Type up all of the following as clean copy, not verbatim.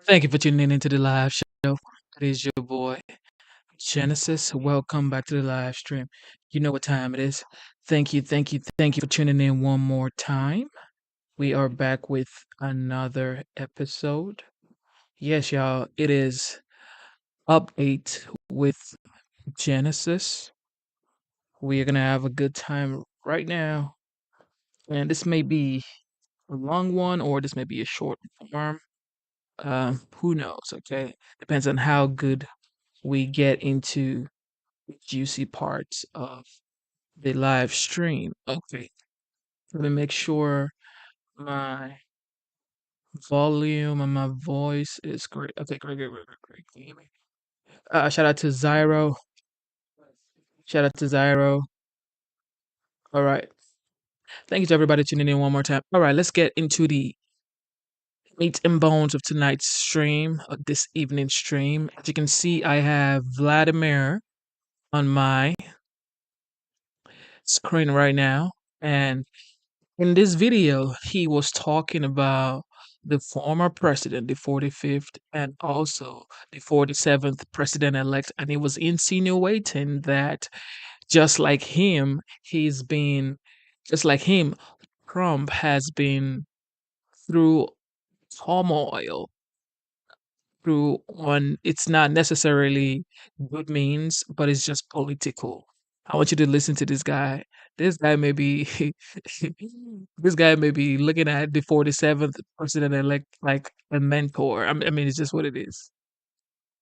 Thank you for tuning into the live show. It is your boy, Genesis. Welcome back to the live stream. You know what time it is. Thank you for tuning in one more time. We are back with another episode. Yes, y'all, it is update with Genesis. We are going to have a good time right now. And this may be a long one or this may be a short form. Who knows? Okay. Depends on how good we get into juicy parts of the live stream. Okay, let me make sure my volume and my voice is great. Okay, great. Can you hear me? Shout out to Zyro. Shout out to Zyro. All right. Thank you to everybody tuning in one more time. All right, let's get into the meat and bones of tonight's stream, of this evening's stream. As you can see, I have Vladimir on my screen right now. And in this video, he was talking about the former president, the 45th, and also the 47th president elect. And he was insinuating that just like him, just like him, Trump has been through turmoil through one it's not necessarily good means, but it's just political. I want you to listen to this guy. This guy may be this guy may be looking at the 47th president elect like a mentor. I mean, it's just what it is.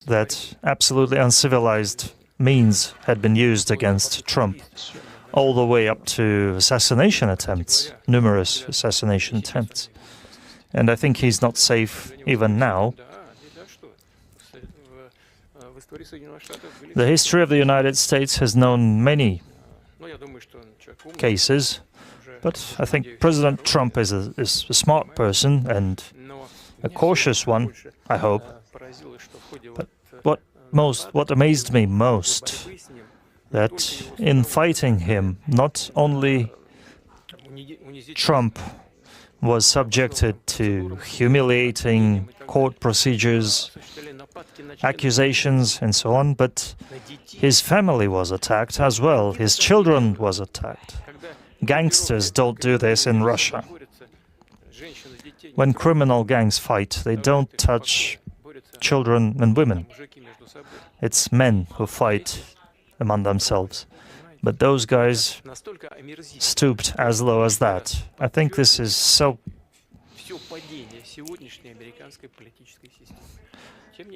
That absolutely uncivilized means had been used against Trump, all the way up to assassination attempts, numerous assassination attempts. And I think he's not safe even now. The history of the United States has known many cases, but I think President Trump is a smart person and a cautious one, I hope. But what amazed me most, that in fighting him, not only Trump was subjected to humiliating court procedures, accusations and so on, but his family was attacked as well, his children was attacked. Gangsters don't do this in Russia. When criminal gangs fight, they don't touch children and women. It's men who fight among themselves. But those guys stooped as low as that. I think this is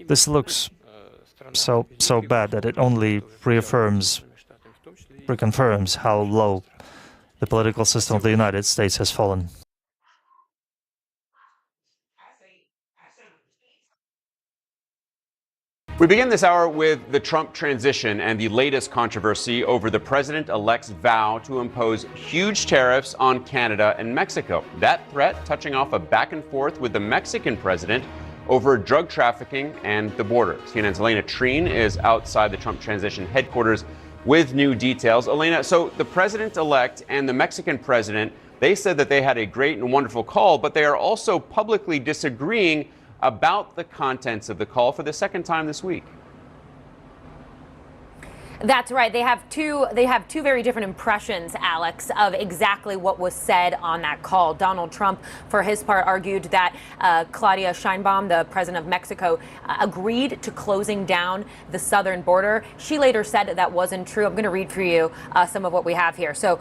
this looks so bad that it only reconfirms how low the political system of the United States has fallen. We begin this hour with the Trump transition and the latest controversy over the president-elect's vow to impose huge tariffs on Canada and Mexico. That threat touching off a back and forth with the Mexican president over drug trafficking and the border. CNN's Elena Treen is outside the Trump transition headquarters with new details. Elena, so the president-elect and the Mexican president, they said that they had a great and wonderful call, but they are also publicly disagreeing about the contents of the call for the second time this week. That's right. They have two very different impressions, Alex, of exactly what was said on that call. Donald Trump, for his part, argued that Claudia Sheinbaum, the president of Mexico, agreed to closing down the southern border. She later said that wasn't true. I'm going to read for you some of what we have here. So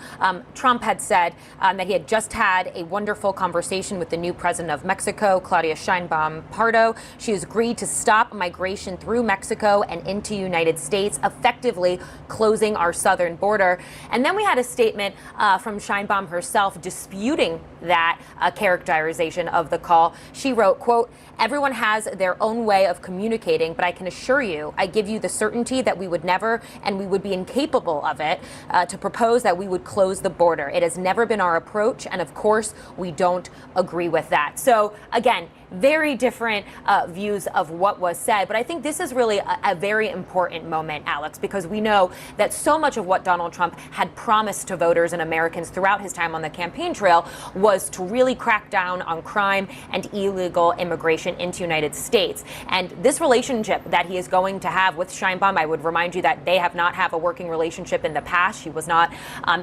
Trump had said that he had just had a wonderful conversation with the new president of Mexico, Claudia Sheinbaum Pardo. She has agreed to stop migration through Mexico and into the United States, effectively closing our southern border. And then we had a statement from Sheinbaum herself disputing that characterization of the call. She wrote, quote, "Everyone has their own way of communicating, but I can assure you, I give you the certainty that we would never, and we would be incapable of it, to propose that we would close the border. It has never been our approach, and of course, we don't agree with that." So again, very different views of what was said. But I think this is really a very important moment, Alex, because we know that so much of what Donald Trump had promised to voters and Americans throughout his time on the campaign trail was to really crack down on crime and illegal immigration into the United States. And this relationship that he is going to have with Sheinbaum, I would remind you that they have not had a working relationship in the past. She was not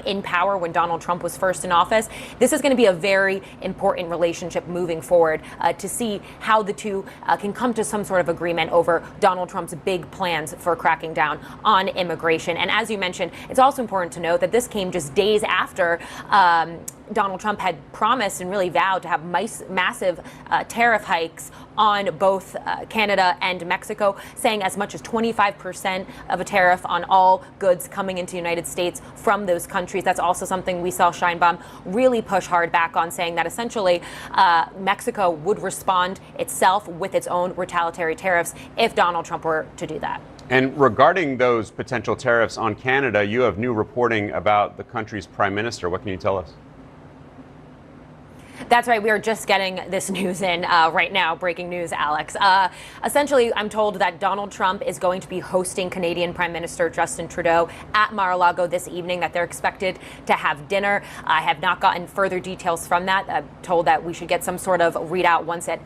in power when Donald Trump was first in office. This is going to be a very important relationship moving forward to see how the two can come to some sort of agreement over Donald Trump's big plans for cracking down on immigration. And as you mentioned, it's also important to note that this came just days after Donald Trump had promised and really vowed to have massive tariff hikes on both Canada and Mexico, saying as much as 25% of a tariff on all goods coming into the United States from those countries. That's also something we saw Sheinbaum really push hard back on, saying that essentially Mexico would respond itself with its own retaliatory tariffs if Donald Trump were to do that. And regarding those potential tariffs on Canada, you have new reporting about the country's prime minister. What can you tell us? That's right. We are just getting this news in right now. Breaking news, Alex. Essentially, I'm told that Donald Trump is going to be hosting Canadian Prime Minister Justin Trudeau at Mar-a-Lago this evening, that they're expected to have dinner. I have not gotten further details from that. I'm told that we should get some sort of readout once it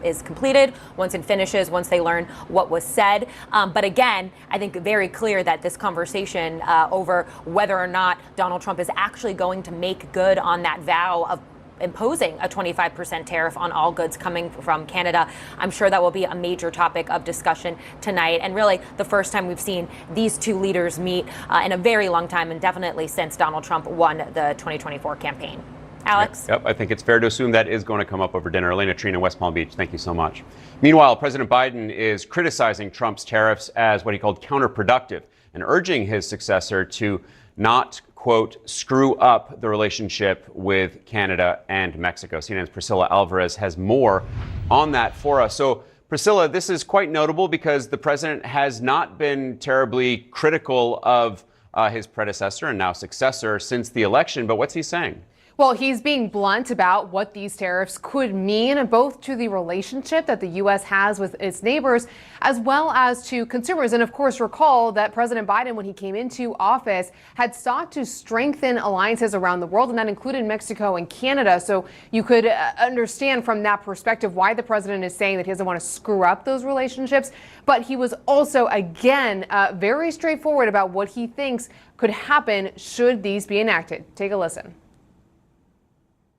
is completed, once it finishes, once they learn what was said. But again, I think very clear that this conversation over whether or not Donald Trump is actually going to make good on that vow of imposing a 25% tariff on all goods coming from Canada. I'm sure that will be a major topic of discussion tonight, and really the first time we've seen these two leaders meet in a very long time, and definitely since Donald Trump won the 2024 campaign. Alex? Yep, I think it's fair to assume that is going to come up over dinner. Elena Trina, West Palm Beach, thank you so much. Meanwhile, President Biden is criticizing Trump's tariffs as what he called counterproductive and urging his successor to not, quote, screw up the relationship with Canada and Mexico. CNN's Priscilla Alvarez has more on that for us. So, Priscilla, this is quite notable because the president has not been terribly critical of his predecessor and now successor since the election. But what's he saying? Well, he's being blunt about what these tariffs could mean, both to the relationship that the U.S. has with its neighbors, as well as to consumers. And of course, recall that President Biden, when he came into office, had sought to strengthen alliances around the world, and that included Mexico and Canada. So you could understand from that perspective why the president is saying that he doesn't want to screw up those relationships. But he was also, again, very straightforward about what he thinks could happen should these be enacted. Take a listen.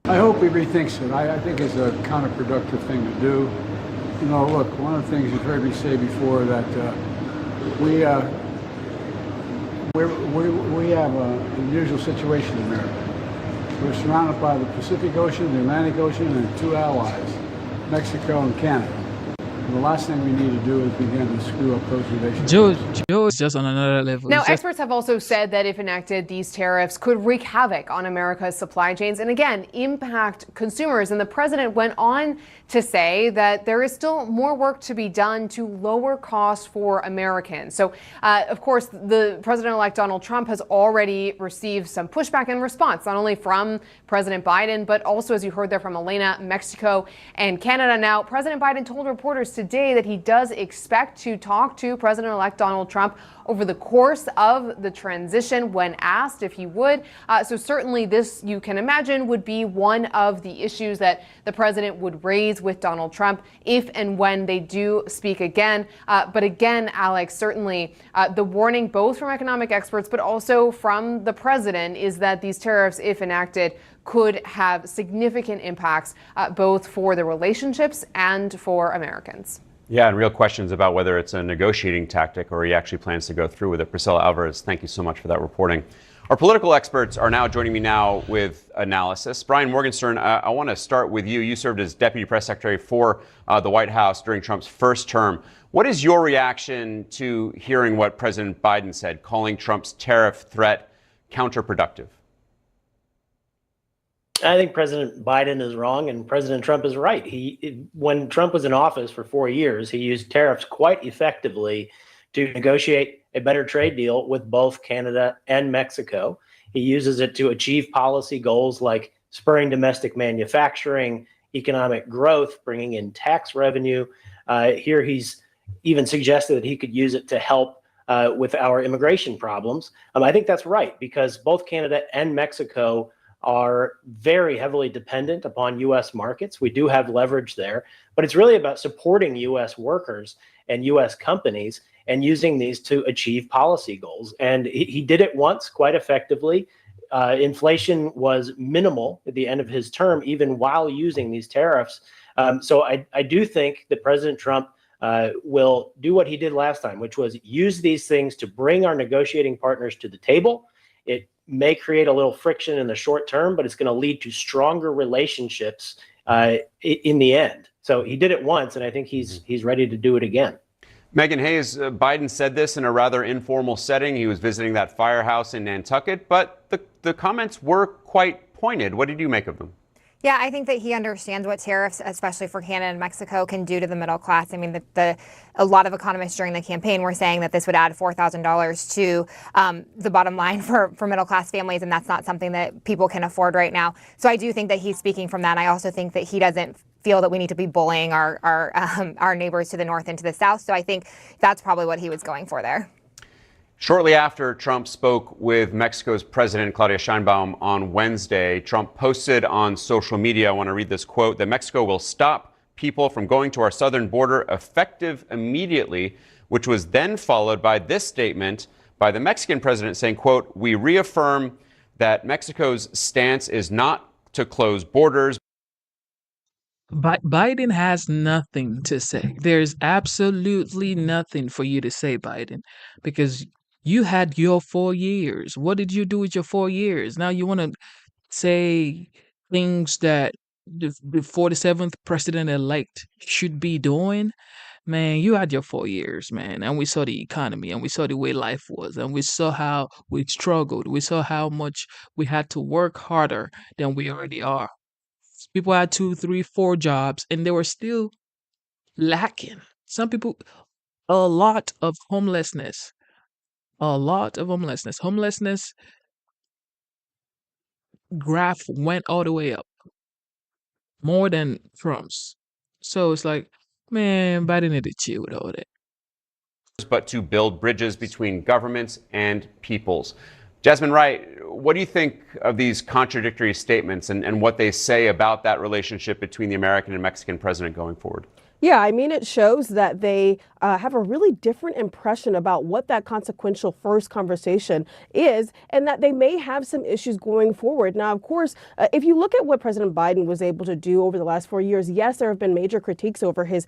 I hope he rethinks it. I think it's a counterproductive thing to do. You know, look, one of the things you've heard me say before that we have an unusual situation in America. We're surrounded by the Pacific Ocean, the Atlantic Ocean, and two allies, Mexico and Canada. And the last thing we need to do is begin to screw up those relationships. Joe is just on another level. Now, experts have also said that if enacted, these tariffs could wreak havoc on America's supply chains and, again, impact consumers. And the president went on to say that there is still more work to be done to lower costs for Americans. So, of course, the president-elect Donald Trump has already received some pushback in response, not only from President Biden, but also, as you heard there from Elena, Mexico and Canada. Now, President Biden told reporters today that he does expect to talk to President-elect Donald Trump over the course of the transition when asked if he would. So certainly this, you can imagine, would be one of the issues that the president would raise with Donald Trump if and when they do speak again. But again, Alex, certainly the warning both from economic experts but also from the president is that these tariffs, if enacted, could have significant impacts both for the relationships and for Americans. Yeah, and real questions about whether it's a negotiating tactic or he actually plans to go through with it. Priscilla Alvarez, thank you so much for that reporting. Our political experts are now joining me now with analysis. Brian Morgenstern, I want to start with you. You served as Deputy Press Secretary for the White House during Trump's first term. What is your reaction to hearing what President Biden said, calling Trump's tariff threat counterproductive? I think President Biden is wrong and President Trump is right. When Trump was in office for 4 years, he used tariffs quite effectively to negotiate a better trade deal with both Canada and Mexico. He uses it to achieve policy goals like spurring domestic manufacturing, economic growth, bringing in tax revenue. Here he's even suggested that he could use it to help with our immigration problems. I think that's right, because both Canada and Mexico are very heavily dependent upon U.S. markets. We do have leverage there, but it's really about supporting U.S. workers and U.S. companies and using these to achieve policy goals. And he did it once quite effectively. Inflation was minimal at the end of his term, even while using these tariffs. So I do think that President Trump will do what he did last time, which was use these things to bring our negotiating partners to the table. It may create a little friction in the short term, but it's going to lead to stronger relationships in the end. So he did it once, and I think he's ready to do it again. Megan Hayes, Biden said this in a rather informal setting. He was visiting that firehouse in Nantucket, but the comments were quite pointed. What did you make of them? Yeah, I think that he understands what tariffs, especially for Canada and Mexico, can do to the middle class. I mean, a lot of economists during the campaign were saying that this would add $4,000 to the bottom line for middle class families, and that's not something that people can afford right now. So I do think that he's speaking from that. I also think that he doesn't feel that we need to be bullying our neighbors to the north and to the south. So I think that's probably what he was going for there. Shortly after Trump spoke with Mexico's President Claudia Sheinbaum on Wednesday, Trump posted on social media, I want to read this quote, that Mexico will stop people from going to our southern border effective immediately, which was then followed by this statement by the Mexican president saying, quote, we reaffirm that Mexico's stance is not to close borders. Biden has nothing to say. There's absolutely nothing for you to say, Biden, because you had your 4 years. What did you do with your 4 years? Now you want to say things that the 47th president-elect should be doing? Man, you had your 4 years, man. And we saw the economy, and we saw the way life was, and we saw how we struggled. We saw how much we had to work harder than we already are. People had 2, 3, 4 jobs, and they were still lacking. Some people, a lot of homelessness. Homelessness graph went all the way up, more than Trump's. So it's like, man, Biden need to chill with all that. But to build bridges between governments and peoples. Jasmine Wright, what do you think of these contradictory statements and what they say about that relationship between the American and Mexican president going forward? Yeah, I mean, it shows that they have a really different impression about what that consequential first conversation is, and that they may have some issues going forward. Now, of course, if you look at what President Biden was able to do over the last 4 years, yes, there have been major critiques over his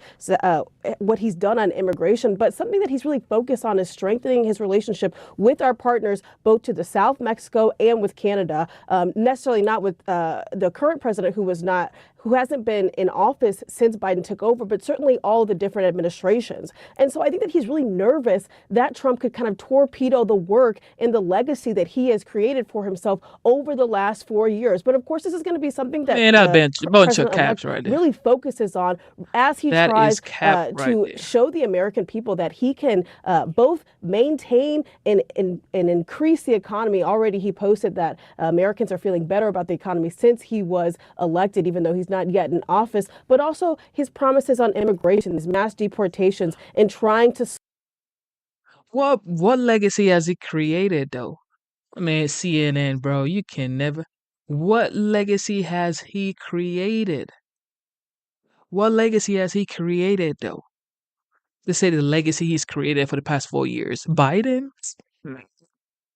what he's done on immigration, but something that he's really focused on is strengthening his relationship with our partners, both to the south, Mexico, and with Canada. Necessarily not with the current president, who hasn't been in office since Biden took over, but certainly all the different administrations. And so I think that he's really nervous that Trump could kind of torpedo the work and the legacy that he has created for himself over the last 4 years. But of course, this is going to be something that bunch of caps right there. Really focuses on as he tries to show the American people that he can both maintain and increase the economy. Already he posted that Americans are feeling better about the economy since he was elected, even though he's not yet in office, but also his promises on immigration, these mass deportations, and trying to. What legacy has he created, though? I mean, CNN, bro, you can never. What legacy has he created? What legacy has he created, though? Let's say the legacy he's created for the past 4 years. Biden?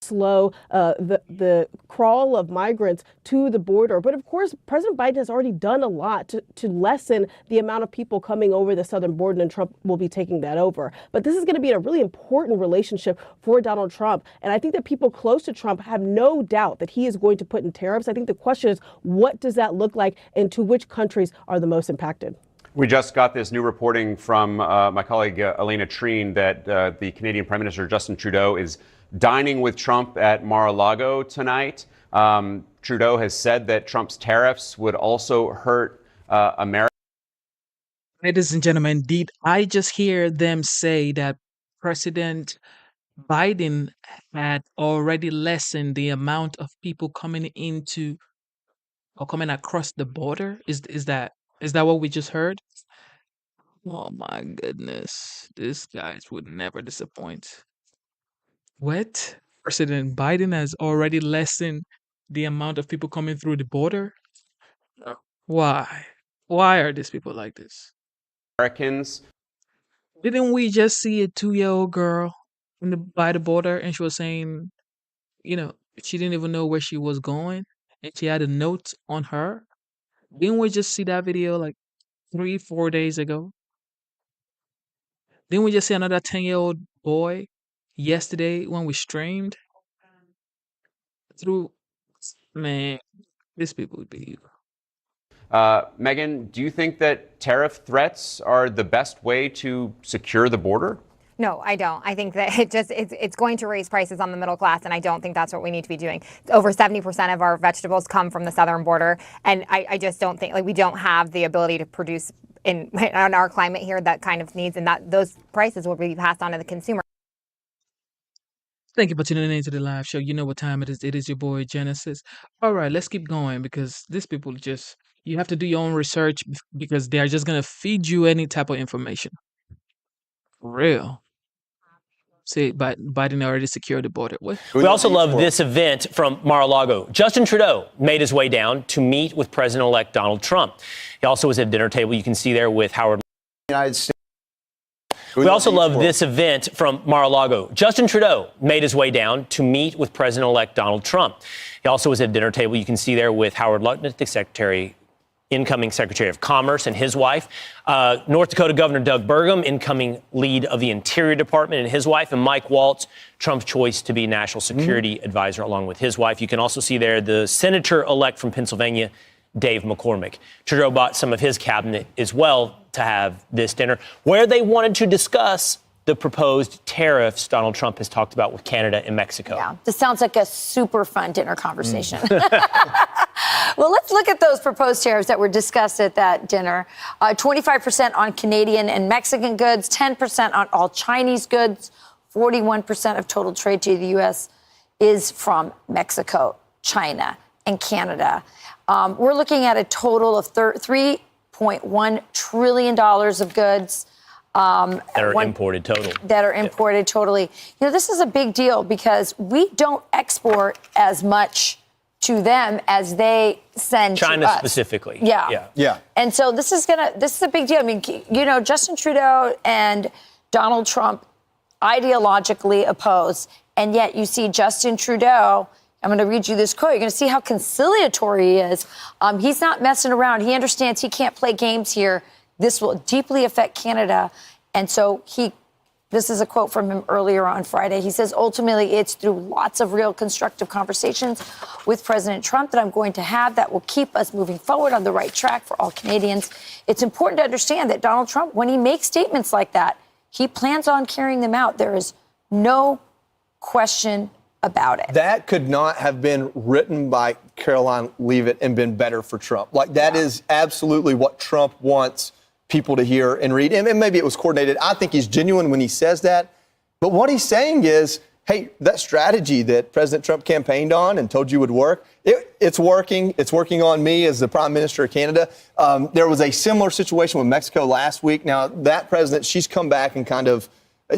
Slow the crawl of migrants to the border. But of course, President Biden has already done a lot to lessen the amount of people coming over the southern border, and Trump will be taking that over. But this is going to be a really important relationship for Donald Trump. And I think that people close to Trump have no doubt that he is going to put in tariffs. I think the question is, what does that look like, and to which countries are the most impacted? We just got this new reporting from my colleague Elena Treen that the Canadian Prime Minister Justin Trudeau is dining with Trump at Mar-a-Lago tonight. Trudeau has said that Trump's tariffs would also hurt America. Ladies and gentlemen, did I just hear them say that President Biden had already lessened the amount of people coming into or coming across the border? Is that Is that what we just heard? Oh my goodness. This guys would never disappoint. What? President Biden has already lessened the amount of people coming through the border? Why? Why are these people like this? Americans. Didn't we just see a 2-year-old girl by the border and she was saying, you know, she didn't even know where she was going and she had a note on her? Didn't we just see that video like 3, 4 days ago? Didn't we just see another 10-year-old boy yesterday when we streamed through? Man, these people would be. Megan, do you think that tariff threats are the best way to secure the border? No, I don't. I think that it's going to raise prices on the middle class, and I don't think that's what we need to be doing. Over 70% of our vegetables come from the southern border, and I just don't think we don't have the ability to produce in our climate here that kind of needs, and that those prices will be passed on to the consumer. Thank you for tuning in to the live show. You know what time it is. It is your boy Genesis. All right, let's keep going because these people just, you have to do your own research because they are just going to feed you any type of information. For real. See, Biden already secured the border. What? We also love this event from Mar-a-Lago. Justin Trudeau made his way down to meet with President-elect Donald Trump. He also was at a dinner table you can see there with Howard. United States. We also love this event from Mar-a-Lago. Justin Trudeau made his way down to meet with President-elect Donald Trump. He also was at a dinner table you can see there with Howard Lutnick, the incoming Secretary of Commerce, and his wife. North Dakota Governor Doug Burgum, incoming lead of the Interior Department, and his wife, and Mike Waltz, Trump's choice to be National Security Advisor, along with his wife. You can also see there the Senator-elect from Pennsylvania, Dave McCormick. Trudeau brought some of his cabinet as well to have this dinner, where they wanted to discuss the proposed tariffs Donald Trump has talked about with Canada and Mexico. Yeah, this sounds like a super fun dinner conversation. Well, let's look at those proposed tariffs that were discussed at that dinner. 25% on Canadian and Mexican goods, 10% on all Chinese goods, 41% of total trade to the U.S. is from Mexico, China, and Canada. We're looking at a total of $3.1 trillion of goods. That are imported total. That are imported totally. You know, this is a big deal because we don't export as much to them as they send China to us. Specifically. Yeah. And so this is a big deal. I mean, you know, Justin Trudeau and Donald Trump ideologically oppose, and yet you see Justin Trudeau. I'm going to read you this quote. You're going to see how conciliatory he is. He's not messing around. He understands he can't play games here. This will deeply affect Canada. And so this is a quote from him earlier on Friday. He says, ultimately, it's through lots of real constructive conversations with President Trump that I'm going to have that will keep us moving forward on the right track for all Canadians. It's important to understand that Donald Trump, when he makes statements like that, he plans on carrying them out. There is no question about it. That could not have been written by Caroline Leavitt and been better for Trump. Like, that is absolutely what Trump wants people to hear and read. And maybe it was coordinated. I think he's genuine when he says that. But what he's saying is, hey, that strategy that President Trump campaigned on and told you would work, it's working. It's working on me as the Prime Minister of Canada. There was a similar situation with Mexico last week. Now, that president, she's come back and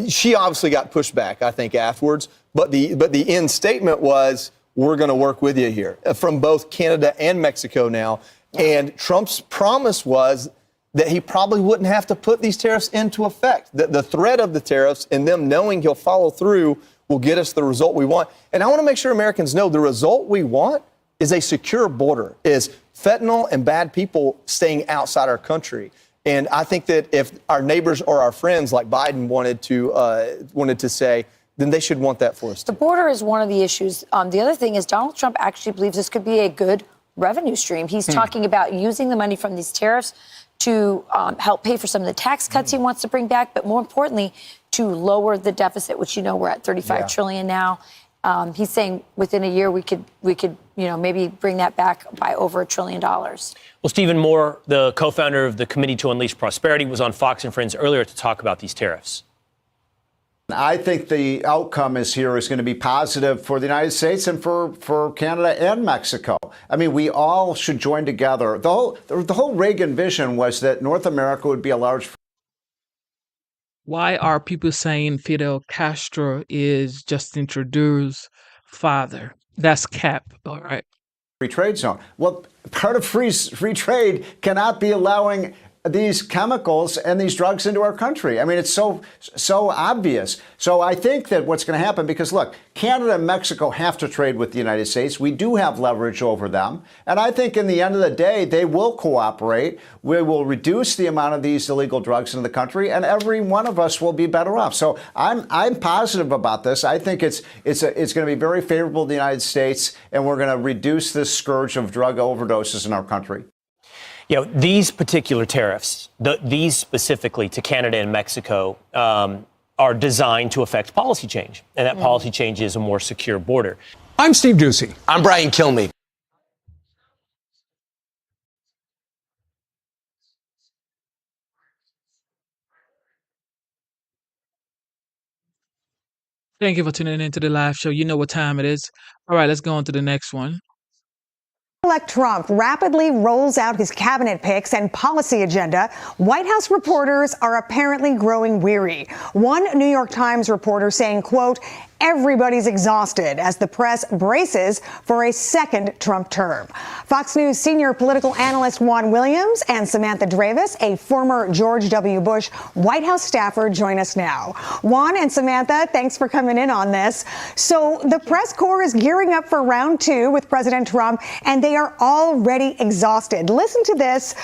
she obviously got pushed back, I think, afterwards. But the end statement was, we're going to work with you here from both Canada and Mexico now. And Trump's promise was that he probably wouldn't have to put these tariffs into effect. The threat of the tariffs and them knowing he'll follow through will get us the result we want. And I want to make sure Americans know the result we want is a secure border, is fentanyl and bad people staying outside our country. And I think that if our neighbors or our friends, like Biden wanted to say, then they should want that for us too. The border is one of the issues. The other thing is Donald Trump actually believes this could be a good revenue stream. He's talking about using the money from these tariffs to help pay for some of the tax cuts he wants to bring back, but more importantly, to lower the deficit, which, you know, we're at $35 trillion now. He's saying within a year we could maybe bring that back by over $1 trillion. Well, Stephen Moore, the co-founder of the Committee to Unleash Prosperity, was on Fox and Friends earlier to talk about these tariffs. I think the outcome is going to be positive for the United States and for Canada and Mexico. I mean, we all should join together. The whole Reagan vision was that North America would be a large. Why are people saying Fidel Castro is Justin Trudeau's father? That's cap, all right. Free trade zone. Well, part of free trade cannot be allowing these chemicals and these drugs into our country. I mean, it's so obvious. So I think that what's going to happen, because look, Canada and Mexico have to trade with the United States. We do have leverage over them. And I think in the end of the day, they will cooperate. We will reduce the amount of these illegal drugs in the country, and every one of us will be better off. So I'm positive about this. I think it's going to be very favorable to the United States, and we're going to reduce this scourge of drug overdoses in our country. You know, these particular tariffs, these specifically to Canada and Mexico, are designed to affect policy change. And that policy change is a more secure border. I'm Steve Doocy. I'm Brian Kilmeade. Thank you for tuning in to the live show. You know what time it is. All right, let's go on to the next one. Elect Trump rapidly rolls out his cabinet picks and policy agenda. White House reporters are apparently growing weary. One New York Times reporter saying, quote, everybody's exhausted as the press braces for a second Trump term. Fox News senior political analyst Juan Williams and Samantha Dravis, a former George W. Bush White House staffer, join us now. Juan and Samantha, thanks for coming in on this. So the press corps is gearing up for round two with President Trump, and they are already exhausted. Listen to this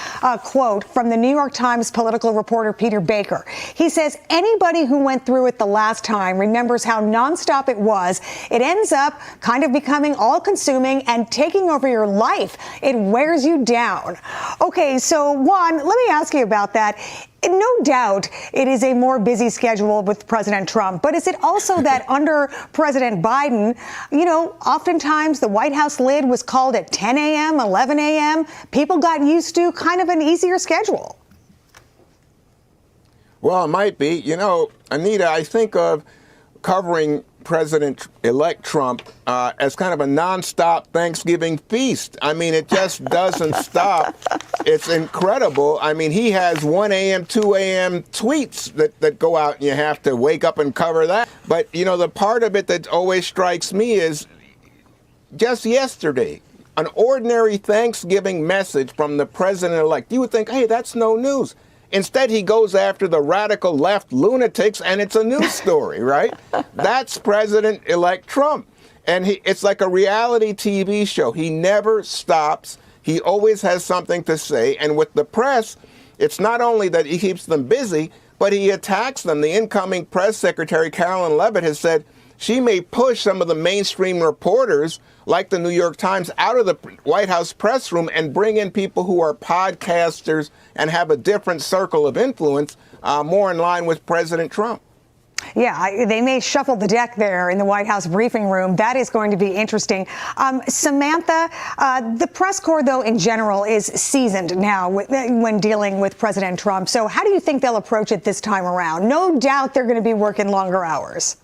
quote from the New York Times political reporter Peter Baker. He says, anybody who went through it the last time remembers how nonstop it was. It ends up kind of becoming all-consuming and taking over your life. It wears you down. Okay, so Juan, let me ask you about that. No doubt it is a more busy schedule with President Trump, but is it also that under President Biden, you know, oftentimes the White House lid was called at 10 a.m., 11 a.m. People got used to kind of an easier schedule. Well, it might be. You know, Anita, I think of covering President-elect Trump as kind of a nonstop Thanksgiving feast. I mean, it just doesn't stop. It's incredible. I mean, he has 1 a.m., 2 a.m. tweets that go out, and you have to wake up and cover that. But, you know, the part of it that always strikes me is just yesterday, an ordinary Thanksgiving message from the president-elect. You would think, hey, that's no news. Instead, he goes after the radical left lunatics, and it's a news story, right? That's President-elect Trump. And it's like a reality TV show. He never stops. He always has something to say. And with the press, it's not only that he keeps them busy, but he attacks them. The incoming press secretary, Carolyn Leavitt, has said she may push some of the mainstream reporters, like the New York Times, out of the White House press room and bring in people who are podcasters and have a different circle of influence, more in line with President Trump. Yeah, they may shuffle the deck there in the White House briefing room. That is going to be interesting. Samantha, the press corps, though, in general, is seasoned now when dealing with President Trump. So how do you think they'll approach it this time around? No doubt they're going to be working longer hours.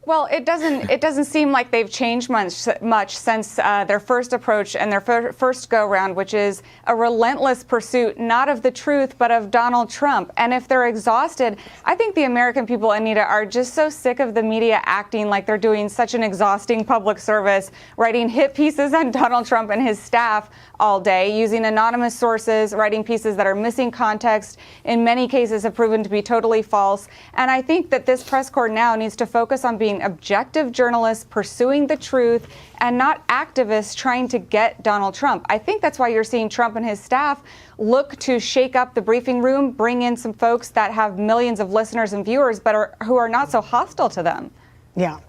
Well, it doesn't seem like they've changed much since their first approach and their first go-round, which is a relentless pursuit, not of the truth, but of Donald Trump. And if they're exhausted, I think the American people, Anita, are just so sick of the media acting like they're doing such an exhausting public service, writing hit pieces on Donald Trump and his staff all day, using anonymous sources, writing pieces that are missing context, in many cases have proven to be totally false. And I think that this press corps now needs to focus on being objective journalists pursuing the truth and not activists trying to get Donald Trump. I think that's why you're seeing Trump and his staff look to shake up the briefing room, bring in some folks that have millions of listeners and viewers, but who are not so hostile to them. Yeah.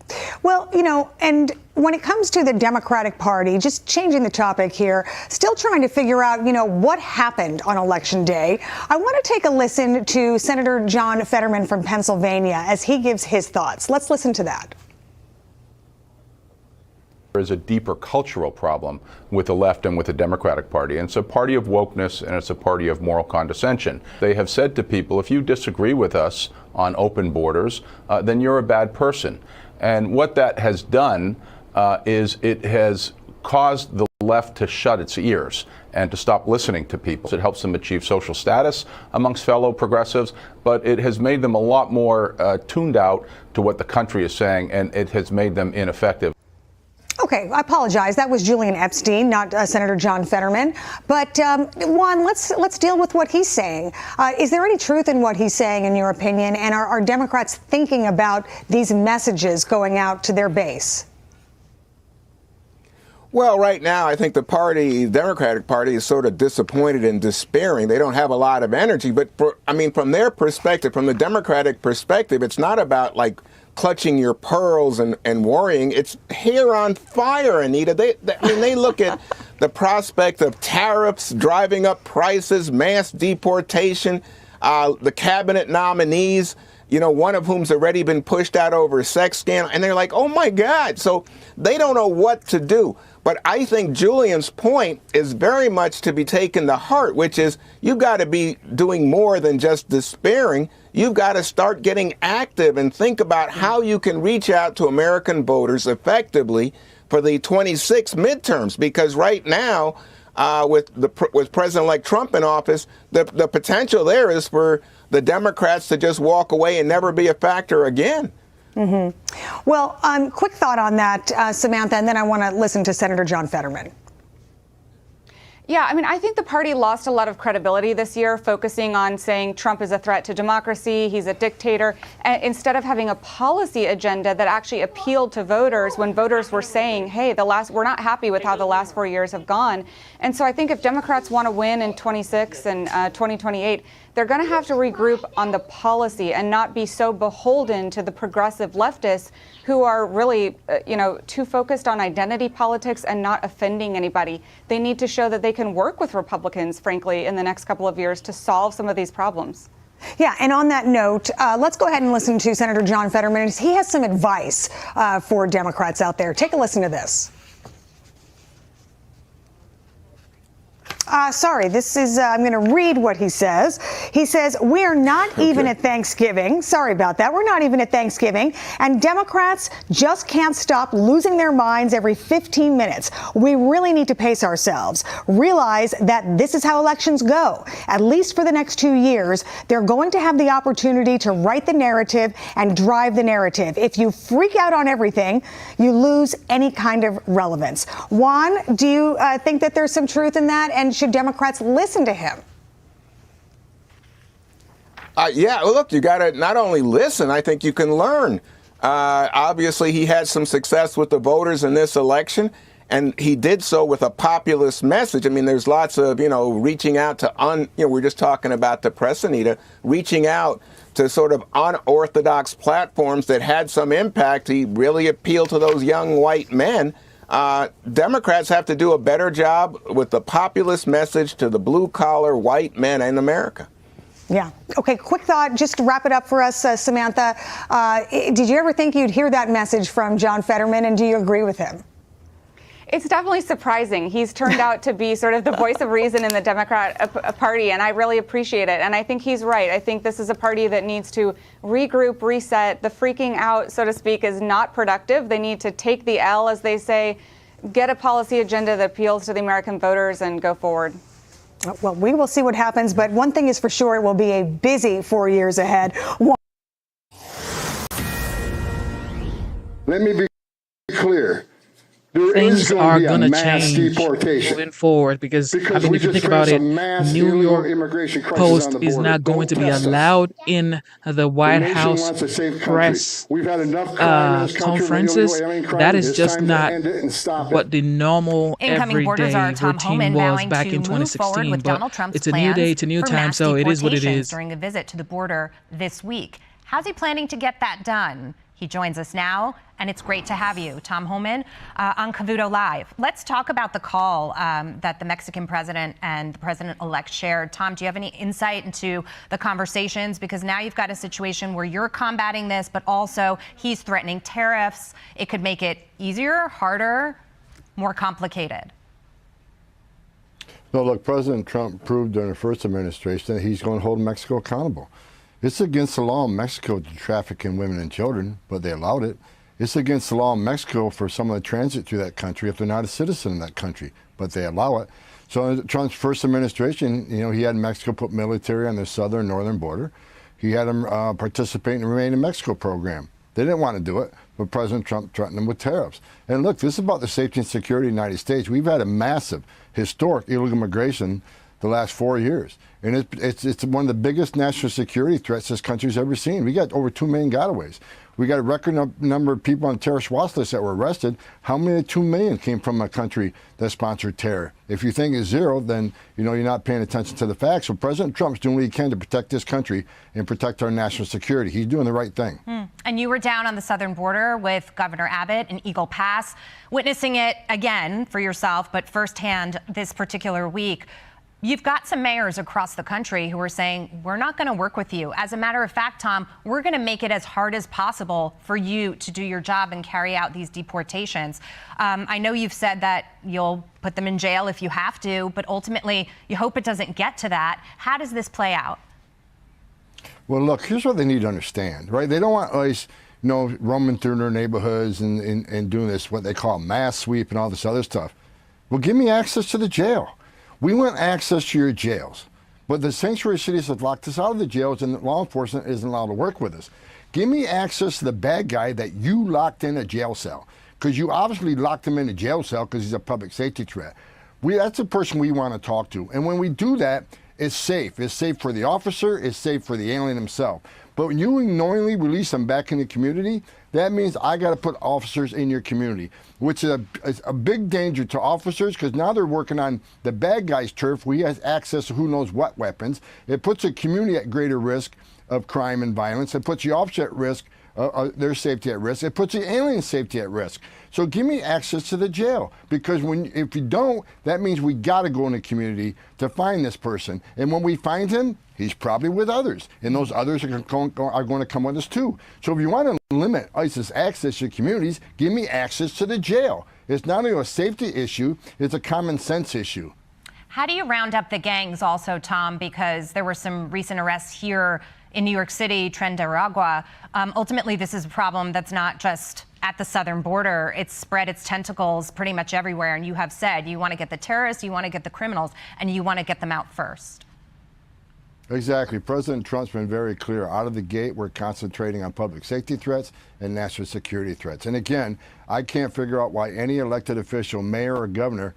Well, you know, and when it comes to the Democratic Party, just changing the topic here, still trying to figure out, you know, what happened on Election Day. I want to take a listen to Senator John Fetterman from Pennsylvania as he gives his thoughts. Let's listen to that. There is a deeper cultural problem with the left and with the Democratic Party. And it's a party of wokeness and it's a party of moral condescension. They have said to people, if you disagree with us on open borders, then you're a bad person. And what that has done is it has caused the left to shut its ears and to stop listening to people. It helps them achieve social status amongst fellow progressives, but it has made them a lot more tuned out to what the country is saying, and it has made them ineffective. Okay, I apologize. That was Julian Epstein, not Senator John Fetterman. But Juan, let's deal with what he's saying. Is there any truth in what he's saying, in your opinion? And are Democrats thinking about these messages going out to their base? Well, right now, I think the Democratic Party is sort of disappointed and despairing. They don't have a lot of energy. But, from their perspective, from the Democratic perspective, it's not about, like, clutching your pearls and worrying. It's hair on fire, Anita. They look at the prospect of tariffs driving up prices, mass deportation, the cabinet nominees, one of whom's already been pushed out over a sex scandal, and they're like, oh my God. So they don't know what to do. But I think Julian's point is very much to be taken to heart, which is you've got to be doing more than just despairing. You've got to start getting active and think about how you can reach out to American voters effectively for the 26 midterms. Because right now, with President-elect Trump in office, the potential there is for the Democrats to just walk away and never be a factor again. Mm-hmm. Well, quick thought on that, Samantha, and then I want to listen to Senator John Fetterman. Yeah, I think the party lost a lot of credibility this year, focusing on saying Trump is a threat to democracy, he's a dictator, instead of having a policy agenda that actually appealed to voters when voters were saying, hey, we're not happy with how the last 4 years have gone. And so I think if Democrats want to win in 26 and 2028, they're going to have to regroup on the policy and not be so beholden to the progressive leftists who are really, too focused on identity politics and not offending anybody. They need to show that they can work with Republicans, frankly, in the next couple of years to solve some of these problems. Yeah, and on that note, let's go ahead and listen to Senator John Fetterman. He has some advice for Democrats out there. Take a listen to this. I'm going to read what he says. He says, we're not even at Thanksgiving. Sorry about that. We're not even at Thanksgiving. And Democrats just can't stop losing their minds every 15 minutes. We really need to pace ourselves. Realize that this is how elections go. At least for the next 2 years, they're going to have the opportunity to write the narrative and drive the narrative. If you freak out on everything, you lose any kind of relevance. Juan, do you think that there's some truth in that? And should Democrats listen to him? Look, you got to not only listen, I think you can learn. Obviously, he had some success with the voters in this election, and he did so with a populist message. There's lots of, reaching out to, we're just talking about the press, Anita, reaching out to sort of unorthodox platforms that had some impact. He really appealed to those young white men. Democrats have to do a better job with the populist message to the blue-collar white men in America. Yeah. Okay, quick thought, just to wrap it up for us, Samantha. Did you ever think you'd hear that message from John Fetterman, and do you agree with him? It's definitely surprising. He's turned out to be sort of the voice of reason in the Democrat Party, and I really appreciate it. And I think he's right. I think this is a party that needs to regroup, reset. The freaking out, so to speak, is not productive. They need to take the L, as they say, get a policy agenda that appeals to the American voters, and go forward. Well, we will see what happens, but one thing is for sure, it will be a busy 4 years ahead. Let me be clear. Things are going to change moving forward because if you think about it, New York Post is not going to be allowed in the White House press conferences. That is just not what the normal everyday routine was back in 2016. But it's a new day, it's a new time, so it is what it is. During a visit to the border this week, how's he planning to get that done? He joins us now, and it's great to have you, Tom Homan, on Cavuto Live. Let's talk about the call that the Mexican president and the president-elect shared. Tom, do you have any insight into the conversations? Because now you've got a situation where you're combating this, but also he's threatening tariffs. It could make it easier, harder more complicated? No, look, President Trump proved during the first administration that he's going to hold Mexico accountable. It's against the law in Mexico to traffic in women and children, but they allowed it. It's against the law in Mexico for someone to transit through that country if they're not a citizen in that country, but they allow it. So in Trump's first administration, he had Mexico put military on the southern northern border. He had them participate in the Remain in Mexico program. They didn't want to do it, but President Trump threatened them with tariffs. And look, this is about the safety and security of the United States. We've had a massive, historic illegal immigration the last 4 years. And it's one of the biggest national security threats this country's ever seen. We got over 2 million gotaways. We got a record number of people on the terrorist watch list that were arrested. How many of the 2 million came from a country that sponsored terror? If you think it's zero, then you're not paying attention to the facts. So President Trump's doing what he can to protect this country and protect our national security. He's doing the right thing. And you were down on the southern border with Governor Abbott in Eagle Pass, witnessing it again for yourself, but firsthand this particular week. You've got some mayors across the country who are saying, we're not going to work with you. As a matter of fact, Tom, we're going to make it as hard as possible for you to do your job and carry out these deportations. I know you've said that you'll put them in jail if you have to, but ultimately you hope it doesn't get to that. How does this play out? Well, look, here's what they need to understand, right? They don't want ICE, roaming through their neighborhoods and doing this, what they call mass sweep and all this other stuff. Well, give me access to the jail. We want access to your jails, but the sanctuary cities have locked us out of the jails and law enforcement isn't allowed to work with us. Give me access to the bad guy that you locked in a jail cell, because you obviously locked him in a jail cell because he's a public safety threat. That's the person we want to talk to. And when we do that, it's safe. It's safe for the officer. It's safe for the alien himself. But when you knowingly release them back in the community, that means I got to put officers in your community, which is a big danger to officers because now they're working on the bad guy's turf where he has access to who knows what weapons. It puts the community at greater risk of crime and violence. It puts the officer at risk, their safety at risk. It puts the alien safety at risk. So give me access to the jail, because if you don't, that means we got to go in the community to find this person. And when we find him, he's probably with others, and those others are going to come with us too. So if you want to limit ISIS access to communities, give me access to the jail. It's not only a safety issue, it's a common sense issue. How do you round up the gangs also, Tom? Because there were some recent arrests here in New York City, Tren de Aragua. Ultimately, this is a problem that's not just at the southern border. It's spread its tentacles pretty much everywhere. And you have said you want to get the terrorists, you want to get the criminals, and you want to get them out first. Exactly. President Trump's been very clear. Out of the gate, we're concentrating on public safety threats and national security threats. And again, I can't figure out why any elected official, mayor or governor,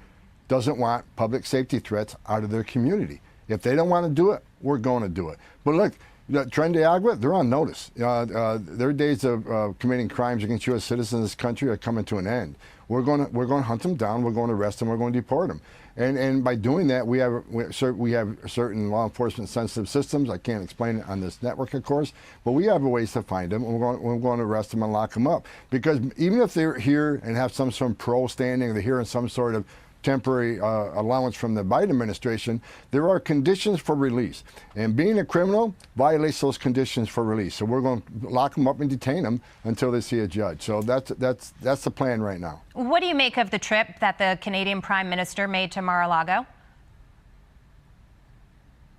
doesn't want public safety threats out of their community. If they don't want to do it, we're going to do it. But look, Tren de Aragua, they're on notice. Their days of committing crimes against U.S. citizens in this country are coming to an end. We're going to hunt them down. We're going to arrest them. We're going to deport them. And by doing that, we have certain law enforcement sensitive systems. I can't explain it on this network, of course, but we have ways to find them. And we're going to arrest them and lock them up. Because even if they're here and have some sort of parole standing, or they're here in some sort of temporary allowance from the Biden administration, there are conditions for release. And being a criminal violates those conditions for release. So we're going to lock them up and detain them until they see a judge. So that's the plan right now. What do you make of the trip that the Canadian Prime Minister made to Mar-a-Lago?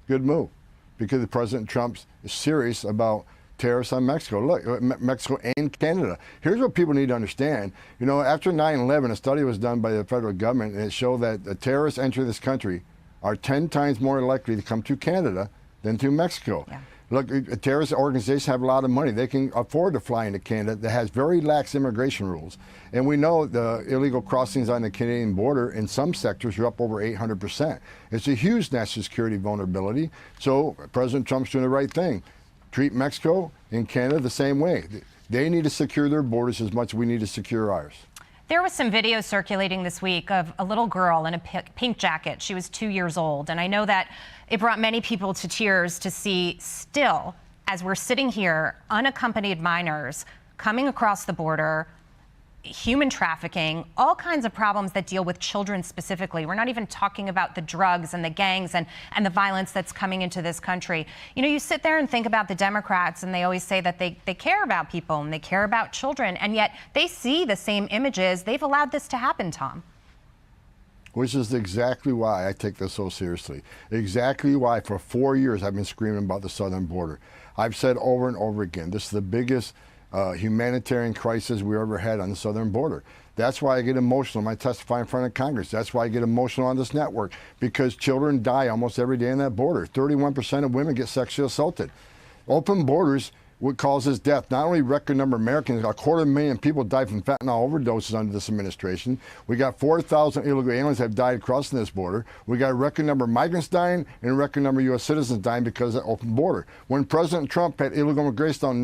Good move, because President Trump is serious about tariffs on Mexico. Look, Mexico and Canada. Here's what people need to understand. After 9/11, a study was done by the federal government, and it showed that the terrorists entering this country are 10 times more likely to come to Canada than to Mexico. Yeah. Look, terrorist organizations have a lot of money. They can afford to fly into Canada that has very lax immigration rules. And we know the illegal crossings on the Canadian border in some sectors are up over 800%. It's a huge national security vulnerability. So President Trump's doing the right thing. Treat Mexico and Canada the same way. They need to secure their borders as much as we need to secure ours. There was some video circulating this week of a little girl in a pink jacket. She was 2 years old. And I know that it brought many people to tears to see still, as we're sitting here, unaccompanied minors coming across the border, human trafficking, all kinds of problems that deal with children specifically. We're not even talking about the drugs and the gangs and the violence that's coming into this country. You sit there and think about the Democrats, and they always say that they care about people and they care about children, and yet they see the same images. They've allowed this to happen, Tom. which is exactly why I take this so seriously. Exactly why for 4 years I've been screaming about the southern border. I've said over and over again, this is the biggest humanitarian crisis we ever had on the southern border. That's why I get emotional when I testify in front of Congress. That's why I get emotional on this network, because children die almost every day on that border. 31% of women get sexually assaulted. Open borders what causes death. Not only record number of Americans, 250,000 people died from fentanyl overdoses under this administration. We got 4,000 illegal aliens have died crossing this border. We got a record number of migrants dying and a record number of U.S. citizens dying because of the open border. When President Trump had illegal immigration down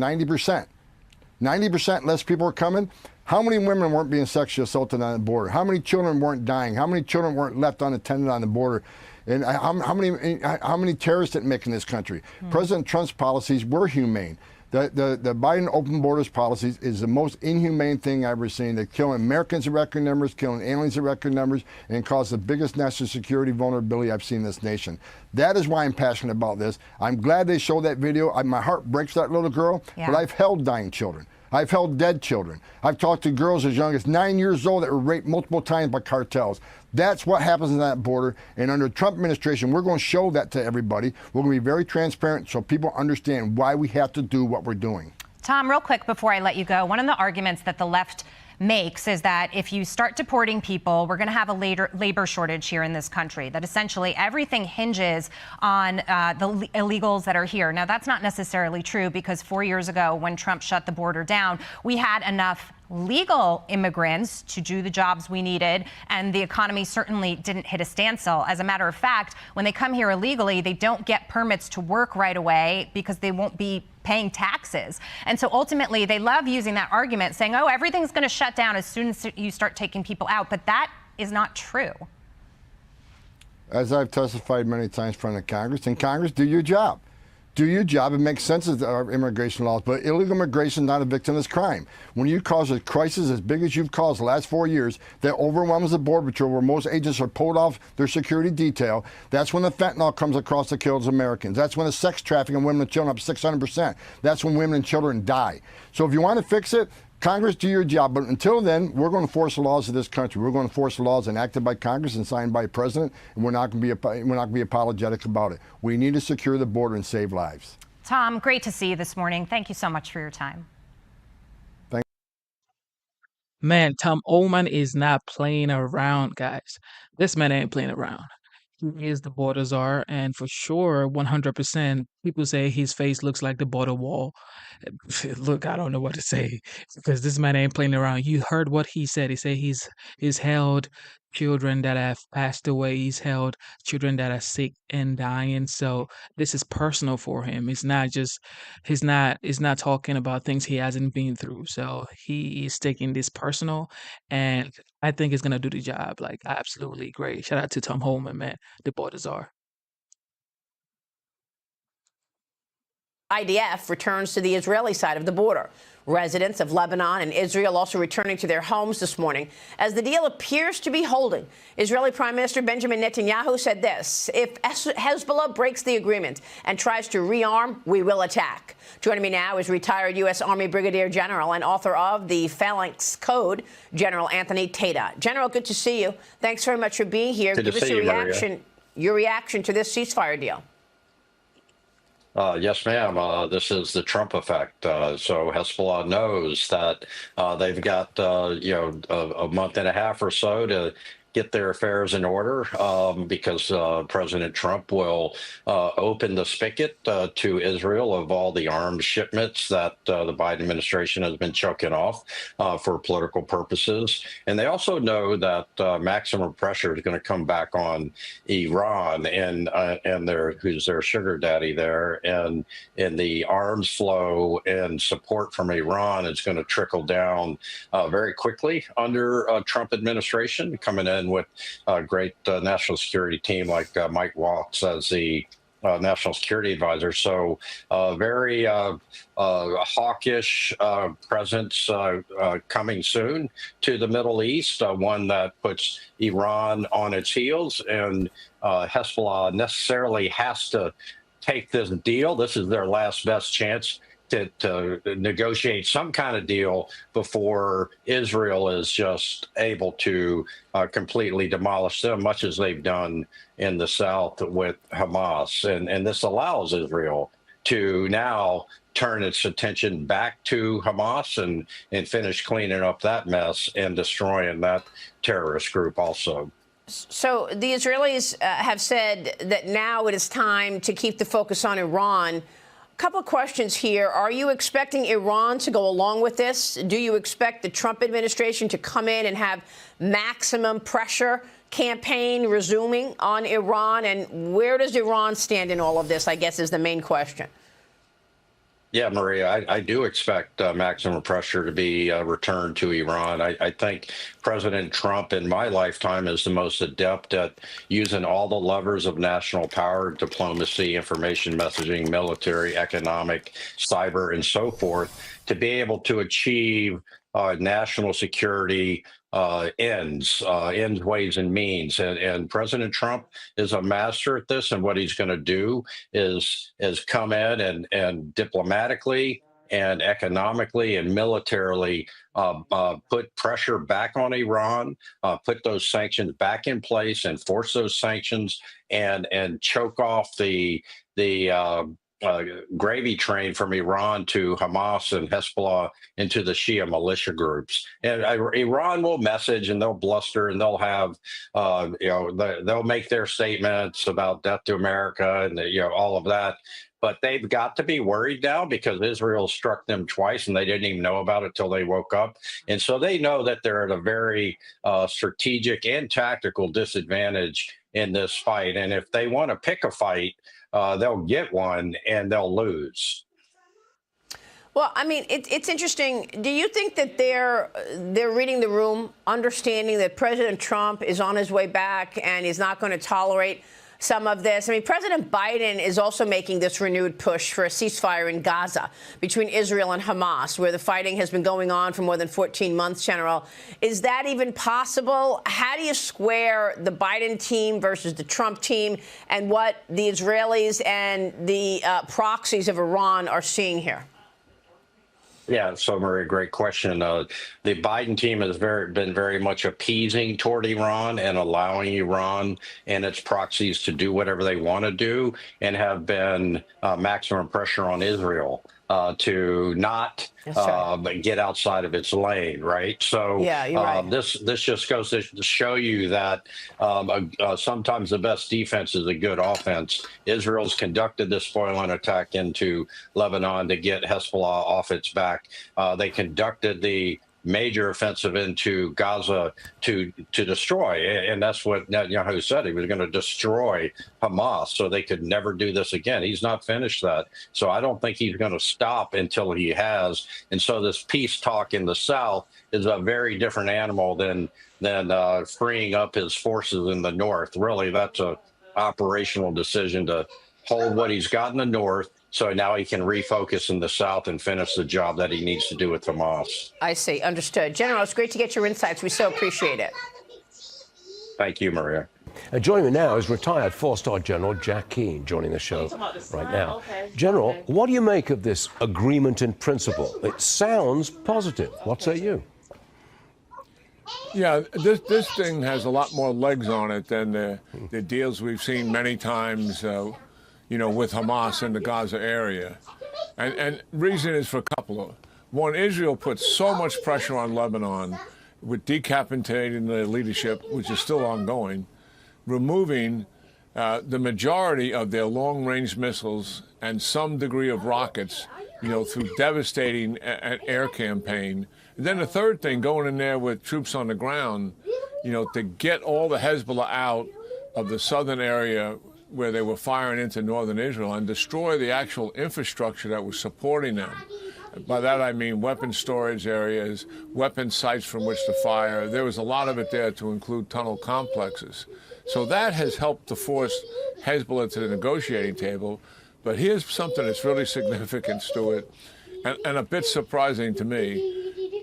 90% less people were coming, how many women weren't being sexually assaulted on the border? How many children weren't dying? How many children weren't left unattended on the border? And how many terrorists didn't make in this country? President Trump's policies were humane. The Biden open borders policies is the most inhumane thing I've ever seen. They're killing Americans at record numbers, killing aliens at record numbers, and cause the biggest national security vulnerability I've seen in this nation. That is why I'm passionate about this. I'm glad they showed that video. My heart breaks for that little girl, but I've held dying children. I've held dead children. I've talked to girls as young as 9 years old that were raped multiple times by cartels. That's what happens in that border. And under the Trump administration, we're going to show that to everybody. We're going to be very transparent so people understand why we have to do what we're doing. Tom, real quick before I let you go, one of the arguments that the left makes is that if you start deporting people, we're going to have a labor shortage here in this country, that essentially everything hinges on the illegals that are here. Now, that's not necessarily true, because 4 years ago, when Trump shut the border down, we had enough legal immigrants to do the jobs we needed, and the economy certainly didn't hit a standstill. As a matter of fact, when they come here illegally, they don't get permits to work right away because they won't be paying taxes. And so ultimately, they love using that argument, saying, oh, everything's going to shut down as soon as you start taking people out. But that is not true. As I've testified many times in front of Congress, and Congress, do your job. Do your job and make sense of our immigration laws. But illegal immigration is not a victimless crime. When you cause a crisis as big as you've caused the last 4 years that overwhelms the Border Patrol, where most agents are pulled off their security detail, that's when the fentanyl comes across that kills Americans. That's when the sex trafficking of women and children up 600%. That's when women and children die. So if you want to fix it, Congress, do your job. But until then, we're going to force the laws of this country. We're going to force the laws enacted by Congress and signed by the president, and we're not going to be apologetic about it. We need to secure the border and save lives. Tom, great to see you this morning. Thank you so much for your time. Man, Tom Ullman is not playing around, guys. This man ain't playing around. He is the border czar, and for sure, 100%, people say his face looks like the border wall. Look, I don't know what to say, because this man ain't playing around. You heard what he said. He said he's held children that have passed away. He's held children that are sick and dying. So this is personal for him. It's not just he's not talking about things he hasn't been through. So he is taking this personal, and I think it's gonna do the job. Like, absolutely great. Shout out to Tom Holman, man. The border czar. IDF returns to the Israeli side of the border. Residents of Lebanon and Israel also returning to their homes this morning as the deal appears to be holding. Israeli Prime Minister Benjamin Netanyahu said this: if Hezbollah breaks the agreement and tries to rearm, we will attack. Joining me now is retired U.S. Army Brigadier General and author of the Phalanx Code, General Anthony Tata. General, good to see you. Thanks very much for being here. Good Give to us see your reaction to this ceasefire deal. Yes, ma'am. This is the Trump effect. So Hezbollah knows that they've got, a month and a half or so to get their affairs in order because President Trump will open the spigot to Israel of all the arms shipments that the Biden administration has been choking off for political purposes. And they also know that maximum pressure is going to come back on Iran and who's their sugar daddy there. And the arms flow and support from Iran is going to trickle down very quickly under Trump administration, coming in with a great national security team like Mike Waltz as the national security advisor. So very hawkish presence coming soon to the Middle East, one that puts Iran on its heels. And Hezbollah necessarily has to take this deal. This is their last best chance to negotiate some kind of deal before Israel is just able to completely demolish them, much as they've done in the south with Hamas. And this allows Israel to now turn its attention back to Hamas and finish cleaning up that mess and destroying that terrorist group also. So the Israelis have said that now it is time to keep the focus on Iran. A couple of questions here. Are you expecting Iran to go along with this? Do you expect the Trump administration to come in and have maximum pressure campaign resuming on Iran? And where does Iran stand in all of this, I guess, is the main question. Yeah, Maria, I do expect maximum pressure to be returned to Iran. I think President Trump in my lifetime is the most adept at using all the levers of national power, diplomacy, information messaging, military, economic, cyber, and so forth to be able to achieve national security ends, ways, and means. And President Trump is a master at this. And what he's going to do is come in and diplomatically and economically and militarily put pressure back on Iran, put those sanctions back in place, enforce those sanctions, and choke off the gravy train from Iran to Hamas and Hezbollah into the Shia militia groups. And Iran will message and they'll bluster and they'll have, they'll make their statements about death to America and, all of that. But they've got to be worried now because Israel struck them twice and they didn't even know about it till they woke up. And so they know that they're at a very strategic and tactical disadvantage in this fight. And if they want to pick a fight, they'll get one and they'll lose. Well, I mean, it's interesting. Do you think that they're reading the room, understanding that President Trump is on his way back and is not going to tolerate some of this? I mean, President Biden is also making this renewed push for a ceasefire in Gaza between Israel and Hamas, where the fighting has been going on for more than 14 months, General. Is that even possible? How do you square the Biden team versus the Trump team and what the Israelis and the proxies of Iran are seeing here? Yeah, so Maria, great question. The Biden team has been very much appeasing toward Iran and allowing Iran and its proxies to do whatever they want to do, and have been maximum pressure on Israel to not get outside of its lane, right? So yeah, you're right. This just goes to show you that sometimes the best defense is a good offense. Israel's conducted this foil-in attack into Lebanon to get Hezbollah off its back. They conducted the major offensive into Gaza to destroy, and that's what Netanyahu said. He was going to destroy Hamas so they could never do this again. He's not finished that. So I don't think he's going to stop until he has. And so this peace talk in the South is a very different animal than freeing up his forces in the North. Really, that's a operational decision to hold what he's got in the North, so now he can refocus in the South and finish the job that he needs to do with Hamas. I see. Understood. General, it's great to get your insights. We so appreciate it. Thank you, Maria. Joining me now is retired four-star General Jack Keane, joining the show right now. General, what do you make of this agreement in principle? It sounds positive. What say you? Yeah, this thing has a lot more legs on it than the deals we've seen many times, with Hamas in the Gaza area. And reason is for a couple of. One, Israel put so much pressure on Lebanon with decapitating the leadership, which is still ongoing, removing the majority of their long-range missiles and some degree of rockets, through devastating air campaign. And then the third thing, going in there with troops on the ground, to get all the Hezbollah out of the southern area where they were firing into northern Israel and destroy the actual infrastructure that was supporting them. By that I mean weapon storage areas, weapon sites from which to fire. There was a lot of it there to include tunnel complexes. So that has helped to force Hezbollah to the negotiating table. But here's something that's really significant, Stuart, and a bit surprising to me,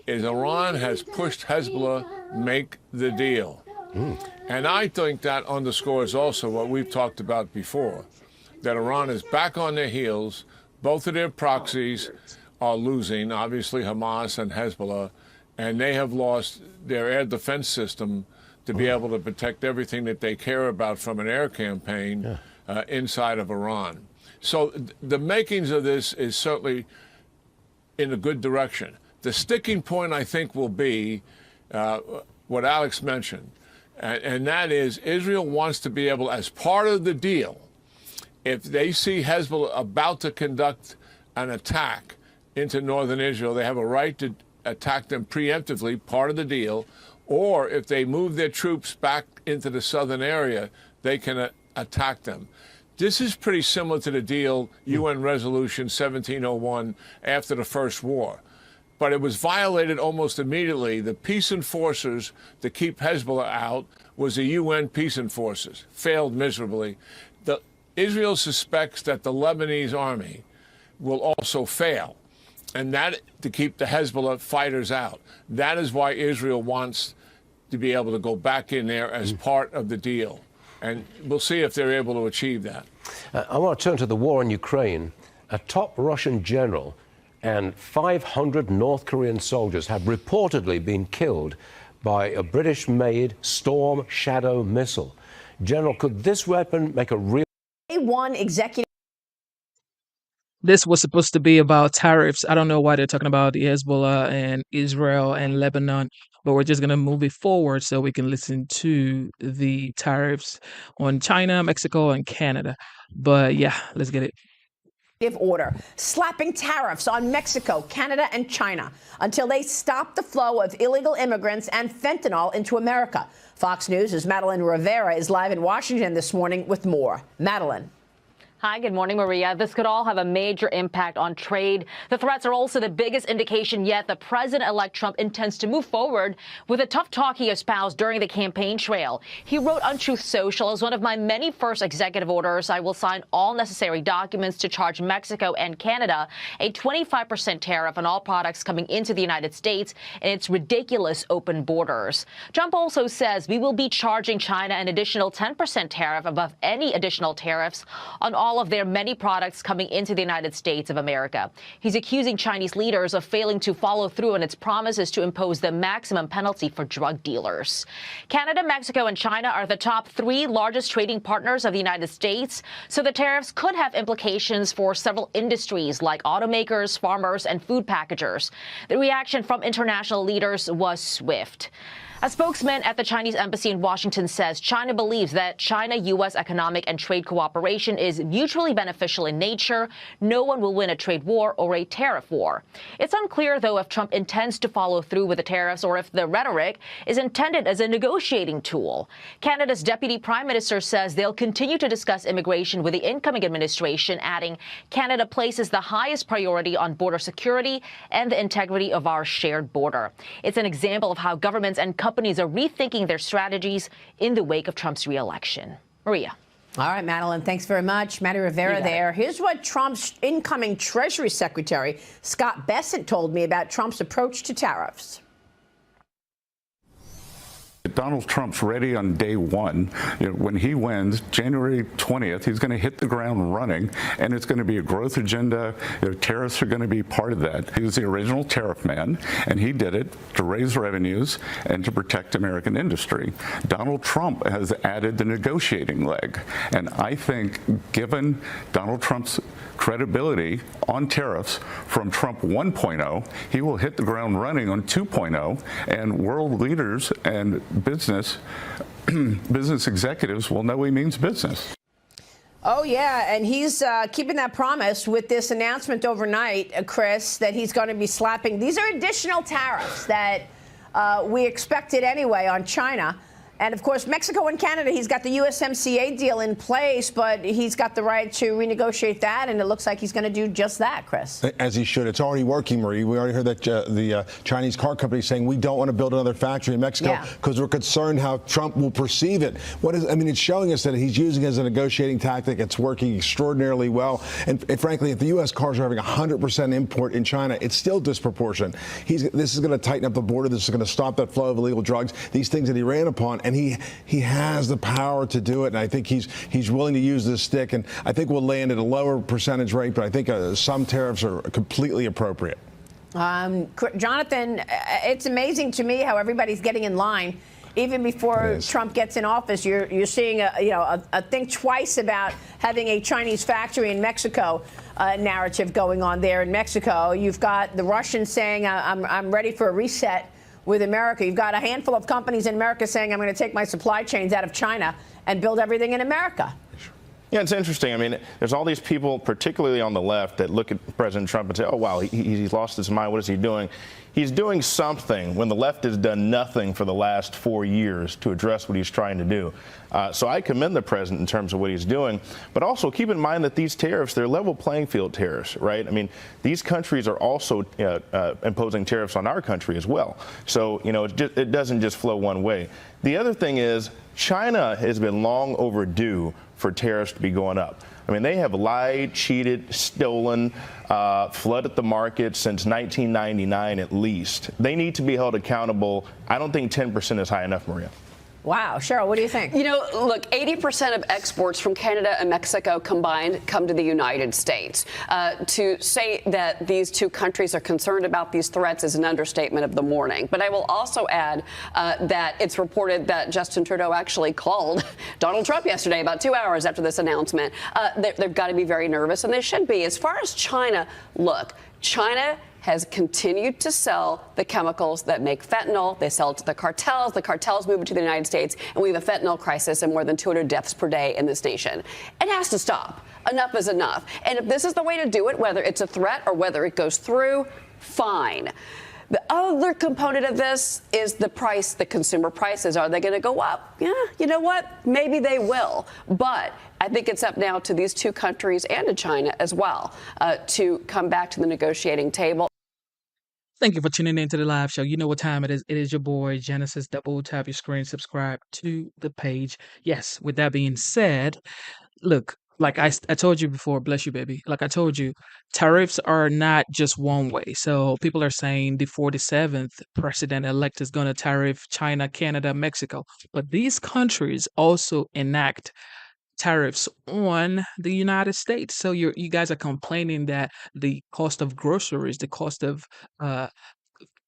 is Iran has pushed Hezbollah make the deal. And I think that underscores also what we've talked about before, that Iran is back on their heels. Both of their proxies are losing, obviously Hamas and Hezbollah, and they have lost their air defense system to be able to protect everything that they care about from an air campaign inside of Iran. So the makings of this is certainly in a good direction. The sticking point, I think, will be what Alex mentioned, and that is Israel wants to be able, as part of the deal, if they see Hezbollah about to conduct an attack into northern Israel, they have a right to attack them preemptively, part of the deal, or if they move their troops back into the southern area, they can attack them. This is pretty similar to the deal, UN Resolution 1701, after the First War. But it was violated almost immediately. The peace enforcers to keep Hezbollah out was the UN peace enforcers, failed miserably. Israel suspects that the Lebanese army will also fail, and that to keep the Hezbollah fighters out. That is why Israel wants to be able to go back in there as part of the deal. And we'll see if they're able to achieve that. I want to turn to the war in Ukraine. A top Russian general and 500 North Korean soldiers have reportedly been killed by a British-made Storm Shadow missile. General, could this weapon make a real... One executive. This was supposed to be about tariffs. I don't know why they're talking about Hezbollah and Israel and Lebanon, but we're just going to move it forward so we can listen to the tariffs on China, Mexico, and Canada. But yeah, let's get it. Order slapping tariffs on Mexico, Canada, and China until they stop the flow of illegal immigrants and fentanyl into America. Fox News' Madeline Rivera is live in Washington this morning with more. Madeline. Hi, good morning, Maria. This could all have a major impact on trade. The threats are also the biggest indication yet that President-elect Trump intends to move forward with a tough talk he espoused during the campaign trail. He wrote on Truth Social, as one of my many first executive orders, I will sign all necessary documents to charge Mexico and Canada a 25% tariff on all products coming into the United States and its ridiculous open borders. Trump also says we will be charging China an additional 10% tariff above any additional tariffs on all of their many products coming into the United States of America. He's accusing Chinese leaders of failing to follow through on its promises to impose the maximum penalty for drug dealers. Canada, Mexico, and China are the top 3 largest trading partners of the United States, so the tariffs could have implications for several industries like automakers, farmers, and food packagers. The reaction from international leaders was swift. A spokesman at the Chinese embassy in Washington says China believes that China-U.S. economic and trade cooperation is mutually beneficial in nature. No one will win a trade war or a tariff war. It's unclear, though, if Trump intends to follow through with the tariffs or if the rhetoric is intended as a negotiating tool. Canada's deputy prime minister says they'll continue to discuss immigration with the incoming administration, adding Canada places the highest priority on border security and the integrity of our shared border. It's an example of how governments and companies are rethinking their strategies in the wake of Trump's re-election. Maria. All right, Madeline, thanks very much. Maddie Rivera there. Here's what Trump's incoming Treasury Secretary, Scott Bessent, told me about Trump's approach to tariffs. Donald Trump's ready on day one. When he wins, January 20th, he's going to hit the ground running, and it's going to be a growth agenda. Tariffs are going to be part of that. He was the original tariff man, and he did it to raise revenues and to protect American industry. Donald Trump has added the negotiating leg, and I think given Donald Trump's credibility on tariffs from Trump 1.0, he will hit the ground running on 2.0, and world leaders and business executives will know he means business. Oh, yeah, and he's keeping that promise with this announcement overnight, Chris, that he's going to be slapping. These are additional tariffs that we expected anyway on China. And, of course, Mexico and Canada, he's got the USMCA deal in place, but he's got the right to renegotiate that, and it looks like he's going to do just that, Chris. As he should. It's already working, Marie. We already heard that the Chinese car company saying we don't want to build another factory in Mexico because we're concerned how Trump will perceive it. It's showing us that he's using it as a negotiating tactic. It's working extraordinarily well. And frankly, if the U.S. cars are having 100% import in China, it's still disproportionate. This is going to tighten up the border. This is going to stop that flow of illegal drugs, these things that he ran upon. and he has the power to do it. And I think he's willing to use this stick. And I think we'll land at a lower percentage rate, but I think some tariffs are completely appropriate. Jonathan, it's amazing to me how everybody's getting in line. Even before Trump gets in office, you're seeing a think twice about having a Chinese factory in Mexico narrative going on there in Mexico. You've got the Russians saying, I'm ready for a reset with America. You've got a handful of companies in America saying, I'm going to take my supply chains out of China and build everything in America. Yeah, it's interesting. I mean, there's all these people, particularly on the left, that look at President Trump and say, oh, wow, he's lost his mind. What is he doing? He's doing something when the left has done nothing for the last 4 years to address what he's trying to do. So I commend the president in terms of what he's doing. But also keep in mind that these tariffs, they're level playing field tariffs, right? I mean, these countries are also imposing tariffs on our country as well. So, it doesn't just flow one way. The other thing is China has been long overdue for tariffs to be going up. I mean, they have lied, cheated, stolen, flooded the market since 1999 at least. They need to be held accountable. I don't think 10% is high enough, Maria. Wow. Cheryl, what do you think? Look, 80% of exports from Canada and Mexico combined come to the United States. To say that these two countries are concerned about these threats is an understatement of the morning. But I will also add that it's reported that Justin Trudeau actually called Donald Trump yesterday, about 2 hours after this announcement. They've got to be very nervous, and they should be. As far as China, look, China has continued to sell the chemicals that make fentanyl. They sell it to the cartels. The cartels move it to the United States, and we have a fentanyl crisis and more than 200 deaths per day in this nation. It has to stop. Enough is enough. And if this is the way to do it, whether it's a threat or whether it goes through, fine. The other component of this is the price, the consumer prices. Are they going to go up? Yeah, you know what? Maybe they will. But I think it's up now to these two countries and to China as well to come back to the negotiating table. Thank you for tuning in to the live show. You know what time it is. It is your boy, Genesis. Double tap your screen, subscribe to the page. Yes, with that being said, look, like I told you before, bless you, baby. Like I told you, tariffs are not just one way. So people are saying the 47th president-elect is going to tariff China, Canada, Mexico. But these countries also enact tariffs on the United States. So you guys are complaining that the cost of groceries, the cost of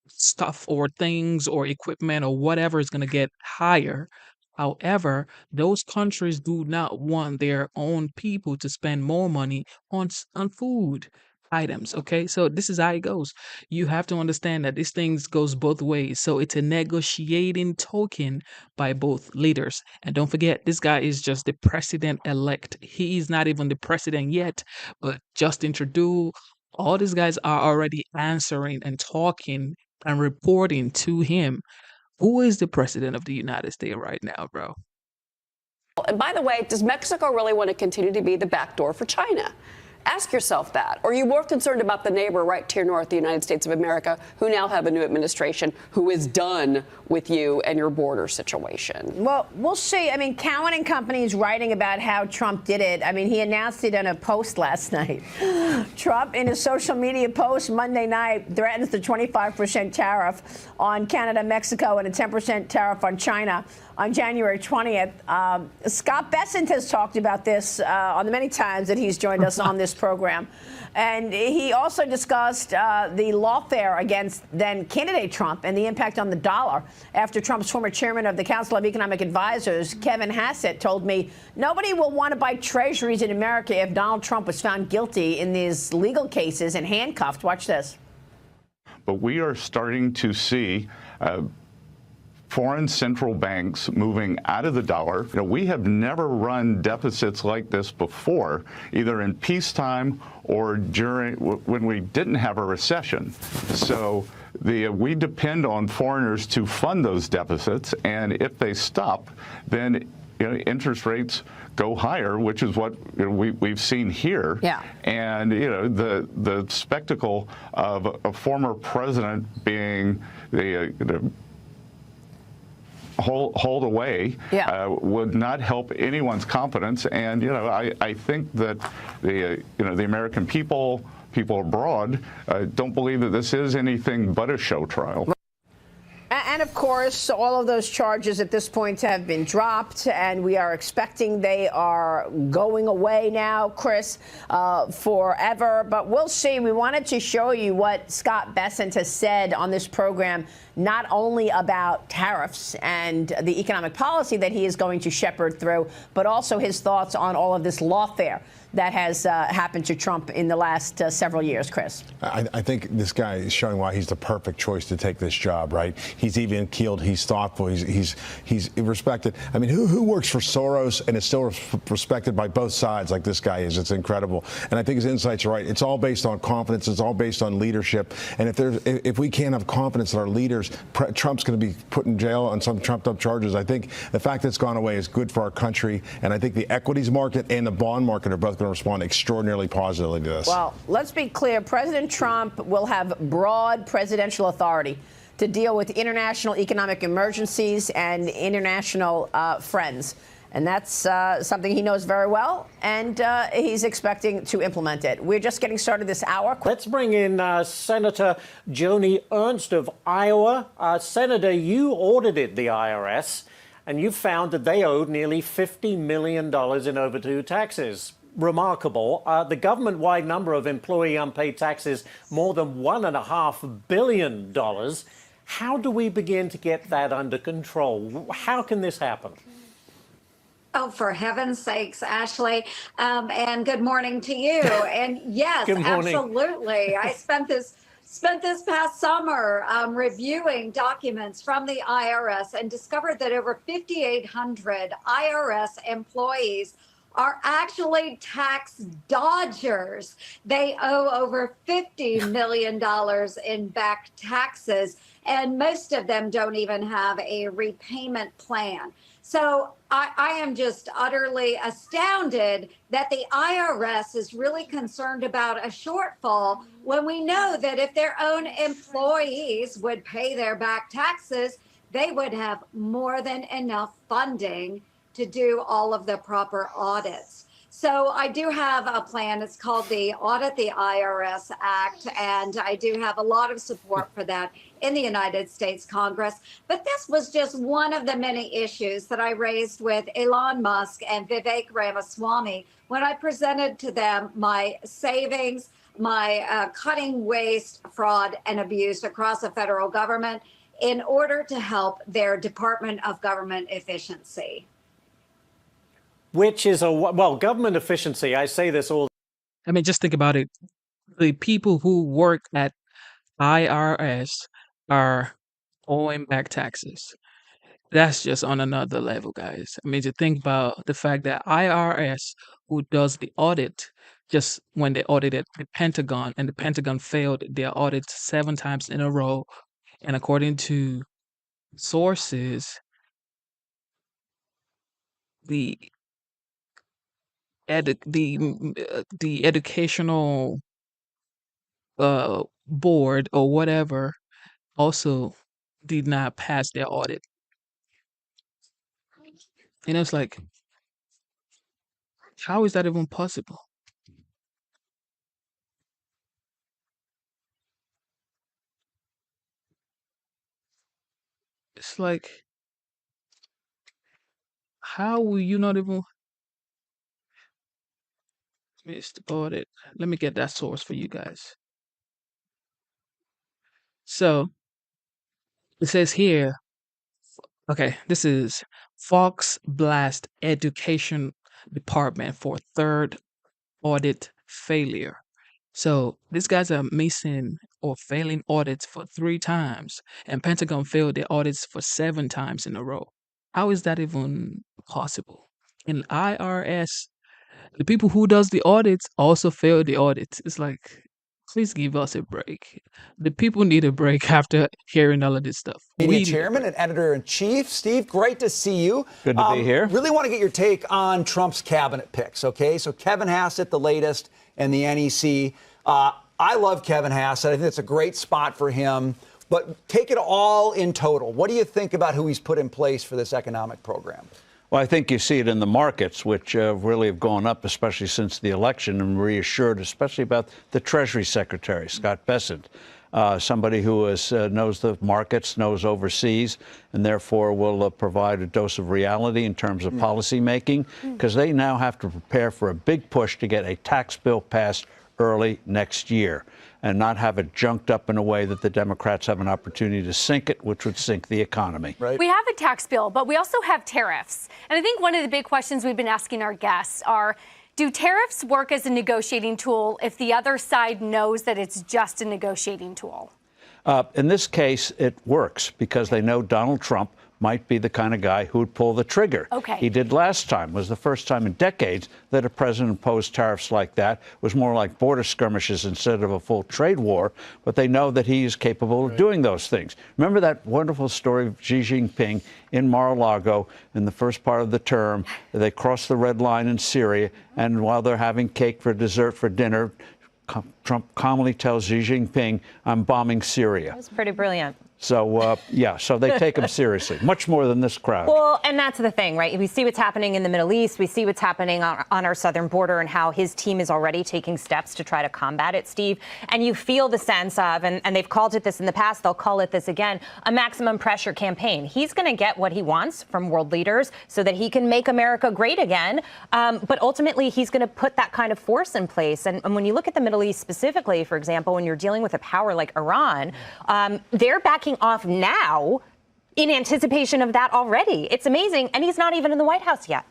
stuff or things or equipment or whatever is going to get higher. However, those countries do not want their own people to spend more money on food items. Okay, so this is how it goes. You have to understand that these things goes both ways. So it's a negotiating token by both leaders. And don't forget, this guy is just the president-elect. He is not even the president yet, but Justin Trudeau, all these guys are already answering and talking and reporting to him. Who is the president of the United States right now, bro? And by the way, does Mexico really want to continue to be the back door for China? Ask yourself that. Or are you more concerned about the neighbor right to your north, the United States of America, who now have a new administration who is done with you and your border situation? Well, we'll see. I mean, Cowan and Company is writing about how Trump did it. I mean, he announced it on a post last night. Trump, in his social media post Monday night, threatens the 25% tariff on Canada, Mexico, and a 10% tariff on China on January 20th. Scott Bessent has talked about this on the many times that he's joined us on this program. And he also discussed the lawfare against then candidate Trump and the impact on the dollar after Trump's former chairman of the Council of Economic Advisors, Kevin Hassett, told me nobody will want to buy treasuries in America if Donald Trump was found guilty in these legal cases and handcuffed. Watch this. But we are starting to see foreign central banks moving out of the dollar. We have never run deficits like this before, either in peacetime or during when we didn't have a recession. So we depend on foreigners to fund those deficits, and if they stop, then interest rates go higher, which is what we've seen here. Yeah. And the spectacle of a former president being the hold away would not help anyone's confidence. And I think that the American people abroad don't believe that this is anything but a show trial. And of course, all of those charges at this point have been dropped, and we are expecting they are going away now, Chris, forever. But we'll see. We wanted to show you what Scott Bessent has said on this program, not only about tariffs and the economic policy that he is going to shepherd through, but also his thoughts on all of this lawfare that has happened to Trump in the last several years, Chris. I think this guy is showing why he's the perfect choice to take this job, right? He's even keeled, he's thoughtful, he's respected. I mean, who works for Soros and is still respected by both sides like this guy is? It's incredible. And I think his insights are right. It's all based on confidence. It's all based on leadership. And if we can't have confidence in our leaders, Trump's going to be put in jail on some trumped up charges. I think the fact that it's gone away is good for our country. And I think the equities market and the bond market are both going to respond extraordinarily positively to this. Well, let's be clear. President Trump will have broad presidential authority to deal with international economic emergencies and international friends. And that's something he knows very well, and he's expecting to implement it. We're just getting started this hour. Let's bring in Senator Joni Ernst of Iowa. Senator, you audited the IRS, and you found that they owed nearly $50 million in overdue taxes. Remarkable. The government-wide number of employee unpaid taxes, more than $1.5 billion. How do we begin to get that under control? How can this happen? Oh, for heaven's sakes, Ashley. And good morning to you. And yes, absolutely. I spent this past summer reviewing documents from the IRS and discovered that over 5,800 IRS employees are actually tax dodgers. They owe over $50 million in back taxes, and most of them don't even have a repayment plan. So I am just utterly astounded that the IRS is really concerned about a shortfall when we know that if their own employees would pay their back taxes, they would have more than enough funding to do all of the proper audits. So I do have a plan. It's called the Audit the IRS Act, and I do have a lot of support for that in the United States Congress. But this was just one of the many issues that I raised with Elon Musk and Vivek Ramaswamy when I presented to them my savings, my cutting waste, fraud, and abuse across the federal government in order to help their Department of Government efficiency. Which is government efficiency. I say this all. I mean, just think about it. The people who work at IRS are owing back taxes. That's just on another level, guys. I mean, to think about the fact that IRS, who does the audit, just when they audited the Pentagon, and the Pentagon failed their audit 7 times in a row, and according to sources, the educational board or whatever also did not pass their audit. And it's like, how is that even possible? It's like, how will you not even missed audit? Let me get that source for you guys. So it says here, okay, this is Fox Blast Education Department for third audit failure. So these guys are missing or failing audits for 3 times, and Pentagon failed their audits for 7 times in a row. How is that even possible? In IRS, the people who does the audits also fail the audits. It's like, please give us a break. The people need a break after hearing all of this stuff. Media chairman and editor-in-chief. Steve, great to see you. Good to be here. Really want to get your take on Trump's cabinet picks, okay? So Kevin Hassett, the latest, and the NEC. I love Kevin Hassett. I think it's a great spot for him. But take it all in total. What do you think about who he's put in place for this economic program? Well, I think you see it in the markets, which really have gone up, especially since the election, and reassured, especially about the Treasury Secretary, Scott Bessent, somebody who knows the markets, knows overseas, and therefore will provide a dose of reality in terms of policy making, because they now have to prepare for a big push to get a tax bill passed early next year and not have it junked up in a way that the Democrats have an opportunity to sink it, which would sink the economy. Right. We have a tax bill, but we also have tariffs. And I think one of the big questions we've been asking our guests are, do tariffs work as a negotiating tool if the other side knows that it's just a negotiating tool? In this case, it works because they know Donald Trump might be the kind of guy who would pull the trigger. Okay. He did last time. It was the first time in decades that a president imposed tariffs like that. It was more like border skirmishes instead of a full trade war, but they know that he is capable of doing those things. Remember that wonderful story of Xi Jinping in Mar-a-Lago in the first part of the term? They crossed the red line in Syria, and while they're having cake for dessert for dinner, Trump calmly tells Xi Jinping, I'm bombing Syria. That was pretty brilliant. So, so they take him seriously, much more than this crowd. Well, and that's the thing, right? We see what's happening in the Middle East. We see what's happening on our southern border and how his team is already taking steps to try to combat it, Steve. And you feel the sense of, and they've called it this in the past, they'll call it this again, a maximum pressure campaign. He's going to get what he wants from world leaders so that he can make America great again. But ultimately, he's going to put that kind of force in place. And when you look at the Middle East specifically, for example, when you're dealing with a power like Iran, they're backing off now in anticipation of that already. It's amazing. And he's not even in the White House yet.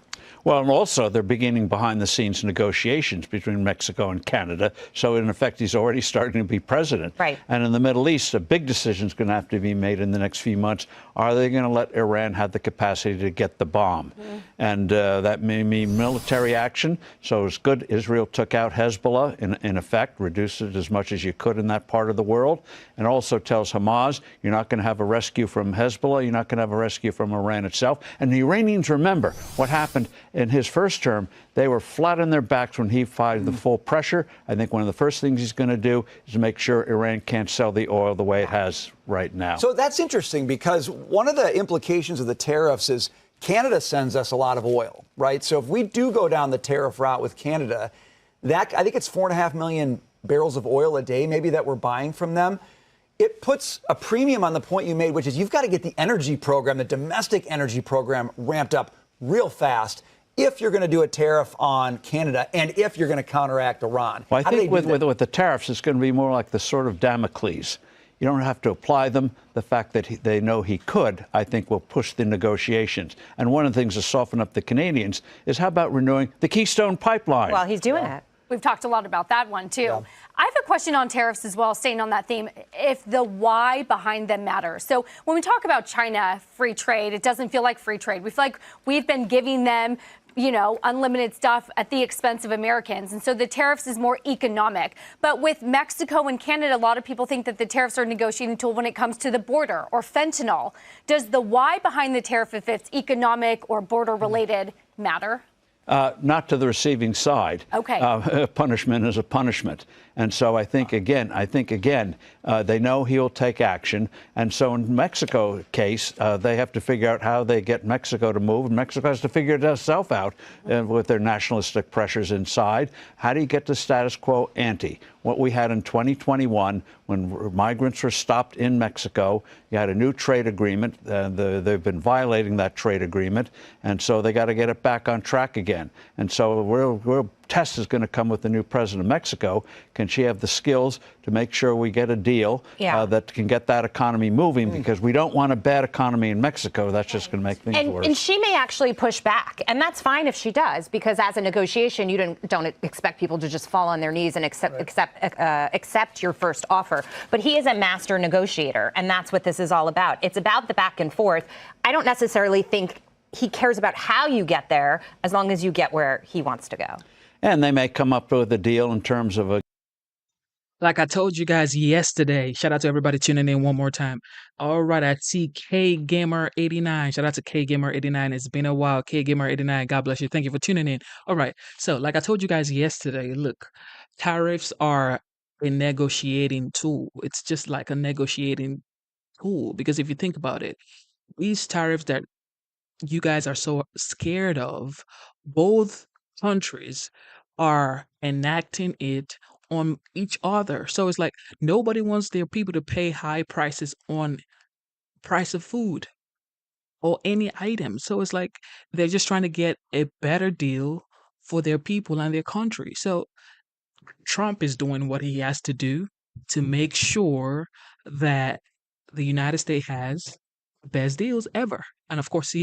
Well, and also they're beginning behind-the-scenes negotiations between Mexico and Canada. So, in effect, he's already starting to be president. Right. And in the Middle East, a big decision is going to have to be made in the next few months. Are they going to let Iran have the capacity to get the bomb? And that may mean military action. So it's good Israel took out Hezbollah, in effect, reduced it as much as you could in that part of the world, and also tells Hamas, you're not going to have a rescue from Hezbollah, you're not going to have a rescue from Iran itself. And the Iranians remember what happened in his first term. They were flat on their backs when he applied the full pressure. I think one of the first things he's going to do is make sure Iran can't sell the oil the way it has right now. So that's interesting because one of the implications of the tariffs is Canada sends us a lot of oil, right? So if we do go down the tariff route with Canada, that I think it's 4.5 million barrels of oil a day maybe that we're buying from them. It puts a premium on the point you made, which is you've got to get the energy program, the domestic energy program ramped up real fast if you're going to do a tariff on Canada and if you're going to counteract Iran. Well, I think with the tariffs, it's going to be more like the sort of Damocles. You don't have to apply them. The fact that they know he could, I think, will push the negotiations. And one of the things to soften up the Canadians is how about renewing the Keystone Pipeline? Well, he's doing it. We've talked a lot about that one, too. Yeah. I have a question on tariffs as well, staying on that theme, if the why behind them matters. So when we talk about China free trade, it doesn't feel like free trade. We feel like we've been giving them, unlimited stuff at the expense of Americans. And so the tariffs is more economic. But with Mexico and Canada, a lot of people think that the tariffs are a negotiating tool when it comes to the border or fentanyl. Does the why behind the tariff, if it's economic or border related, matter? Not to the receiving side. Okay. Punishment is a punishment. And so I think, again, they know he'll take action. And so in Mexico case, they have to figure out how they get Mexico to move. And Mexico has to figure it itself out with their nationalistic pressures inside. How do you get to status quo ante? What we had in 2021 when migrants were stopped in Mexico, you had a new trade agreement. They've been violating that trade agreement. And so they got to get it back on track again. And so we're test is going to come with the new president of Mexico. Can she have the skills to make sure we get a deal that can get that economy moving? Because we don't want a bad economy in Mexico. That's just going to make things worse. And she may actually push back. And that's fine if she does, because as a negotiation, you don't expect people to just fall on their knees and accept your first offer. But he is a master negotiator, and that's what this is all about. It's about the back and forth. I don't necessarily think he cares about how you get there as long as you get where he wants to go. And they may come up with a deal in terms of a... Like I told you guys yesterday, shout out to everybody tuning in one more time. All right, I see KGamer89. Shout out to KGamer89. It's been a while. KGamer89, God bless you. Thank you for tuning in. All right, so like I told you guys yesterday, look, tariffs are a negotiating tool. It's just like a negotiating tool because if you think about it, these tariffs that you guys are so scared of, both countries are enacting it on each other. So it's like nobody wants their people to pay high prices on price of food or any item. So it's like they're just trying to get a better deal for their people and their country. So Trump is doing what he has to do to make sure that the United States has best deals ever. And of course,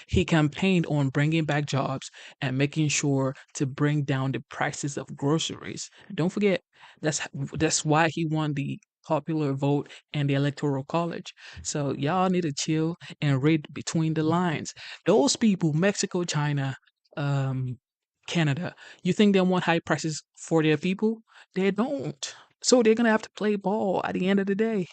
he campaigned on bringing back jobs and making sure to bring down the prices of groceries. Don't forget, that's why he won the popular vote and the electoral college. So y'all need to chill and read between the lines. Those people, Mexico, China, Canada, you think they want high prices for their people? They don't. So they're gonna have to play ball at the end of the day.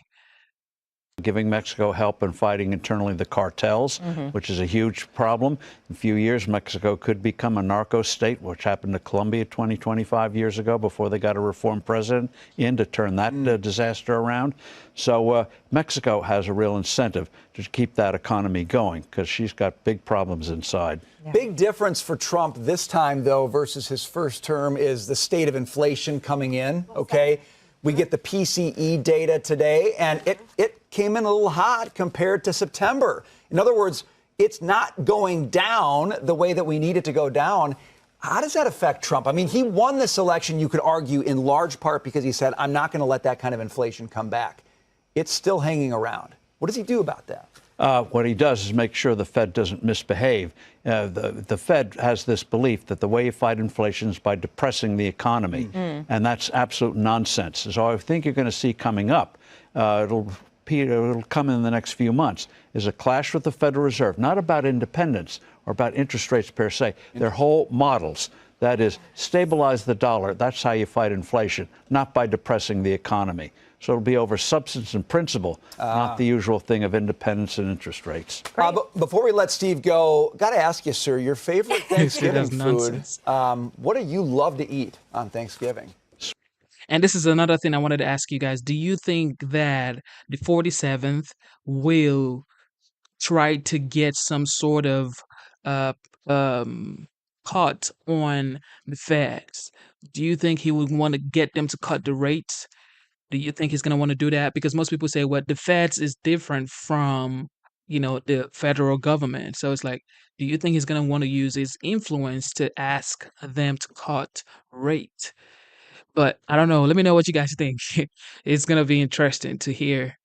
Giving Mexico help in fighting internally the cartels, which is a huge problem. In a few years, Mexico could become a narco state, which happened to Colombia 20, 25 years ago before they got a reformed president in to turn that disaster around. So Mexico has a real incentive to keep that economy going because she's got big problems inside. Big difference for Trump this time, though, versus his first term is the state of inflation coming in, okay? We get the PCE data today, and it came in a little hot compared to September. In other words, it's not going down the way that we need it to go down. How does that affect Trump? I mean, he won this election, you could argue, in large part because he said, I'm not going to let that kind of inflation come back. It's still hanging around. What does he do about that? What he does is make sure the Fed doesn't misbehave. The Fed has this belief that the way you fight inflation is by depressing the economy, and that's absolute nonsense. So I think you're going to see coming up, it'll come in the next few months, is a clash with the Federal Reserve, not about independence or about interest rates per se. They're whole models. That is, stabilize the dollar. That's how you fight inflation, not by depressing the economy. So it'll be over substance and principle, not the usual thing of independence and interest rates. But before we let Steve go, got to ask you, sir, your favorite Thanksgiving food. What do you love to eat on Thanksgiving? And this is another thing I wanted to ask you guys. Do you think that the 47th will try to get some sort of cut on the Feds? Do you think he would want to get them to cut the rates? Do you think he's going to want to do that? Because most people say, well, the Feds is different from, the federal government. So it's like, do you think he's going to want to use his influence to ask them to cut rate? But I don't know. Let me know what you guys think. It's going to be interesting to hear.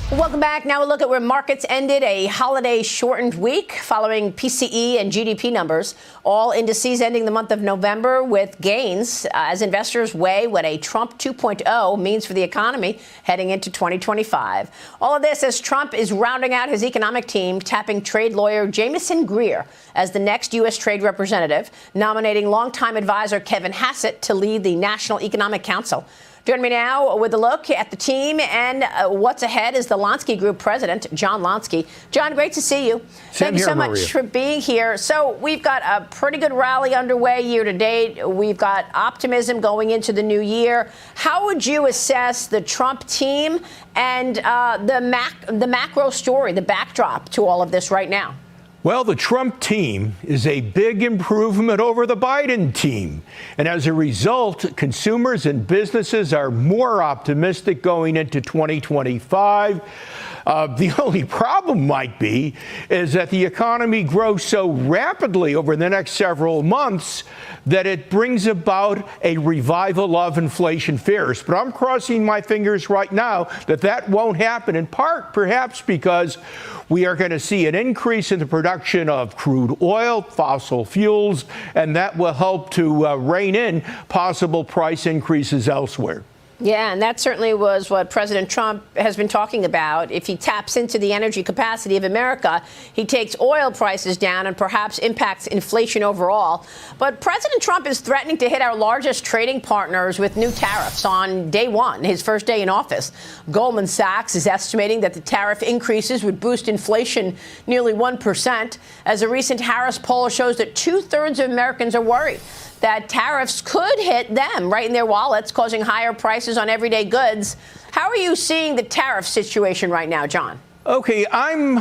Welcome back. Now a look at where markets ended a holiday-shortened week following PCE and GDP numbers. All indices ending the month of November with gains as investors weigh what a Trump 2.0 means for the economy heading into 2025. All of this as Trump is rounding out his economic team, tapping trade lawyer Jamieson Greer as the next U.S. trade representative, nominating longtime advisor Kevin Hassett to lead the National Economic Council. Joining me now with a look at the team and what's ahead is the Lonsky Group president, John Lonsky. John, great to see you. Thank you so much for being here. So we've got a pretty good rally underway year to date. We've got optimism going into the new year. How would you assess the Trump team and the macro story, the backdrop to all of this right now? Well, the Trump team is a big improvement over the Biden team. And as a result, consumers and businesses are more optimistic going into 2025. The only problem might be is that the economy grows so rapidly over the next several months that it brings about a revival of inflation fears. But I'm crossing my fingers right now that that won't happen, in part perhaps because we are going to see an increase in the production of crude oil, fossil fuels, and that will help to rein in possible price increases elsewhere. Yeah, and that certainly was what President Trump has been talking about. If he taps into the energy capacity of America, he takes oil prices down and perhaps impacts inflation overall. But President Trump is threatening to hit our largest trading partners with new tariffs on day one, his first day in office. Goldman Sachs is estimating that the tariff increases would boost inflation nearly 1%. As a recent Harris poll shows that 2/3 of Americans are worried that tariffs could hit them right in their wallets, causing higher prices on everyday goods. How are you seeing the tariff situation right now, John? Okay, I'm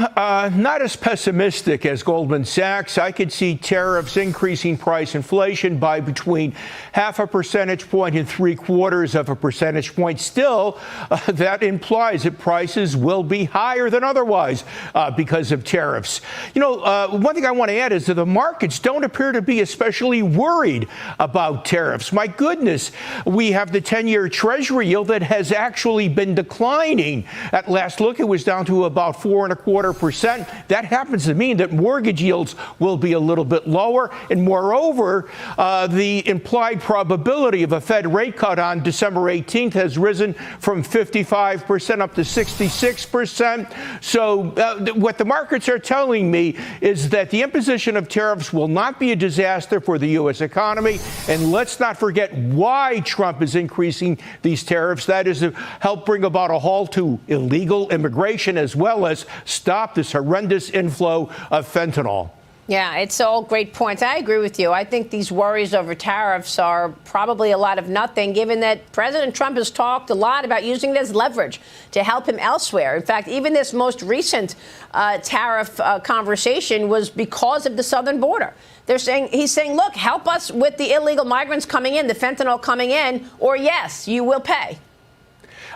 not as pessimistic as Goldman Sachs. I could see tariffs increasing price inflation by between 0.5 percentage point and 0.75 percentage point. Still, that implies that prices will be higher than otherwise because of tariffs. You know, one thing I want to add is that the markets don't appear to be especially worried about tariffs. My goodness, we have the 10-year Treasury yield that has actually been declining. At last look, it was down to about 4.25%. That happens to mean that mortgage yields will be a little bit lower. And moreover, the implied probability of a Fed rate cut on December 18th has risen from 55% up to 66%. So what the markets are telling me is that the imposition of tariffs will not be a disaster for the U.S. economy. And let's not forget why Trump is increasing these tariffs. That is to help bring about a halt to illegal immigration as well as stop this horrendous inflow of fentanyl. Yeah, it's all great points. I agree with you. I think these worries over tariffs are probably a lot of nothing, given that President Trump has talked a lot about using it as leverage to help him elsewhere. In fact, even this most recent tariff conversation was because of the southern border. He's saying, look, help us with the illegal migrants coming in, the fentanyl coming in, or yes, you will pay.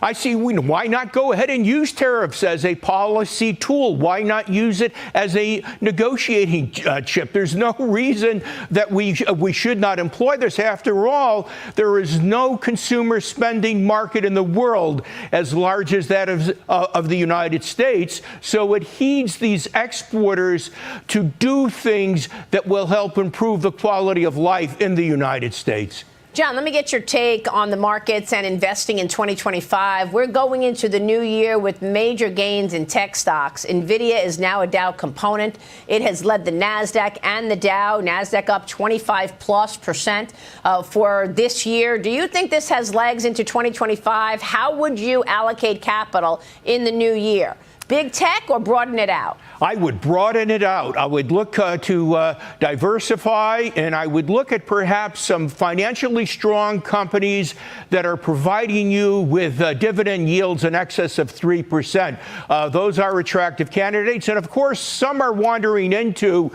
I see, why not go ahead and use tariffs as a policy tool? Why not use it as a negotiating chip? There's no reason that we should not employ this. After all, there is no consumer spending market in the world as large as that of the United States. So it heeds these exporters to do things that will help improve the quality of life in the United States. John, let me get your take on the markets and investing in 2025. We're going into the new year with major gains in tech stocks. NVIDIA is now a Dow component. It has led the NASDAQ and the Dow. NASDAQ up 25+% for this year. Do you think this has legs into 2025? How would you allocate capital in the new year? Big tech or broaden it out? I would broaden it out. I would look to diversify, and I would look at perhaps some financially strong companies that are providing you with dividend yields in excess of 3%. Those are attractive candidates. And of course, some are wandering into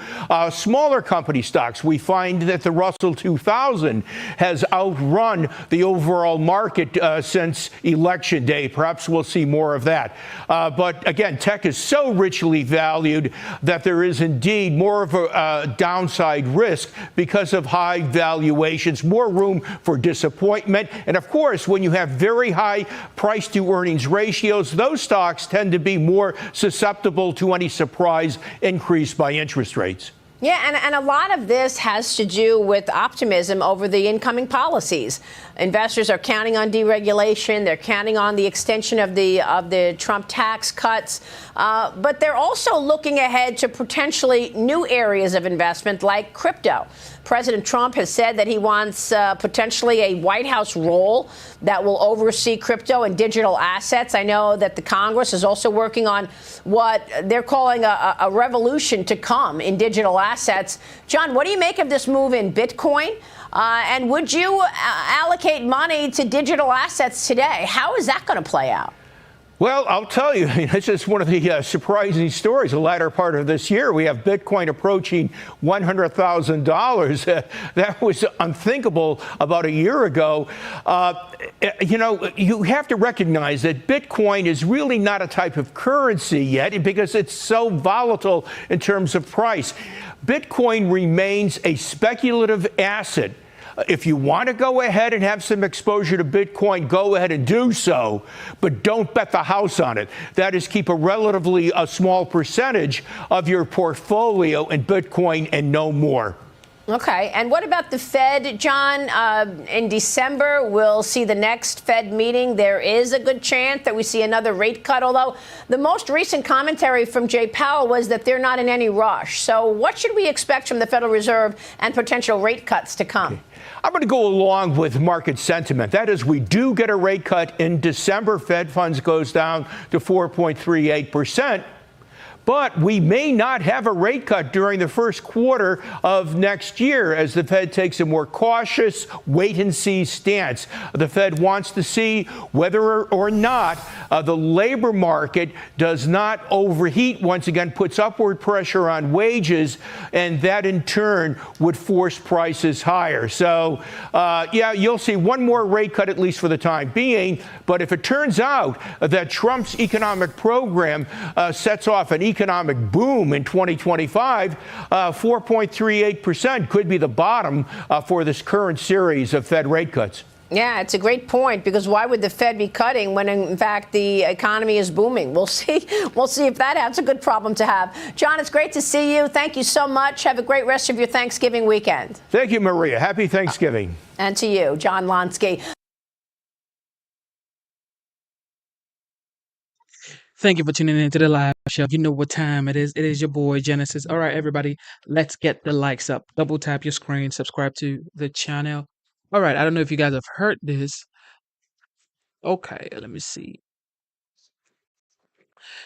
smaller company stocks. We find that the Russell 2000 has outrun the overall market since Election Day. Perhaps we'll see more of that. But again, tech is so richly valued that there is indeed more of a downside risk because of high valuations, more room for disappointment. And of course, when you have very high price to earnings ratios, those stocks tend to be more susceptible to any surprise increase by interest rates. Yeah, and a lot of this has to do with optimism over the incoming policies. Investors are counting on deregulation. They're counting on the extension of the Trump tax cuts. But they're also looking ahead to potentially new areas of investment like crypto. President Trump has said that he wants potentially a White House role that will oversee crypto and digital assets. I know that the Congress is also working on what they're calling a revolution to come in digital assets. John, what do you make of this move in Bitcoin? And would you allocate money to digital assets today? How is that going to play out? Well, I'll tell you, this is one of the surprising stories. The latter part of this year, we have Bitcoin approaching $100,000. That was unthinkable about a year ago. You have to recognize that Bitcoin is really not a type of currency yet because it's so volatile in terms of price. Bitcoin remains a speculative asset. If you want to go ahead and have some exposure to Bitcoin, go ahead and do so, but don't bet the house on it. That is, keep a relatively small percentage of your portfolio in Bitcoin and no more. Okay. And what about the Fed, John? In December, we'll see the next Fed meeting. There is a good chance that we see another rate cut, although the most recent commentary from Jay Powell was that they're not in any rush. So what should we expect from the Federal Reserve and potential rate cuts to come? Okay. I'm going to go along with market sentiment. That is, we do get a rate cut in December. Fed funds goes down to 4.38%. but we may not have a rate cut during the first quarter of next year as the Fed takes a more cautious wait-and-see stance. The Fed wants to see whether or not the labor market does not overheat, once again puts upward pressure on wages, and that in turn would force prices higher. So, yeah, you'll see one more rate cut at least for the time being. But if it turns out that Trump's economic program sets off an economic boom in 2025, 4.38% could be the bottom for this current series of Fed rate cuts. Yeah, it's a great point, because why would the Fed be cutting when, in fact, the economy is booming? We'll see. We'll see if that's a good problem to have. John, it's great to see you. Thank you so much. Have a great rest of your Thanksgiving weekend. Thank you, Maria. Happy Thanksgiving. And to you, John Lonsky. Thank you for tuning in to the live show. You know what time it is. It is your boy, Genesis. All right, everybody, let's get the likes up. Double tap your screen, subscribe to the channel. All right, I don't know if you guys have heard this. Okay, let me see.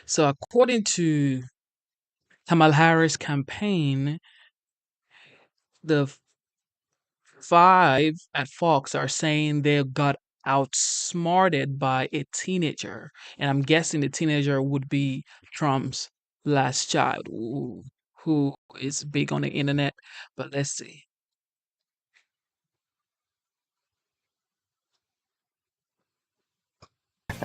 So according to Kamala Harris campaign, the five at Fox are saying they got outsmarted by a teenager. And I'm guessing the teenager would be Trump's last child, who is big on the internet. But let's see.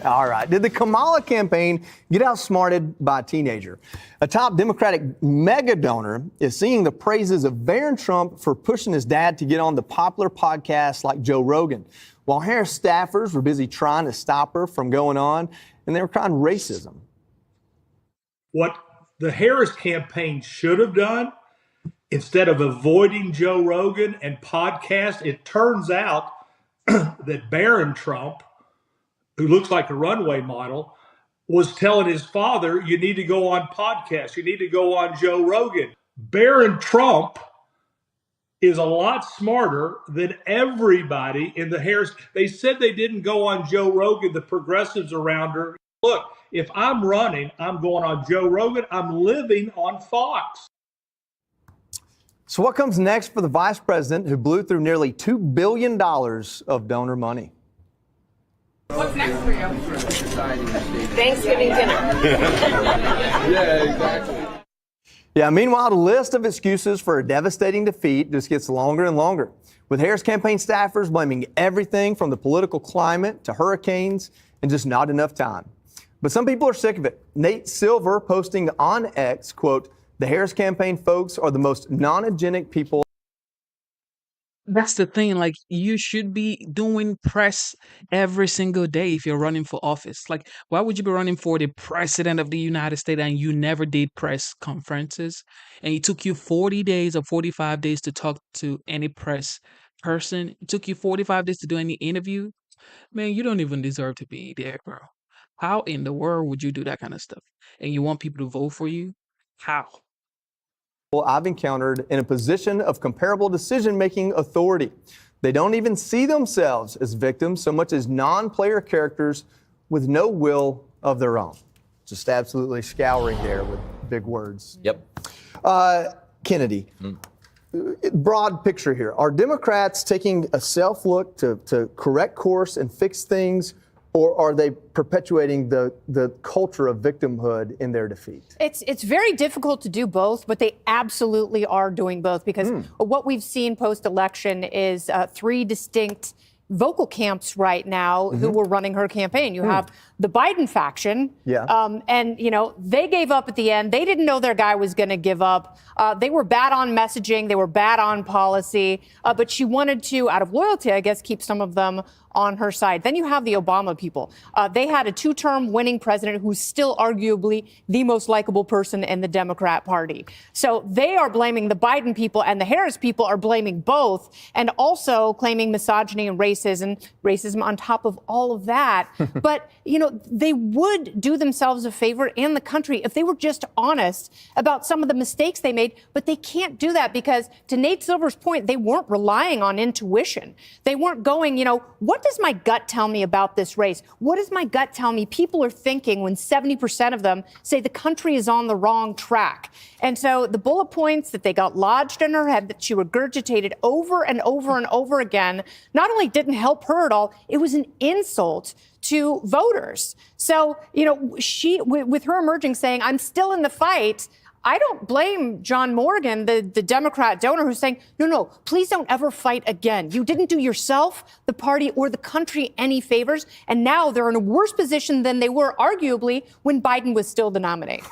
All right. Did the Kamala campaign get outsmarted by a teenager? A top Democratic mega donor is singing the praises of Barron Trump for pushing his dad to get on the popular podcasts like Joe Rogan, while Harris staffers were busy trying to stop her from going on, and they were crying racism. What the Harris campaign should have done, instead of avoiding Joe Rogan and podcasts, it turns out that Barron Trump, who looks like a runway model, was telling his father, you need to go on podcasts. You need to go on Joe Rogan. Barron Trump is a lot smarter than everybody in the Harris. They said they didn't go on Joe Rogan, the progressives around her. Look, if I'm running, I'm going on Joe Rogan. I'm living on Fox. So what comes next for the vice president who blew through nearly $2 billion of donor money? What's next for you? Thanksgiving dinner. Yeah, exactly. Yeah, meanwhile, the list of excuses for a devastating defeat just gets longer and longer, with Harris campaign staffers blaming everything from the political climate to hurricanes and just not enough time. But some people are sick of it. Nate Silver posting on X, quote, "The Harris campaign folks are the most non-agenic people." That's the thing. Like, you should be doing press every single day if you're running for office. Like, why would you be running for the president of the United States and you never did press conferences? And it took you 40 days or 45 days to talk to any press person. It took you 45 days to do any interview. Man, you don't even deserve to be there, bro. How in the world would you do that kind of stuff? And you want people to vote for you? How? I've encountered in a position of comparable decision-making authority. They don't even see themselves as victims so much as non-player characters with no will of their own. Just absolutely scouring there with big words. Yep. Kennedy, broad picture here. Are Democrats taking a self-look to correct course and fix things, or are they perpetuating the culture of victimhood in their defeat? It's very difficult to do both, but they absolutely are doing both, because what we've seen post-election is three distinct vocal camps right now who were running her campaign. You have the Biden faction, and they gave up at the end. They didn't know their guy was going to give up. They were bad on messaging. They were bad on policy, but she wanted to, out of loyalty, I guess, keep some of them on her side. Then you have the Obama people. They had a two-term winning president who's still arguably the most likable person in the Democrat Party. So they are blaming the Biden people, and the Harris people are blaming both, and also claiming misogyny and racism on top of all of that. But, they would do themselves a favor and the country if they were just honest about some of the mistakes they made. But they can't do that because, to Nate Silver's point, they weren't relying on intuition. They weren't going, what does my gut tell me about this race? What does my gut tell me people are thinking when 70% of them say the country is on the wrong track? And so the bullet points that they got lodged in her head that she regurgitated over and over and over again not only didn't help her at all, it was an insult to voters. So, she, with her emerging saying, I'm still in the fight, I don't blame John Morgan, the Democrat donor, who's saying, no, please don't ever fight again. You didn't do yourself, the party, or the country any favors. And now they're in a worse position than they were, arguably, when Biden was still the nominee.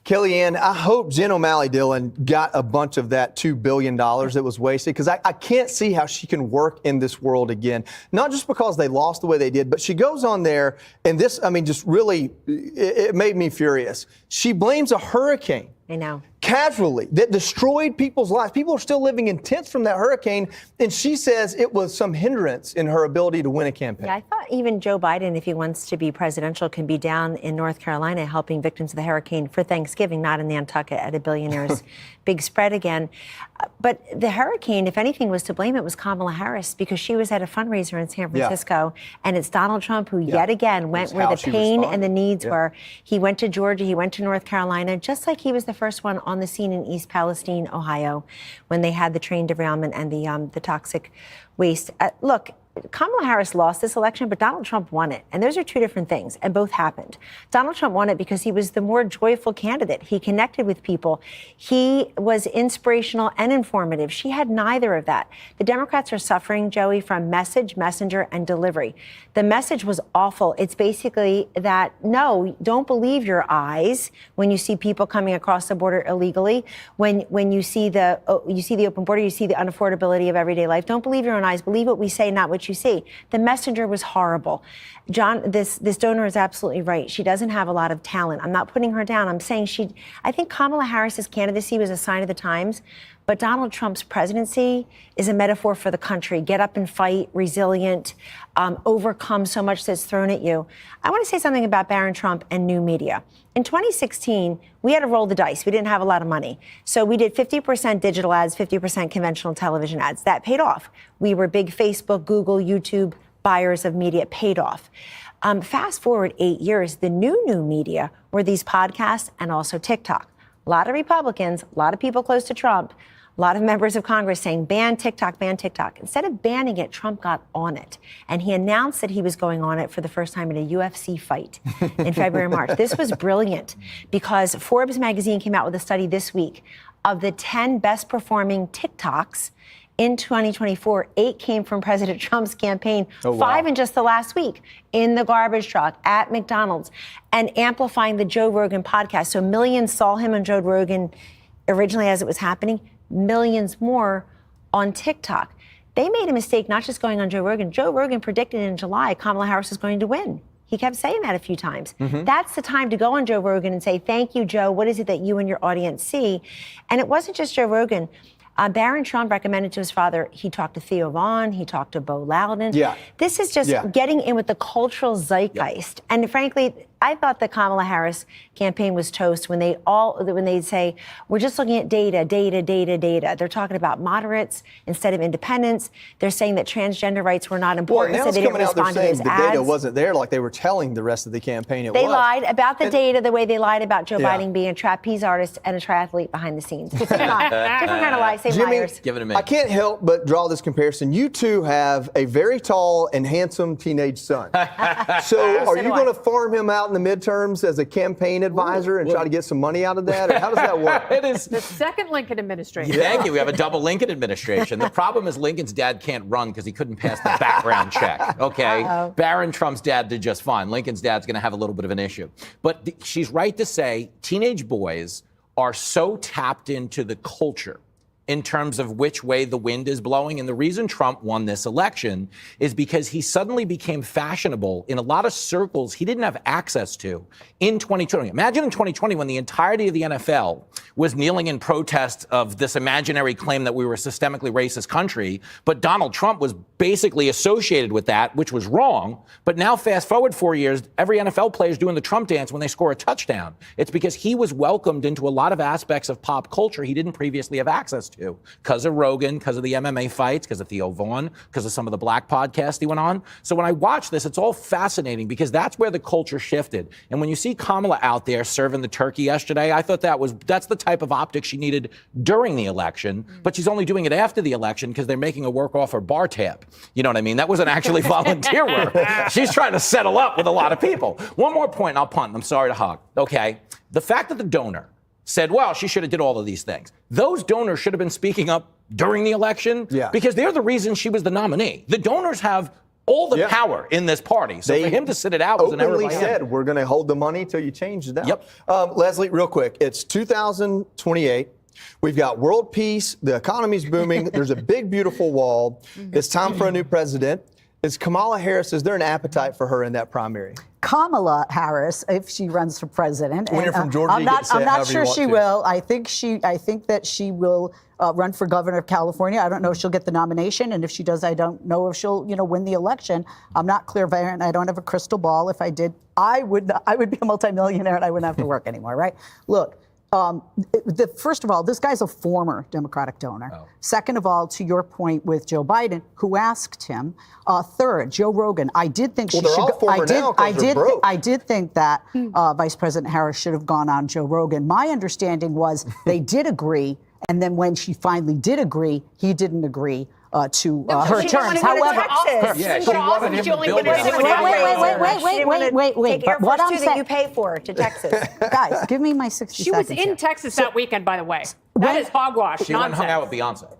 Kellyanne, I hope Jen O'Malley Dillon got a bunch of that $2 billion that was wasted, because I can't see how she can work in this world again. Not just because they lost the way they did, but she goes on there, and this, just really, it made me furious. She blames a hurricane. I know. Casually, that destroyed people's lives. People are still living in tents from that hurricane, and she says it was some hindrance in her ability to win a campaign. Yeah, I thought even Joe Biden, if he wants to be presidential, can be down in North Carolina helping victims of the hurricane for Thanksgiving, not in Nantucket at a billionaire's big spread again. But the hurricane, if anything, was to blame. It was Kamala Harris, because she was at a fundraiser in San Francisco, and it's Donald Trump who yet again went where the pain and the needs were. He went to Georgia, he went to North Carolina, just like he was the first one on the scene in East Palestine, Ohio, when they had the train derailment and the toxic waste. Look, Kamala Harris lost this election, but Donald Trump won it. And those are two different things, and both happened. Donald Trump won it because he was the more joyful candidate. He connected with people. He was inspirational and informative. She had neither of that. The Democrats are suffering, Joey, from message, messenger, and delivery. The message was awful. It's basically that, no, don't believe your eyes when you see people coming across the border illegally. When you see the open border, you see the unaffordability of everyday life. Don't believe your own eyes. Believe what we say, not what you see. The messenger was horrible. John, this donor is absolutely right. She doesn't have a lot of talent. I'm not putting her down. I'm saying I think Kamala Harris's candidacy was a sign of the times, but Donald Trump's presidency is a metaphor for the country. Get up and fight, resilient, overcome so much that's thrown at you. I want to say something about Barron Trump and new media. In 2016, we had to roll the dice. We didn't have a lot of money. So we did 50% digital ads, 50% conventional television ads. That paid off. We were big Facebook, Google, YouTube buyers of media. It paid off. Fast forward 8 years, the new media were these podcasts and also TikTok. A lot of Republicans, a lot of people close to Trump, a lot of members of Congress saying, ban TikTok, ban TikTok. Instead of banning it, Trump got on it. And he announced that he was going on it for the first time in a UFC fight in February and March. This was brilliant because Forbes magazine came out with a study this week of the 10 best performing TikToks in 2024. 8 came from President Trump's campaign, 5 in just the last week, in the garbage truck, at McDonald's, and amplifying the Joe Rogan podcast. So millions saw him on Joe Rogan originally as it was happening, millions more on TikTok. They made a mistake not just going on Joe Rogan. Joe Rogan predicted in July Kamala Harris was going to win. He kept saying that a few times. That's the time to go on Joe Rogan and say, thank you, Joe. What is it that you and your audience see? And it wasn't just Joe Rogan. Barron Trump recommended to his father, he talked to Theo Vaughn, he taled to Bo Loudon. This is just getting in with the cultural zeitgeist. And frankly, I thought the Kamala Harris campaign was toast when they say, we're just looking at data. They're talking about moderates instead of independents. They're saying that transgender rights were not important, now so they didn't respond to his the ads. data wasn't there like they were telling the rest of the campaign They lied about the data the way they lied about Joe Biden being a trapeze artist and a triathlete behiund the scenes. Different kind of lies. Same Jimmy, liars. Give it a minute. I can't help but draw this comparison. You two have a very tall and handsome teenage son. So are you going to farm him out in the midterms as a campaign advisor and try to get some money out of that? Or how does that work? It is the second Lincoln administration. Thank you. We have a double Lincoln administration. The problem is Lincoln's dad can't run because he couldn't pass the background check. Okay. Barron Trump's dad did just fine. Lincoln's dad's going to have a little bit of an issue. But she's right to say teenage boys are so tapped into the culture in terms of which way the wind is blowing. And the reason Trump won this election is because he suddenly became fashionable in a lot of circles he didn't have access to in 2020. Imagine in 2020 when the entirety of the NFL was kneeling in protest of this imaginary claim that we were a systemically racist country, but Donald Trump was basically associated with that, which was wrong. But now fast forward 4 years, every NFL player is doing the Trump dance when they score a touchdown. It's because he was welcomed into a lot of aspects of pop culture he didn't previously have access to. to, because of Rogan, because of the MMA fights, because of Theo Vaughn, because of some of the black podcasts he went on. So when I watch this, it's all fascinating because that's where the culture shifted. And when you see Kamala out there serving the turkey yesterday, I thought that's the type of optics she needed during the election, but she's only doing it after the election because they're making her work off her bar tab. You know what I mean? That wasn't actually volunteer work. She's trying to settle up with a lot of people. One more point, and I'll punt. I'm sorry to hog. Okay. The fact that the donor said, well, she should have did all of these things. Those donors should have been speaking up during the election because they're the reason she was the nominee. The donors have all the power in this party. So for him to sit it out was an error. Openly said, we're going to hold the money till you change it out. Yep. Leslie, real quick, it's 2028. We've got world peace. The economy's booming. There's a big, beautiful wall. It's time for a new president. Is Kamala Harris, is there an appetite for her in that primary? Kamala Harris, if she runs for president. When you're from Georgia, I'm not sure she will. I think that she will run for governor of California. I don't know if she'll get the nomination, and if she does, I don't know if she'll, win the election. I'm not clairvoyant. I don't have a crystal ball. If I did, I would be a multimillionaire, and I wouldn't have to work anymore, right? Look. First of all, this guy's a former Democratic donor. Second of all, to your point with Joe Biden, who asked him. Third, Joe Rogan. I did think she should. I did think that Vice President Harris should have gone on Joe Rogan. My understanding was they did agree, and then when she finally did agree, he didn't agree to her terms. However, wait. But what I'm saying, you pay for to Texas, guys, give me my 60 seconds. She was in Texas that weekend, by the way. That is hogwash. She went and hung out with Beyonce.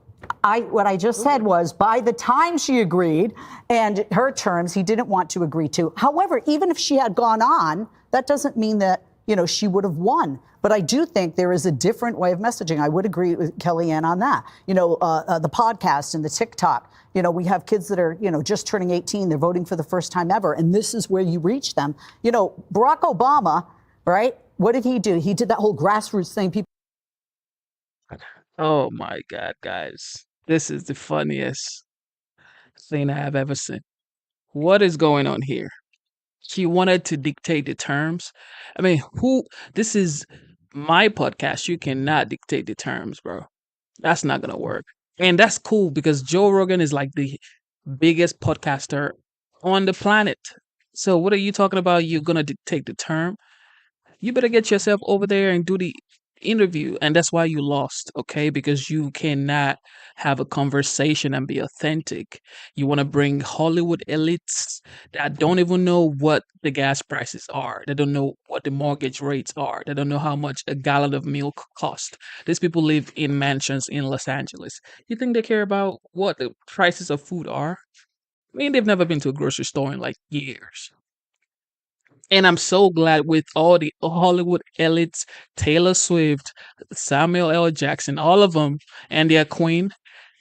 What I just said was, by the time she agreed and her terms, he didn't want to agree to. However, even if she had gone on, that doesn't mean that she would have won. But I do think there is a different way of messaging. I would agree with Kellyanne on that. The podcast and the TikTok. We have kids that are, just turning 18. They're voting for the first time ever. And this is where you reach them. Barack Obama, right? What did he do? He did that whole grassroots thing. People. Oh my God, guys. This is the funniest thing I have ever seen. What is going on here? She wanted to dictate the terms. I mean, this is my podcast. You cannot dictate the terms, bro. That's not going to work. And that's cool because Joe Rogan is like the biggest podcaster on the planet. So what are you talking about? You're going to dictate the term? You better get yourself over there and do the interview. And that's why you lost, okay? Because you cannot have a conversation and be authentic. You want to bring Hollywood elites that don't even know what the gas prices are. They don't know what the mortgage rates are. They don't know how much a gallon of milk costs. These people live in mansions in Los Angeles. You think they care about what the prices of food are? I mean, they've never been to a grocery store in like years. And I'm so glad with all the Hollywood elites, Taylor Swift, Samuel L. Jackson, all of them, and their queen,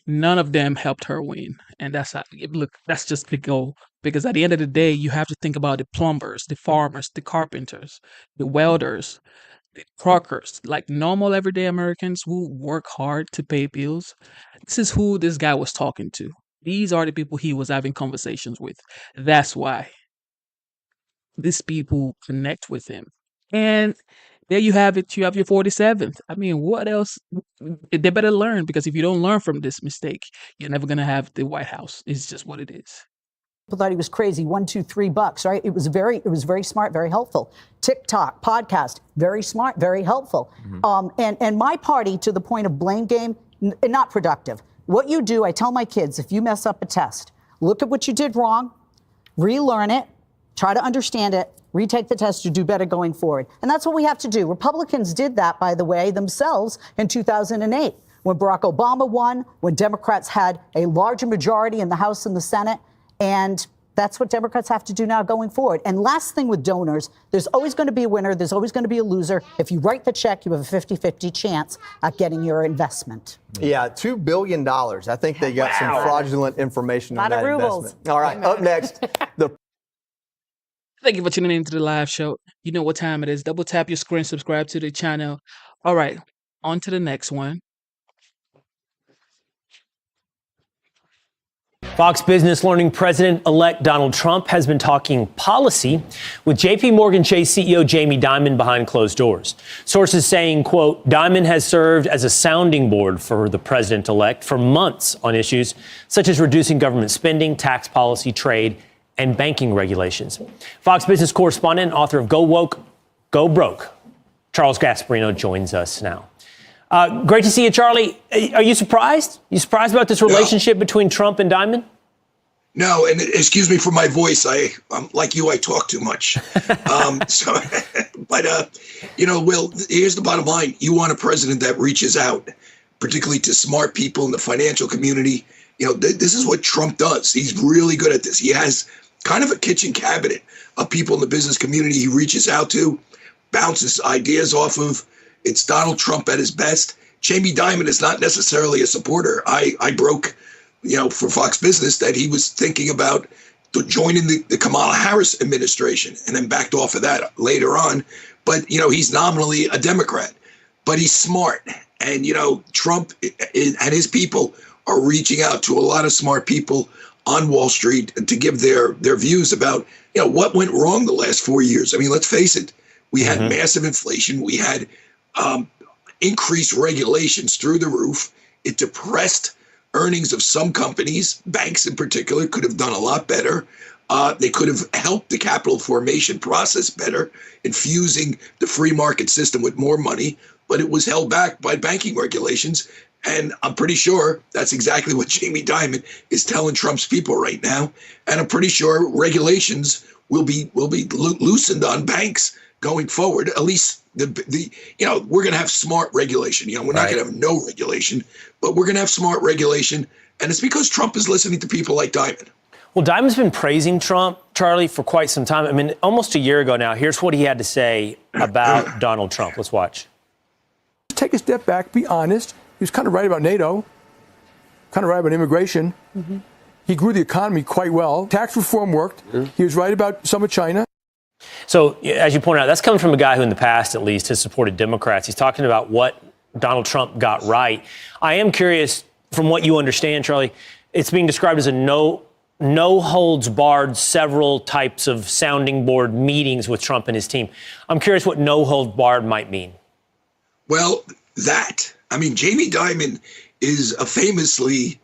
none of them helped her win. And that's just the goal. Because at the end of the day, you have to think about the plumbers, the farmers, the carpenters, the welders, the truckers, like normal everyday Americans who work hard to pay bills. This is who this guy was talking to. These are the people he was having conversations with. That's why these people connect with him. And there you have it. You have your 47th. I mean, what else? They better learn, because if you don't learn from this mistake, you're never going to have the White House. It's just what it is. People thought he was crazy. $1, $2, $3, right? It was very smart, very helpful. TikTok, podcast, very smart, very helpful. And my party, to the point of blame game, not productive. What you do, I tell my kids, if you mess up a test, look at what you did wrong, relearn it, try to understand it, retake the test to do better going forward. And that's what we have to do. Republicans did that, by the way, themselves in 2008, when Barack Obama won, when Democrats had a larger majority in the House and the Senate. And that's what Democrats have to do now going forward. And last thing with donors, there's always going to be a winner. There's always going to be a loser. If you write the check, you have a 50-50 chance at getting your investment. Yeah, $2 billion. I think they got some fraudulent information on that investment. All right, up next, Thank you for tuning in to the live show. You know what time it is. Double tap your screen, subscribe to the channel. All right, on to the next one. Fox Business learning President-elect Donald Trump has been talking policy with J.P. Morgan Chase CEO Jamie Dimon behind closed doors. Sources saying, quote, Dimon has served as a sounding board for the president-elect for months on issues such as reducing government spending, tax policy, trade, and banking regulations. Fox Business correspondent and author of Go Woke, Go Broke, Charles Gasparino joins us now. Great to see you, Charlie. Are you surprised? You surprised about this relationship between Trump and Dimon? No, and excuse me for my voice. I'm like you, I talk too much. Will, here's the bottom line. You want a president that reaches out, particularly to smart people in the financial community. This is what Trump does. He's really good at this. He has kind of a kitchen cabinet of people in the business community he reaches out to, bounces ideas off of. It's Donald Trump at his best. Jamie Dimon is not necessarily a supporter. I broke, for Fox Business that he was thinking about joining the Kamala Harris administration and then backed off of that later on. But, he's nominally a Democrat, but he's smart. And, Trump and his people are reaching out to a lot of smart people on Wall Street to give their views about, what went wrong the last 4 years. I mean, let's face it. We had massive inflation. We had increased regulations through the roof. It depressed earnings of some companies. Banks in particular could have done a lot better. They could have helped the capital formation process better, infusing the free market system with more money, but it was held back by banking regulations. And I'm pretty sure that's exactly what Jamie Dimon is telling Trump's people right now. And I'm pretty sure regulations will be loosened on banks going forward. At least we're going to have smart regulation. We're not going to have no regulation, but we're going to have smart regulation. And it's because Trump is listening to people like Dimon. Well, Dimon's been praising Trump, Charlie, for quite some time. I mean, almost a year ago now. Here's what he had to say about Donald Trump. Let's watch. Take a step back, be honest. He was kind of right about NATO, kind of right about immigration. Mm-hmm. He grew the economy quite well. Tax reform worked. Mm-hmm. He was right about some of China. So, as you pointed out, that's coming from a guy who in the past, at least, has supported Democrats. He's talking about what Donald Trump got right. I am curious, from what you understand, Charlie, it's being described as a no holds barred, several types of sounding board meetings with Trump and his team. I'm curious what no holds barred might mean. Well, Jamie Dimon is a famously,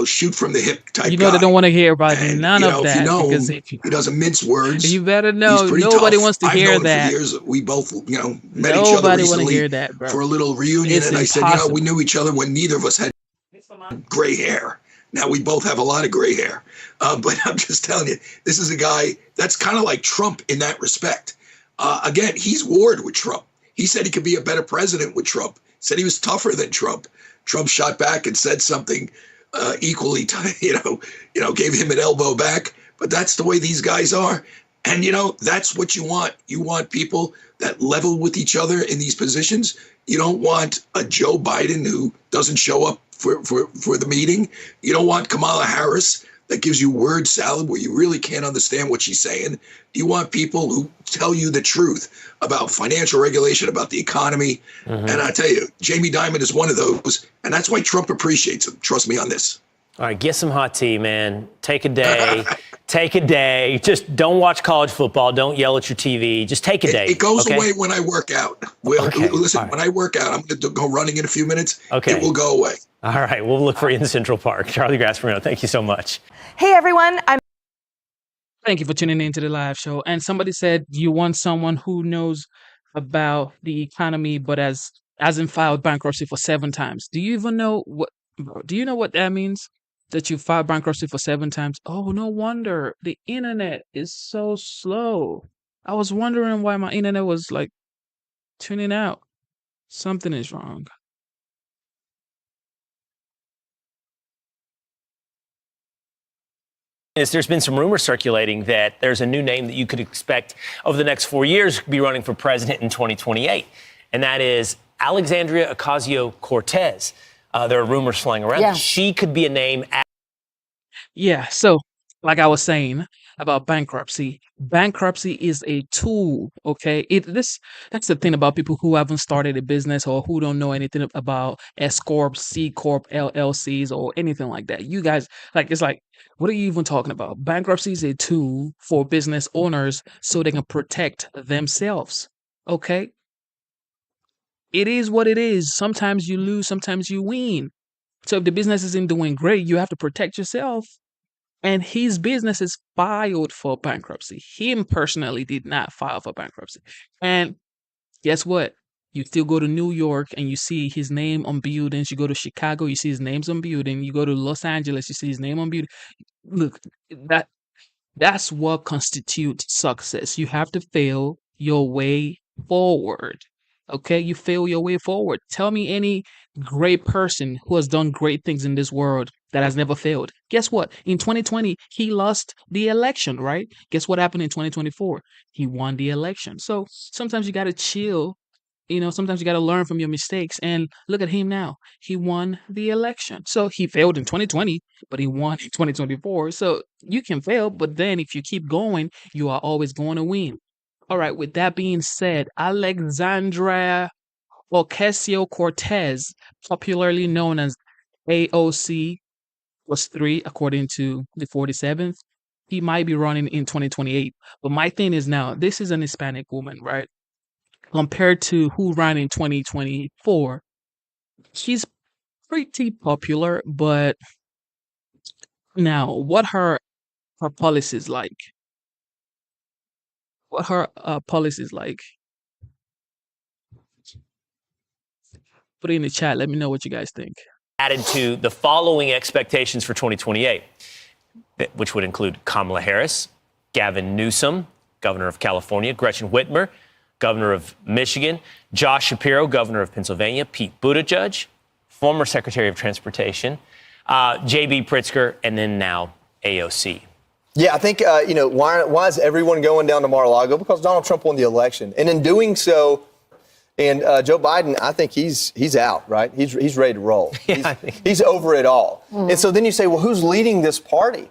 shoot from the hip type guy. They don't want to hear about none of that. Because he doesn't mince words. You better know. Nobody wants to hear that. For years. We both, met each other recently for a little reunion. And I said, we knew each other when neither of us had gray hair. Now we both have a lot of gray hair. But I'm just telling you, this is a guy that's kind of like Trump in that respect. Again, he's warred with Trump. He said he could be a better president with Trump. Said he was tougher than Trump. Trump shot back and said something equally, gave him an elbow back. But that's the way these guys are. And, that's what you want. You want people that level with each other in these positions. You don't want a Joe Biden who doesn't show up for the meeting. You don't want Kamala Harris that gives you word salad where you really can't understand what she's saying. You want people who tell you the truth about financial regulation, about the economy. Mm-hmm. And I tell you, Jamie Dimon is one of those. And that's why Trump appreciates him. Trust me on this. All right, get some hot tea, man. Take a day. Take a day. Just don't watch college football. Don't yell at your TV. Just take a day. It goes away when I work out. Listen, when I work out, I'm going to go running in a few minutes. Okay. It will go away. All right, we'll look for you in Central Park. Charlie Gasparino, thank you so much. Hey, everyone. Thank you for tuning in to the live show. And somebody said you want someone who knows about the economy, but hasn't filed bankruptcy for 7 times. Do you even know what? Do you know what that means? That you filed bankruptcy for 7 times? Oh, no wonder the internet is so slow. I was wondering why my internet was tuning out. Something is wrong. There's been some rumors circulating that there's a new name that you could expect over the next 4 years to be running for president in 2028, and that is Alexandria Ocasio-Cortez. There are rumors flying around. Yeah. She could be a name. Yeah, so like I was saying, about bankruptcy. Bankruptcy is a tool, okay? That's the thing about people who haven't started a business or who don't know anything about S corp, C corp, LLCs, or anything like that. You guys, like, it's like, what are you even talking about? Bankruptcy is a tool for business owners so they can protect themselves, okay? It is what it is. Sometimes you lose, sometimes you win. So if the business isn't doing great, you have to protect yourself. And his business is filed for bankruptcy. Him personally did not file for bankruptcy. And guess what? You still go to New York and you see his name on buildings. You go to Chicago, you see his name's on building. You go to Los Angeles, you see his name on building. Look, that's what constitutes success. You have to fail your way forward. Okay, you fail your way forward. Tell me any great person who has done great things in this world that has never failed. Guess what? In 2020, he lost the election, right? Guess what happened in 2024? He won the election. So sometimes you got to chill. Sometimes you got to learn from your mistakes. And look at him now. He won the election. So he failed in 2020, but he won in 2024. So you can fail, but then if you keep going, you are always going to win. All right, with that being said, Alexandria Ocasio-Cortez, popularly known as AOC, was 3, according to the 47th. He might be running in 2028. But my thing is now, this is an Hispanic woman, right? Compared to who ran in 2024, she's pretty popular, but now what her policies like? What her policies like? Put it in the chat. Let me know what you guys think. Added to the following expectations for 2028, which would include Kamala Harris, Gavin Newsom, governor of California, Gretchen Whitmer, governor of Michigan, Josh Shapiro, governor of Pennsylvania, Pete Buttigieg, former Secretary of Transportation, J.B. Pritzker, and then now AOC. Yeah, I think, why is everyone going down to Mar-a-Lago? Because Donald Trump won the election. And in doing so, and Joe Biden, I think he's out, right? He's ready to roll. Yeah, he's over it all. And so then you say, well, who's leading this party?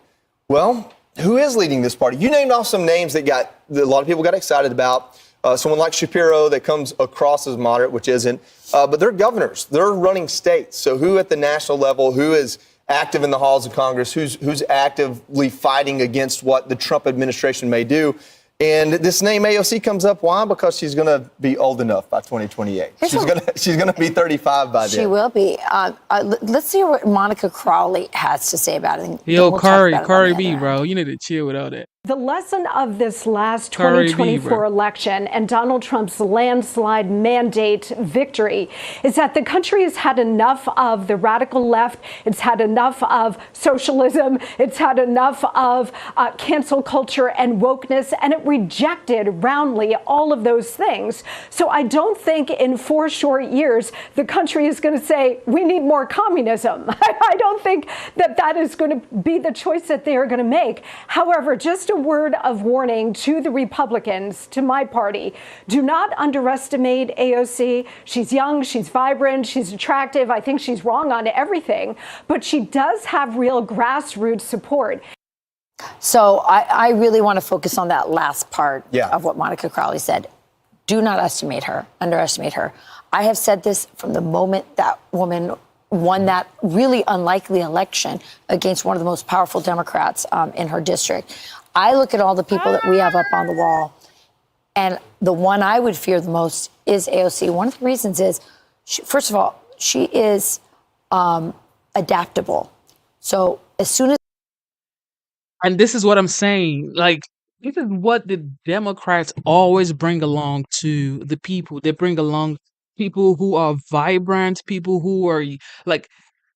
Well, who is leading this party? You named off some names that a lot of people got excited about. Someone like Shapiro that comes across as moderate, which isn't. But they're governors. They're running states. So who at the national level, who is active in the halls of Congress, who's actively fighting against what the Trump administration may do? And this name AOC comes up. Why? Because she's going to be old enough by 2028. She's going to be 35 by then. She will be. Let's see what Monica Crowley has to say about it. Yo, Cardi B, bro, you need to chill with all that. The lesson of this last 2024 election and Donald Trump's landslide mandate victory is that the country has had enough of the radical left. It's had enough of socialism. It's had enough of cancel culture and wokeness, and it rejected roundly all of those things. So I don't think in 4 short years the country is going to say we need more communism. I don't think that is going to be the choice that they are going to make. However, just a word of warning to the Republicans, to my party. Do not underestimate AOC. She's young, she's vibrant, she's attractive. I think she's wrong on everything, but she does have real grassroots support. So I really want to focus on that last part of what Monica Crowley said. Do not underestimate her. I have said this from the moment that woman won that really unlikely election against one of the most powerful Democrats in her district. I look at all the people that we have up on the wall, and the one I would fear the most is AOC. One of the reasons is, first of all, she is adaptable. So as soon as... And this is what I'm saying. Like, this is what the Democrats always bring along to the people. They bring along people who are vibrant, people who are like,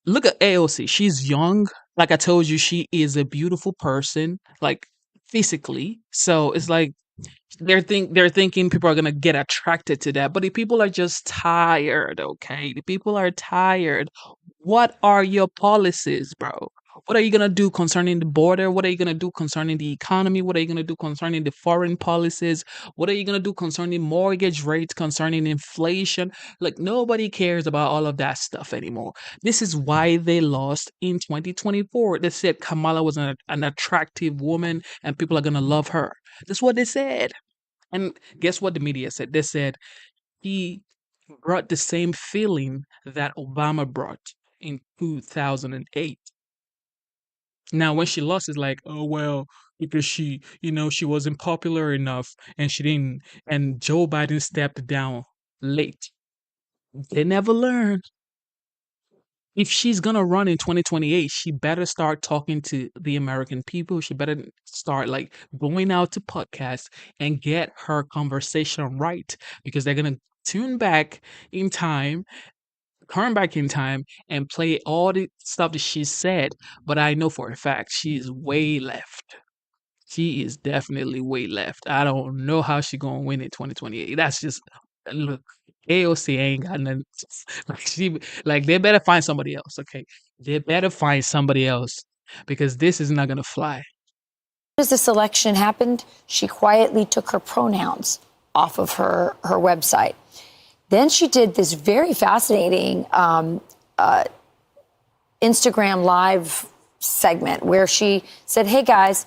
look at AOC. She's young. Like I told you, she is a beautiful person, like physically. So it's like they're thinking people are gonna get attracted to that. But the people are just tired, okay? The people are tired. What are your policies, bro? What are you going to do concerning the border? What are you going to do concerning the economy? What are you going to do concerning the foreign policies? What are you going to do concerning mortgage rates, concerning inflation? Like, nobody cares about all of that stuff anymore. This is why they lost in 2024. They said Kamala was an attractive woman and people are going to love her. That's what they said. And guess what the media said? They said he brought the same feeling that Obama brought in 2008. Now, when she lost, it's like, oh, well, because she wasn't popular enough and she didn't, and Joe Biden stepped down late. They never learned. If she's going to run in 2028, she better start talking to the American people. She better start like going out to podcasts and get her conversation right, because they're going to turn back in time and play all the stuff that she said. But I know for a fact she's way left. She is definitely way left. I don't know how she gonna win in 2028. That's just, look. AOC ain't got nothing. Like they better find somebody else. Okay, they better find somebody else, because this is not gonna fly. As this election happened, she quietly took her pronouns off of her website. Then she did this very fascinating Instagram Live segment where she said, hey, guys,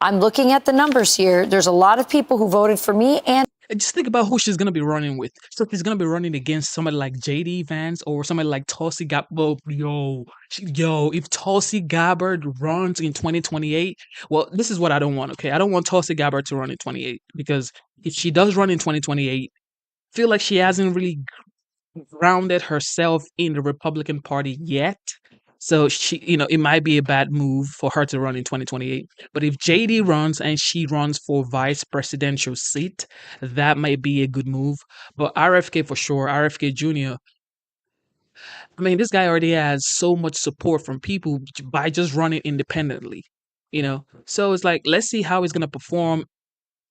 I'm looking at the numbers here. There's a lot of people who voted for me. And just think about who she's going to be running with. So she's going to be running against somebody like J.D. Vance or somebody like Tulsi Gabbard. If Tulsi Gabbard runs in 2028, well, this is what I don't want, okay? I don't want Tulsi Gabbard to run in 28, because if she does run in 2028, I feel like she hasn't really grounded herself in the Republican Party yet. So it might be a bad move for her to run in 2028. But if JD runs and she runs for vice presidential seat, that might be a good move. But RFK for sure, RFK Jr., I mean, this guy already has so much support from people by just running independently, So it's like, let's see how he's going to perform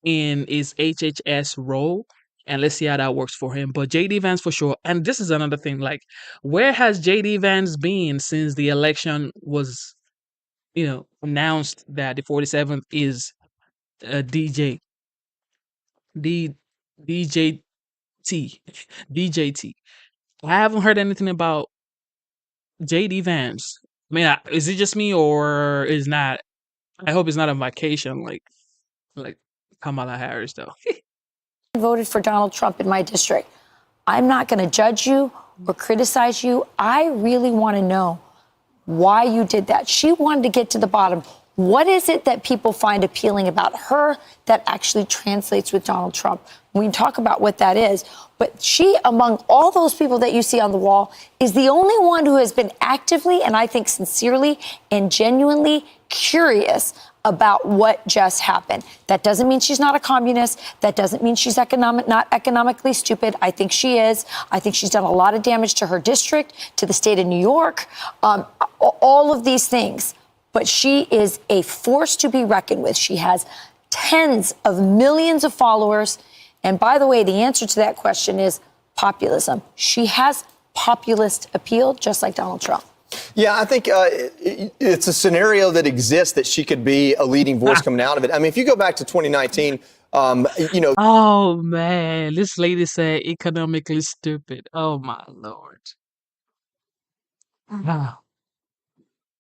in his HHS role. And let's see how that works for him. But J.D. Vance for sure. And this is another thing. Like, where has J.D. Vance been since the election was, announced that the 47th is DJT. I haven't heard anything about J.D. Vance. I mean, is it just me, or is not? I hope it's not a vacation like Kamala Harris, though. Voted for Donald Trump in my district. I'm not going to judge you or criticize you. I really want to know why you did that. She wanted to get to the bottom. What is it that people find appealing about her that actually translates with Donald Trump? We can talk about what that is. But she, among all those people that you see on the wall, is the only one who has been actively, and I think sincerely and genuinely curious about what just happened. That doesn't mean she's not a communist. That doesn't mean she's not economically stupid. I think she is. I think she's done a lot of damage to her district, to the state of New York, all of these things. But she is a force to be reckoned with. She has tens of millions of followers. And by the way, the answer to that question is populism. She has populist appeal, just like Donald Trump. Yeah, I think it's a scenario that exists that she could be a leading voice coming out of it. I mean, if you go back to 2019, Oh, man. This lady said economically stupid. Oh, my Lord. Wow.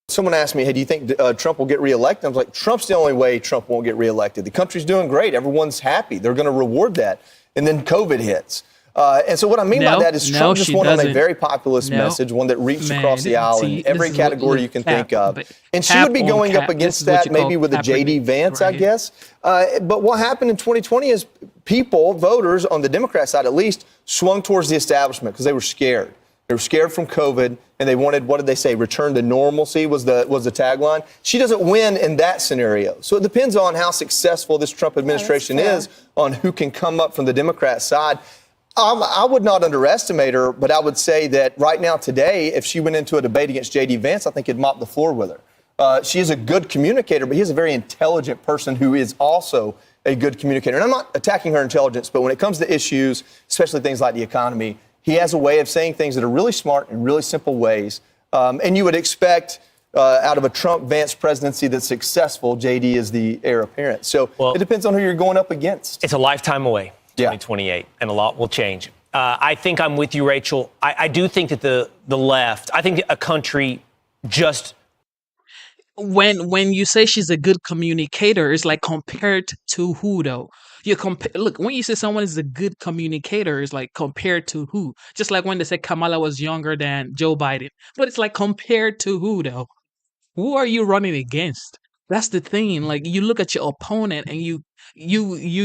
Someone asked me, hey, do you think Trump will get reelected? I was like, Trump's the only way Trump won't get reelected. The country's doing great. Everyone's happy. They're going to reward that. And then COVID hits. And so what I mean by that is Trump just went on a very populist message, one that reached across the aisle in every category you can think of. And she would be going up against that maybe with a J.D. Vance, I guess. But what happened in 2020 is people, voters on the Democrat side at least, swung towards the establishment because they were scared. They were scared from COVID, and they wanted, what did they say, return to normalcy was the tagline. She doesn't win in that scenario. So it depends on how successful this Trump administration is on who can come up from the Democrat side. I would not underestimate her, but I would say that right now, today, if she went into a debate against J.D. Vance, I think it'd mop the floor with her. She is a good communicator, but he's a very intelligent person who is also a good communicator. And I'm not attacking her intelligence, but when it comes to issues, especially things like the economy, he has a way of saying things that are really smart in really simple ways. And you would expect out of a Trump-Vance presidency that's successful, JD is the heir apparent. So it depends on who you're going up against. It's a lifetime away, 2028, and a lot will change. I think I'm with you, Rachel. I do think that the left, I think a country just... When you say she's a good communicator, it's like compared to who though? Look, when you say someone is a good communicator, it's like compared to who? Just like when they say Kamala was younger than Joe Biden, but it's like compared to who though? Who are you running against? That's the thing. Like you look at your opponent and you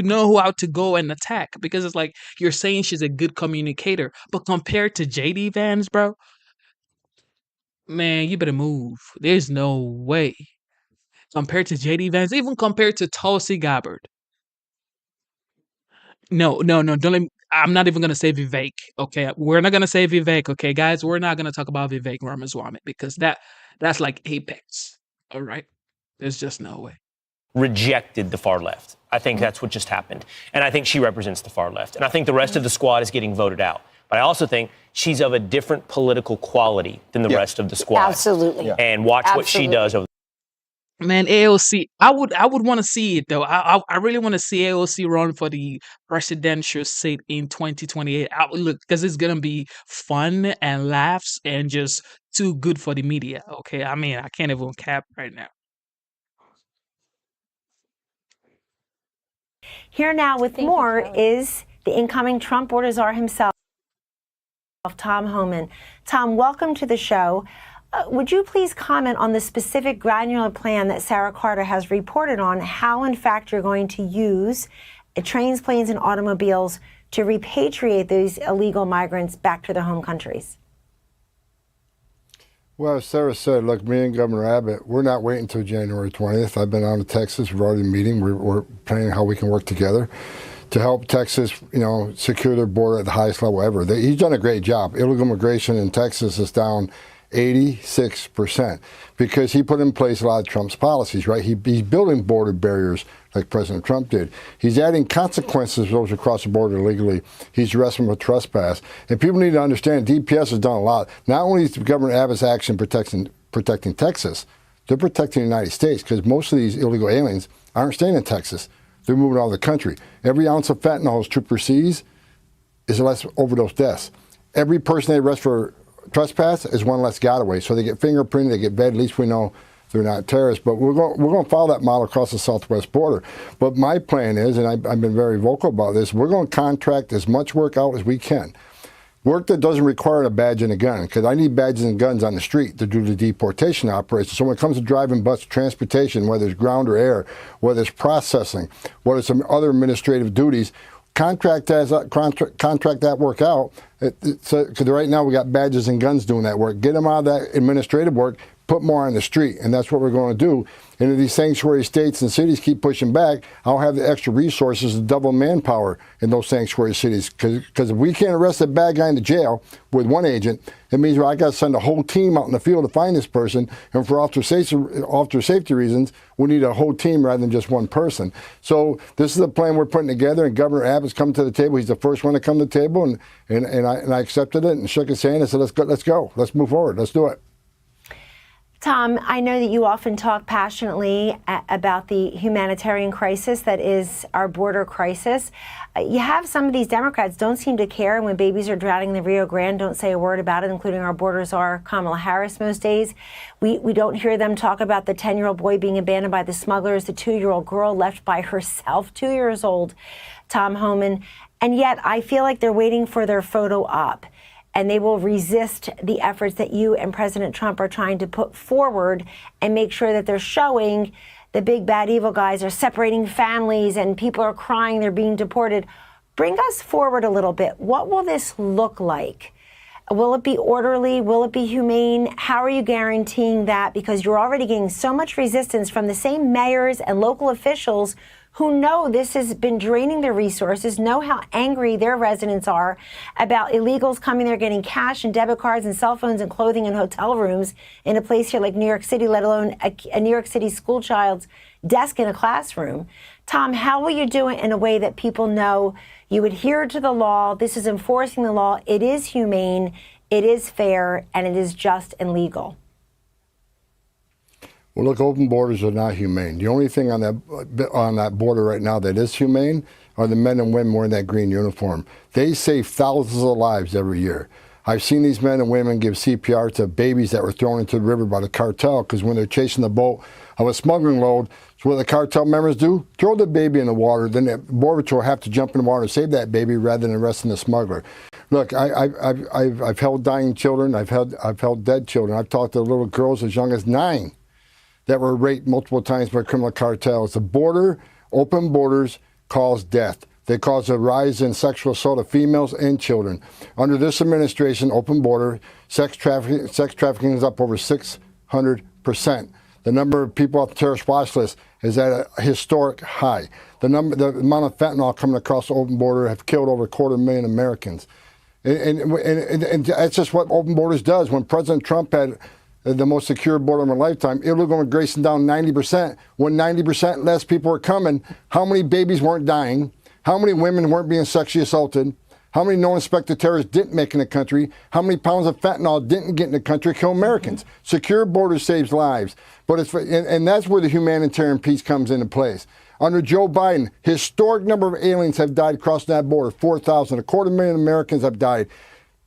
know how to go and attack because it's like you're saying she's a good communicator, but compared to JD Vance, bro, man, you better move. There's no way. Compared to JD Vance, even compared to Tulsi Gabbard. No, don't let me, I'm not even gonna say Vivek. Okay, we're not gonna say Vivek. Okay, guys, we're not gonna talk about Vivek Ramaswamy because that's like apex. All right, there's just no way. Rejected the far left. I think that's what just happened, and I think she represents the far left, and I think the rest of the squad is getting voted out. But I also think she's of a different political quality than the rest of the squad. Absolutely. And watch what she does over. Man, AOC, I would want to see it though. I really want to see AOC run for the presidential seat in 2028. Look, because it's gonna be fun and laughs and just too good for the media. Okay, I mean, I can't even cap right now. Here now with more is the incoming Trump border czar himself, Tom Homan. Tom, welcome to the show. Would you please comment on the specific granular plan that Sarah Carter has reported on, how in fact you're going to use trains, planes, and automobiles to repatriate these illegal migrants back to their home countries? Well, as Sarah said, look, me and Governor Abbott, we're not waiting until January 20th. I've been on to Texas. We're already meeting. We're planning how we can work together to help Texas, secure their border at the highest level ever. He's done a great job. Illegal immigration in Texas is down 86% because he put in place a lot of Trump's policies, right? He's building border barriers like President Trump did. He's adding consequences for those who cross the border illegally. He's arresting them for trespass. And people need to understand DPS has done a lot. Not only is Governor Abbott's action protecting Texas, they're protecting the United States because most of these illegal aliens aren't staying in Texas. They're moving out of the country. Every ounce of fentanyl his trooper sees is less overdose deaths. Every person they arrest for trespass is one less getaway. So they get fingerprinted, they get vetted. At least we know they're not terrorists. But we're going to follow that model across the southwest border. But my plan is, and I've been very vocal about this, we're going to contract as much work out as we can. Work that doesn't require a badge and a gun, because I need badges and guns on the street to do the deportation operation. So when it comes to driving bus transportation, whether it's ground or air, whether it's processing, whether it's some other administrative duties, contract that work out. Because right now we got badges and guns doing that work. Get them out of that administrative work, put more on the street, and that's what we're going to do. And if these sanctuary states and cities keep pushing back, I'll have the extra resources to double manpower in those sanctuary cities. Because if we can't arrest a bad guy in the jail with one agent, it means I got to send a whole team out in the field to find this person. And for officer safety reasons, we need a whole team rather than just one person. So this is the plan we're putting together, and Governor Abbott's coming to the table. He's the first one to come to the table, and I accepted it and shook his hand and said, let's go, let's move forward, let's do it. Tom, I know that you often talk passionately about the humanitarian crisis that is our border crisis. You have some of these Democrats don't seem to care, and when babies are drowning in the Rio Grande, don't say a word about it, including our border czar, Kamala Harris, most days. We don't hear them talk about the 10-year-old boy being abandoned by the smugglers, the 2-year-old girl left by herself, 2 years old, Tom Homan. And yet I feel like they're waiting for their photo op, and they will resist the efforts that you and President Trump are trying to put forward and make sure that they're showing the big bad evil guys are separating families and people are crying they're being deported. Bring us forward a little bit. What will this look like? Will it be orderly? Will it be humane? How are you guaranteeing that? Because you're already getting so much resistance from the same mayors and local officials who know this has been draining their resources, know how angry their residents are about illegals coming there getting cash and debit cards and cell phones and clothing and hotel rooms in a place here like New York City, let alone a New York City school child's desk in a classroom. Tom, how will you do it in a way that people know you adhere to the law, this is enforcing the law, it is humane, it is fair, and it is just and legal? Well, look, open borders are not humane. The only thing on that border right now that is humane are the men and women wearing that green uniform. They save thousands of lives every year. I've seen these men and women give CPR to babies that were thrown into the river by the cartel, because when they're chasing the boat of a smuggling load, so what the cartel members do, throw the baby in the water, then the Border Patrol have to jump in the water and save that baby rather than arresting the smuggler. Look, I've held dying children, I've held dead children. I've talked to little girls as young as 9 that were raped multiple times by criminal cartels. The border, open borders, cause death. They cause a rise in sexual assault of females and children. Under this administration, open border, sex trafficking is up over 600%. The number of people off the terrorist watch list is at a historic high. The amount of fentanyl coming across the open border have killed over 250,000 Americans. And that's just what open borders does. When President Trump had the most secure border of my lifetime, illegal immigration down 90%. When 90% less people were coming, how many babies weren't dying? How many women weren't being sexually assaulted? How many no-inspected terrorists didn't make in the country? How many pounds of fentanyl didn't get in the country, kill Americans? Secure borders saves lives. But and that's where the humanitarian piece comes into place. Under Joe Biden, historic number of aliens have died crossing that border, 4,000. 250,000 Americans have died.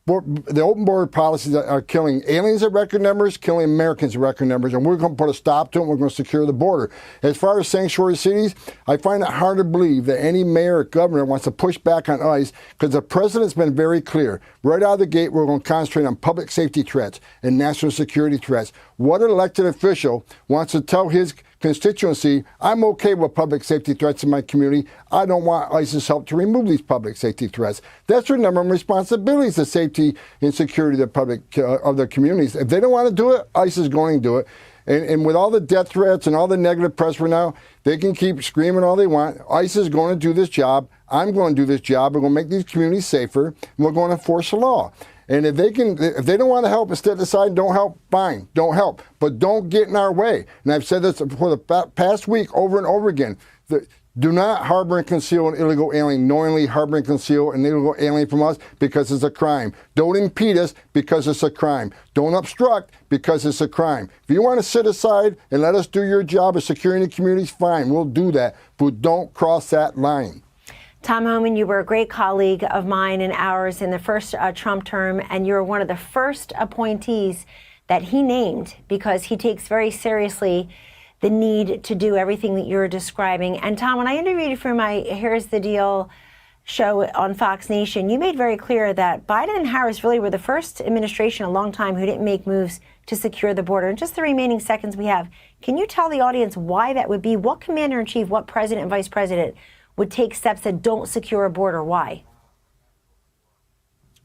The open border policies are killing aliens at record numbers, killing Americans at record numbers, and we're going to put a stop to it, and we're going to secure the border. As far as sanctuary cities, I find it hard to believe that any mayor or governor wants to push back on ICE, because the president's been very clear. Right out of the gate, we're going to concentrate on public safety threats and national security threats. What elected official wants to tell his constituency, I'm okay with public safety threats in my community. I don't want ISIS help to remove these public safety threats. That's their number one responsibility, is the safety and security of the public of their communities. If they don't want to do it, ISIS is going to do it. And with all the death threats and all the negative press for now, they can keep screaming all they want. ISIS is going to do this job. I'm going to do this job. We're going to make these communities safer, and we're going to enforce the law. And if they don't want to help, instead decide don't help, fine, don't help. But don't get in our way. And I've said this for the past week over and over again. Do not harbor and conceal an illegal alien, knowingly harbor and conceal an illegal alien from us, because it's a crime. Don't impede us because it's a crime. Don't obstruct because it's a crime. If you want to sit aside and let us do your job of securing the communities, fine, we'll do that. But don't cross that line. Tom Homan, you were a great colleague of mine and ours in the first Trump term, and you were one of the first appointees that he named, because he takes very seriously the need to do everything that you're describing. And Tom, when I interviewed you for my Here's the Deal show on Fox Nation, you made very clear that Biden and Harris really were the first administration in a long time who didn't make moves to secure the border. In just the remaining seconds we have, can you tell the audience why that would be? What commander-in-chief, what president and vice president would take steps that don't secure a border? Why?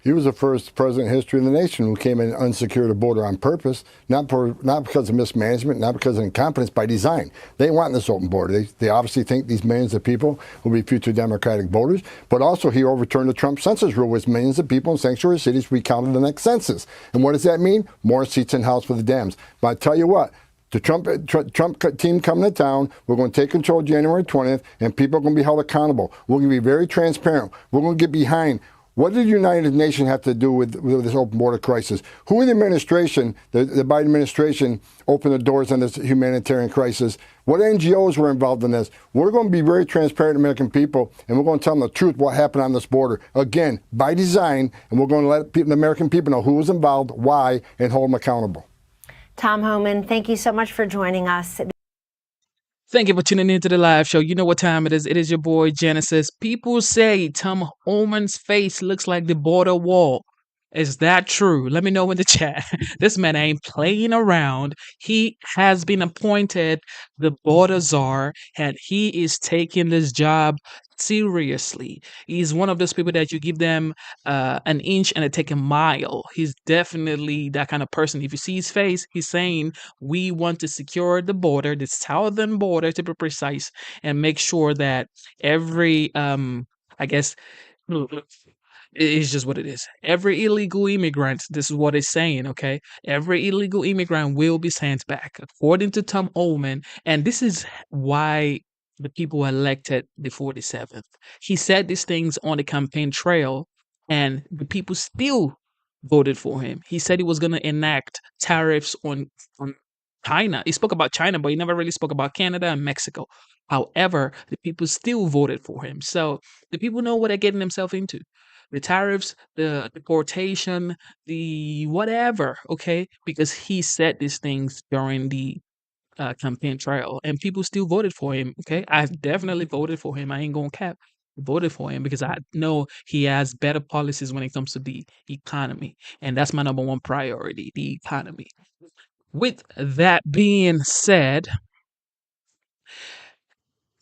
He was the first president in history of the nation who came in and unsecured a border on purpose, not because of mismanagement, not because of incompetence, by design. They want this open border. They obviously think these millions of people will be future Democratic voters, but also he overturned the Trump census rule, which millions of people in sanctuary cities recounted the next census. And what does that mean? More seats in the House for the Dems. But I tell you what, the Trump team coming to town, we're going to take control January 20th, and people are going to be held accountable. We're going to be very transparent. We're going to get behind. What did the United Nations have to do with this open border crisis? Who in the administration, the Biden administration, opened the doors on this humanitarian crisis? What NGOs were involved in this? We're going to be very transparent to American people, and we're going to tell them the truth, what happened on this border. Again, by design, and we're going to let the American people know who was involved, why, and hold them accountable. Tom Homan, thank you so much for joining us. Thank you for tuning in to the live show. You know what time it is. It is your boy, Genesis. People say Tom Homan's face looks like the border wall. Is that true? Let me know in the chat. This man ain't playing around. He has been appointed the border czar, and he is taking this job seriously. He's one of those people that you give them an inch and they take a mile. He's definitely that kind of person. If you see his face, he's saying, we want to secure the border, the southern border to be precise, and make sure that every, it's just what it is. Every illegal immigrant, this is what it's saying, okay? Every illegal immigrant will be sent back, according to Tom Homan. And this is why the people elected the 47th. He said these things on the campaign trail, and the people still voted for him. He said he was going to enact tariffs on China. He spoke about China, but he never really spoke about Canada and Mexico. However, the people still voted for him. So the people know what they're getting themselves into. The tariffs, the deportation, the whatever, okay? Because he said these things during the campaign trail, and people still voted for him, okay? I've definitely voted for him. I ain't gonna cap. Voted for him because I know he has better policies when it comes to the economy. And that's my number one priority, the economy. With that being said,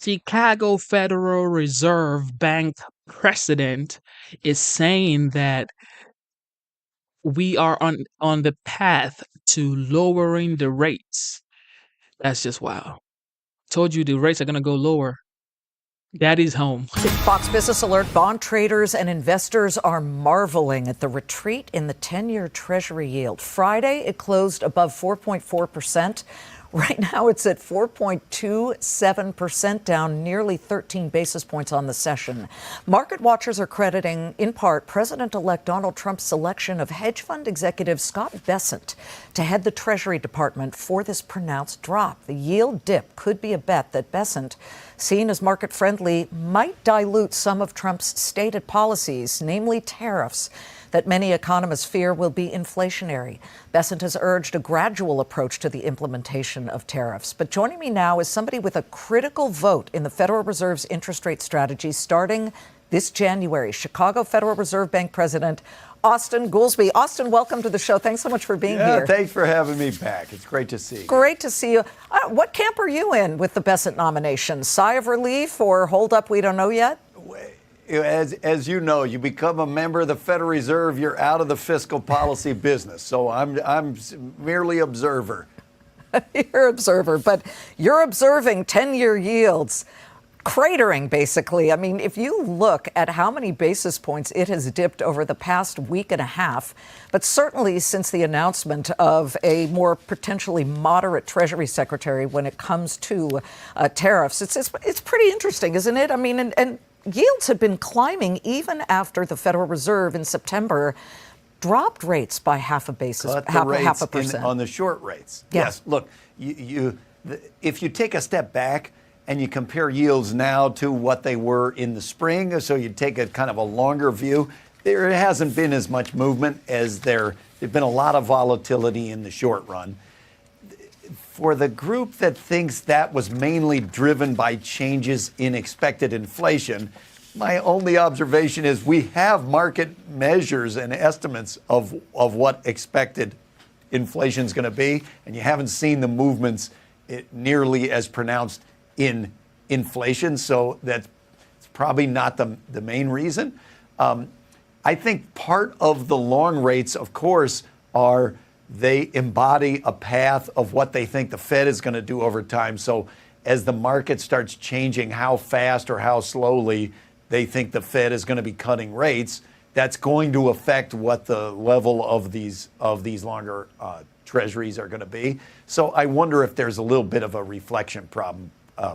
Chicago Federal Reserve Bank president is saying that we are on the path to lowering the rates. That's just wow. Told you the rates are going to go lower. Daddy's home. Fox Business Alert, bond traders and investors are marveling at the retreat in the 10-year Treasury yield. Friday, it closed above 4.4%. Right now, it's at 4.27%, down nearly 13 basis points on the session. Market watchers are crediting, in part, President-elect Donald Trump's selection of hedge fund executive Scott Bessent to head the Treasury Department for this pronounced drop. The yield dip could be a bet that Bessent, seen as market-friendly, might dilute some of Trump's stated policies, namely tariffs, that many economists fear will be inflationary. Bessent has urged a gradual approach to the implementation of tariffs. But joining me now is somebody with a critical vote in the Federal Reserve's interest rate strategy starting this January, Chicago Federal Reserve Bank President Austan Goolsbee. Austan, welcome to the show. Thanks so much for being here. Thanks for having me back. It's great to see you. Great to see you. What camp are you in with the Bessent nomination? Sigh of relief or hold up, we don't know yet? As you know, you become a member of the Federal Reserve, you're out of the fiscal policy business. So I'm merely observer. You're observer, but you're observing 10-year yields cratering, basically. I mean, if you look at how many basis points it has dipped over the past week and a half, but certainly since the announcement of a more potentially moderate Treasury Secretary when it comes to tariffs, it's pretty interesting, isn't it? I mean, and yields have been climbing even after the Federal Reserve in September dropped rates by half a percent on the short rates. Yeah. Yes, look, if you take a step back and you compare yields now to what they were in the spring, so you take a kind of a longer view, there hasn't been as much movement as there's been a lot of volatility in the short run. For the group that thinks that was mainly driven by changes in expected inflation, my only observation is we have market measures and estimates of what expected inflation is going to be, and you haven't seen the movements nearly as pronounced in inflation, so that's probably not the main reason. I think part of the long rates, of course, are they embody a path of what they think the Fed is going to do over time. So as the market starts changing how fast or how slowly they think the Fed is going to be cutting rates, that's going to affect what the level of these longer treasuries are going to be. So I wonder if there's a little bit of a reflection problem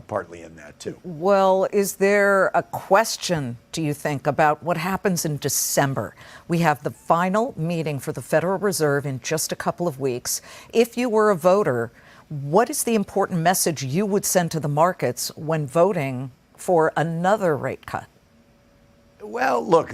partly in that too. Well, is there a question, do you think, about what happens in December? We have the final meeting for the Federal Reserve in just a couple of weeks. If you were a voter, what is the important message you would send to the markets when voting for another rate cut? Well, look,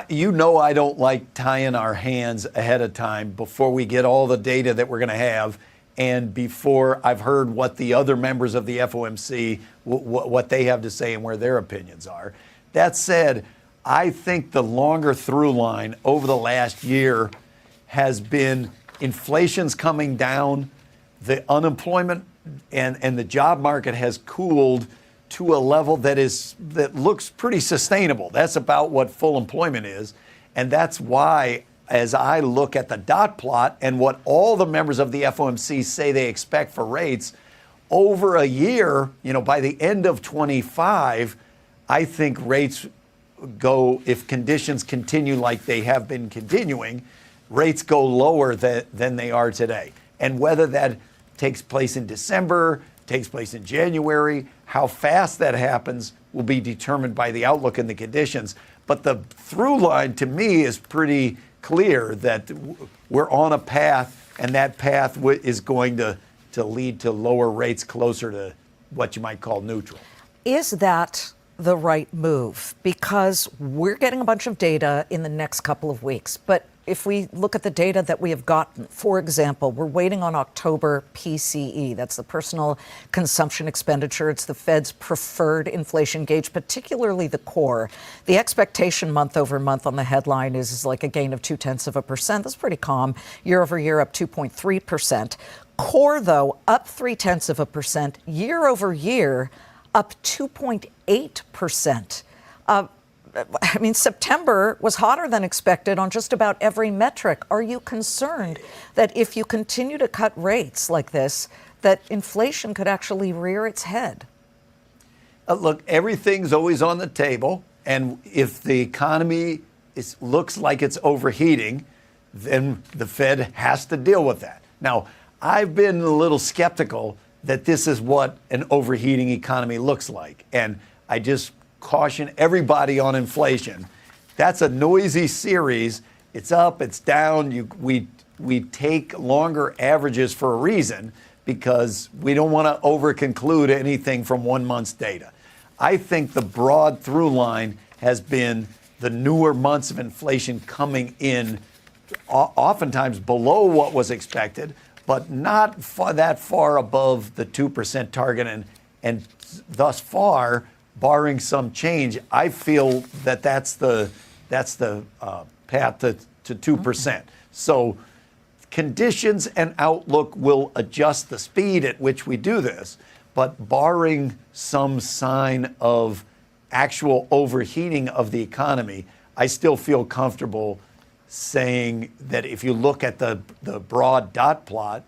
you know I don't like tying our hands ahead of time before we get all the data that we're going to have and before I've heard what the other members of the FOMC, what they have to say and where their opinions are. That said, I think the longer through line over the last year has been inflation's coming down, the unemployment and the job market has cooled to a level that looks pretty sustainable. That's about what full employment is. And that's why, as I look at the dot plot and what all the members of the FOMC say they expect for rates over a year, by the end of 25, I think rates go, if conditions continue like they have been continuing, rates go lower than they are today. And whether that takes place in December, takes place in January, how fast that happens will be determined by the outlook and the conditions. But the through line to me is pretty clear that we're on a path and that path is going to lead to lower rates closer to what you might call neutral. Is that the right move? Because we're getting a bunch of data in the next couple of weeks. But if we look at the data that we have gotten, for example, we're waiting on October PCE. That's the personal consumption expenditure. It's the Fed's preferred inflation gauge, particularly the core. The expectation month over month on the headline is like a gain of 0.2%. That's pretty calm. Year over year, up 2.3%. Core, though, up 0.3%. Year over year, up 2.8%. I mean, September was hotter than expected on just about every metric. Are you concerned that if you continue to cut rates like this, that inflation could actually rear its head? Look, everything's always on the table. And if the economy looks like it's overheating, then the Fed has to deal with that. Now, I've been a little skeptical that this is what an overheating economy looks like. And I just caution everybody on inflation. That's a noisy series. It's up, it's down. We take longer averages for a reason because we don't want to overconclude anything from 1 month's data. I think the broad through line has been the newer months of inflation coming in oftentimes below what was expected, but not that far above the 2% target. And thus far, barring some change, I feel that that's the path to 2%. So conditions and outlook will adjust the speed at which we do this, but barring some sign of actual overheating of the economy, I still feel comfortable saying that if you look at the broad dot plot,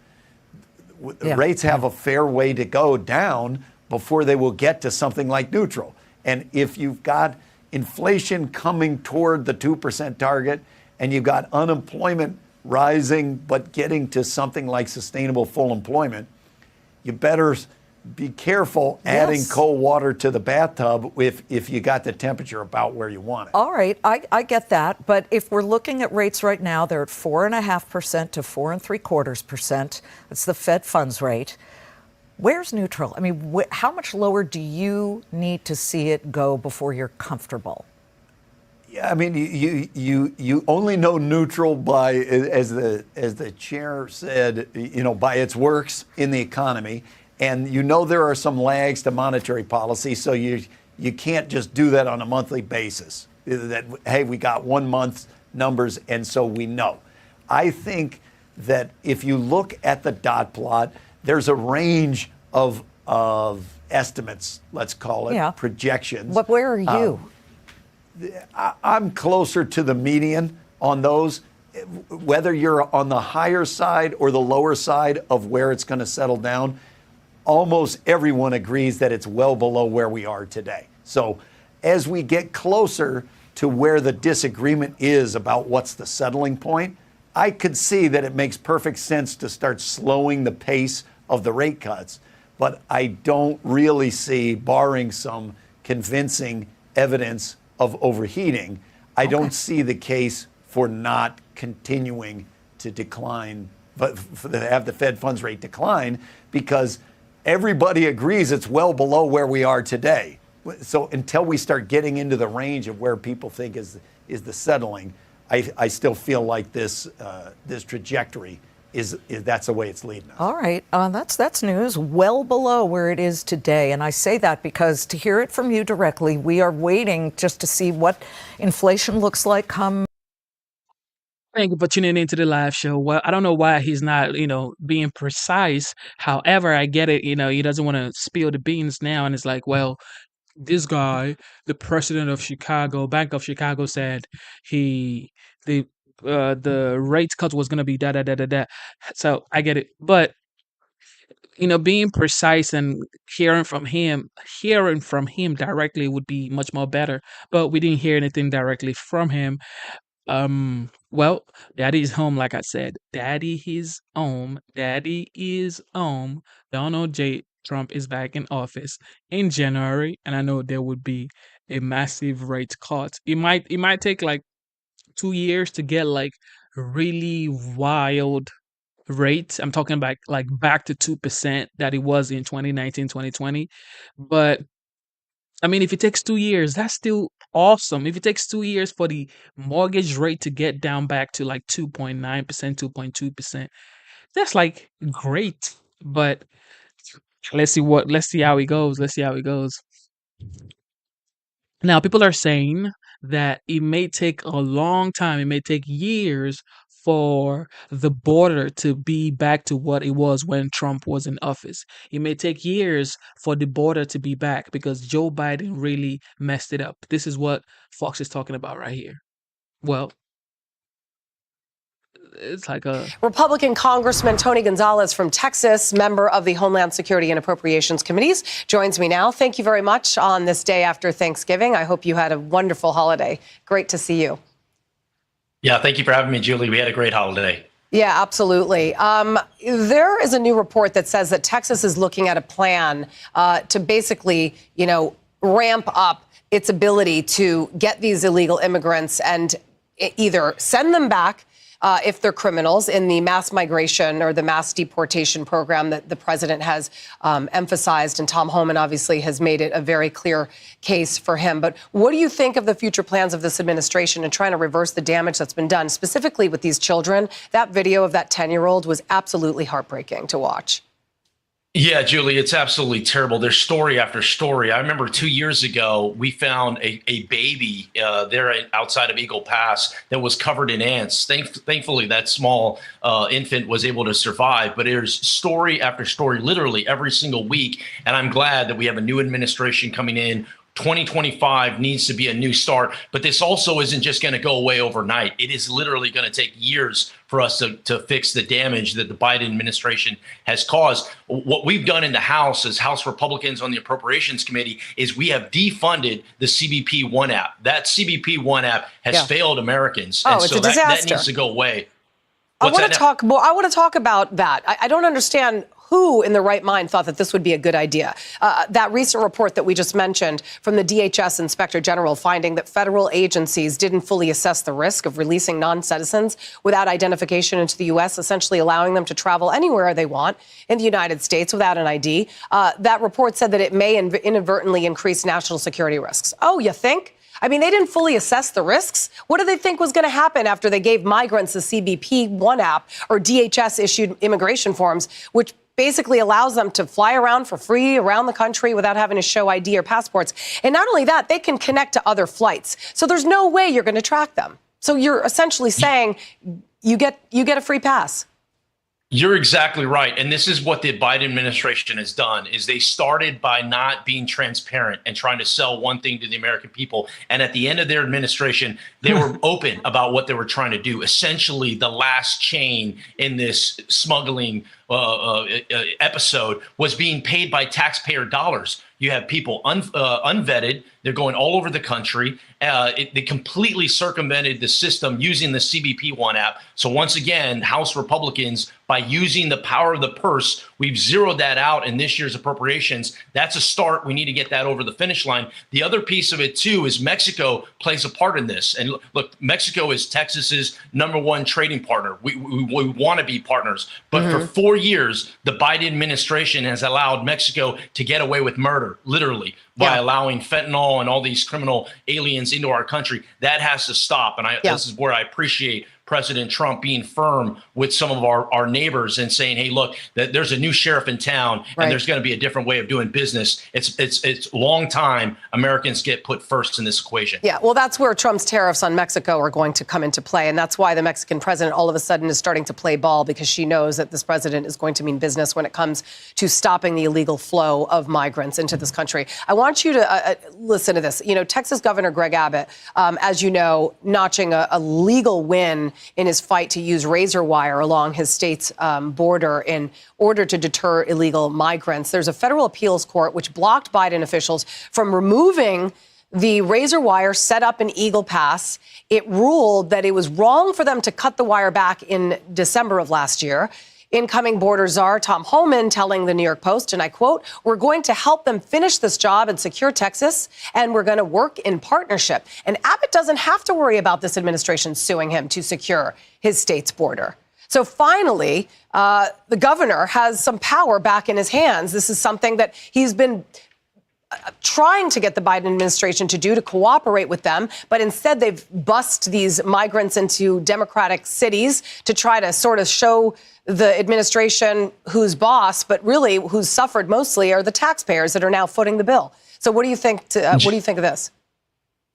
rates have a fair way to go down before they will get to something like neutral. And if you've got inflation coming toward the 2% target and you've got unemployment rising but getting to something like sustainable full employment, you better be careful adding cold water to the bathtub if you got the temperature about where you want it. All right, I get that. But if we're looking at rates right now, they're at 4.5% to 4.75%. That's the Fed funds rate. Where's neutral? I mean, how much lower do you need to see it go before you're comfortable? Yeah, I mean, you only know neutral by, as the chair said, by its works in the economy. And there are some lags to monetary policy, so you can't just do that on a monthly basis. That, hey, we got 1 month numbers, and so we know. I think that if you look at the dot plot, there's a range of estimates, let's call it, projections. But where are you? I'm closer to the median on those. Whether you're on the higher side or the lower side of where it's going to settle down, almost everyone agrees that it's well below where we are today. So as we get closer to where the disagreement is about what's the settling point, I could see that it makes perfect sense to start slowing the pace of the rate cuts. But I don't really see, barring some convincing evidence of overheating, I don't see the case for not continuing to decline, but to have the Fed funds rate decline, because everybody agrees it's well below where we are today. So until we start getting into the range of where people think is the settling, I still feel like this trajectory that's the way it's leading us. All right, that's news. Well below where it is today, and I say that because to hear it from you directly, we are waiting just to see what inflation looks like come. Thank you for tuning into the live show. Well, I don't know why he's not, being precise. However, I get it. He doesn't want to spill the beans now, and it's like, well, this guy, the president of Chicago, Bank of Chicago, said the rate cut was gonna be da da da da da. So I get it, but being precise and hearing from him directly would be much more better. But we didn't hear anything directly from him. Well, Daddy is home, like I said. Daddy is home. Daddy is home. Donald J. Trump is back in office in January, and I know there would be a massive rate cut. It might take like 2 years to get like really wild rate. I'm talking about like back to 2% that it was in 2019, 2020. But I mean, if it takes 2 years, that's still awesome. If it takes 2 years for the mortgage rate to get down back to like 2.9%, 2.2%, that's like great. But let's see how it goes. Let's see how it goes. Now, people are saying that it may take a long time, it may take years for the border to be back to what it was when Trump was in office. It may take years for the border to be back because Joe Biden really messed it up. This is what Fox is talking about right here. Well, it's like a Republican Congressman Tony Gonzalez from Texas, member of the Homeland Security and Appropriations Committees, joins me now. Thank you very much on this day after Thanksgiving. I hope you had a wonderful holiday. Great to see you. Yeah, thank you for having me, Julie. We had a great holiday. Yeah, absolutely. There is a new report that says that Texas is looking at a plan to basically, ramp up its ability to get these illegal immigrants and either send them back if they're criminals in the mass migration or the mass deportation program that the president has emphasized. And Tom Homan obviously has made it a very clear case for him. But what do you think of the future plans of this administration in trying to reverse the damage that's been done, specifically with these children? That video of that 10-year-old was absolutely heartbreaking to watch. Yeah, Julie, it's absolutely terrible. There's story after story. I remember 2 years ago, we found a baby there outside of Eagle Pass that was covered in ants. Thankfully, that small infant was able to survive. But there's story after story, literally every single week. And I'm glad that we have a new administration coming in. 2025 needs to be a new start, but this also isn't just going to go away overnight. It is literally going to take years for us to fix the damage that the Biden administration has caused. What we've done in the House as House Republicans on the Appropriations Committee is we have defunded the CBP One app. That CBP One app has failed Americans. Oh, and it's so a disaster. that needs to go away. I want to talk about that. I don't understand who in their right mind thought that this would be a good idea. That recent report that we just mentioned from the DHS Inspector General finding that federal agencies didn't fully assess the risk of releasing non-citizens without identification into the U.S., essentially allowing them to travel anywhere they want in the United States without an ID. That report said that it may inadvertently increase national security risks. Oh, you think? I mean, they didn't fully assess the risks. What do they think was going to happen after they gave migrants the CBP One app or DHS-issued immigration forms, which basically allows them to fly around for free around the country without having to show ID or passports? And not only that, they can connect to other flights. So there's no way you're going to track them. So you're essentially saying you get a free pass. You're exactly right. And this is what the Biden administration has done is they started by not being transparent and trying to sell one thing to the American people. And at the end of their administration, they were open about what they were trying to do. Essentially, the last chain in this smuggling episode was being paid by taxpayer dollars. You have people unvetted. They're going all over the country. They completely circumvented the system using the CBP One app. So once again, House Republicans, by using the power of the purse, we've zeroed that out in this year's appropriations. That's a start. We need to get that over the finish line. The other piece of it, too, is Mexico plays a part in this. And look, Mexico is Texas's #1 trading partner. We want to be partners. But for 4 years, the Biden administration has allowed Mexico to get away with murder, literally, by allowing fentanyl and all these criminal aliens into our country. That has to stop. And this is where I appreciate President Trump being firm with some of our neighbors and saying, hey, look, that there's a new sheriff in town and there's going to be a different way of doing business. It's long time Americans get put first in this equation. Yeah, well, that's where Trump's tariffs on Mexico are going to come into play. And that's why the Mexican president all of a sudden is starting to play ball, because she knows that this president is going to mean business when it comes to stopping the illegal flow of migrants into this country. I want you to listen to this. Texas Governor Greg Abbott, as you know, notching a legal win in his fight to use razor wire along his state's border in order to deter illegal migrants. There's a federal appeals court which blocked Biden officials from removing the razor wire set up in Eagle Pass. It ruled that it was wrong for them to cut the wire back in December of last year. Incoming border czar Tom Homan telling the New York Post, and I quote, "We're going to help them finish this job and secure Texas, and we're going to work in partnership." And Abbott doesn't have to worry about this administration suing him to secure his state's border. So finally, the governor has some power back in his hands. This is something that he's been trying to get the Biden administration to do, to cooperate with them. But instead, they've bussed these migrants into Democratic cities to try to sort of show the administration who's boss, but really who's suffered mostly are the taxpayers that are now footing the bill. So what do you think? What do you think of this?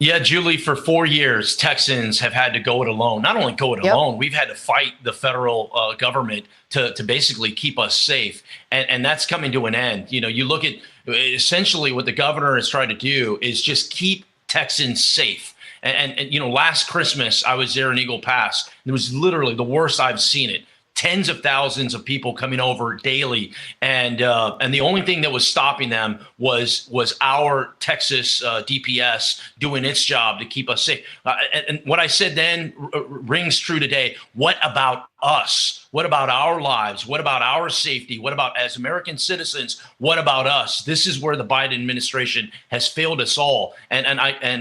Yeah, Julie, for 4 years, Texans have had to go it alone. Not only go it alone, we've had to fight the federal government to basically keep us safe. And that's coming to an end. You know, you look at essentially what the governor is trying to do is just keep Texans safe. And you know, last Christmas, I was there in Eagle Pass. It was literally the worst I've seen it. Tens of thousands of people coming over daily, and the only thing that was stopping them was our Texas DPS doing its job to keep us safe. And what I said then rings true today. What about us? What about our lives? What about our safety? What about as American citizens? What about us? This is where the Biden administration has failed us all, and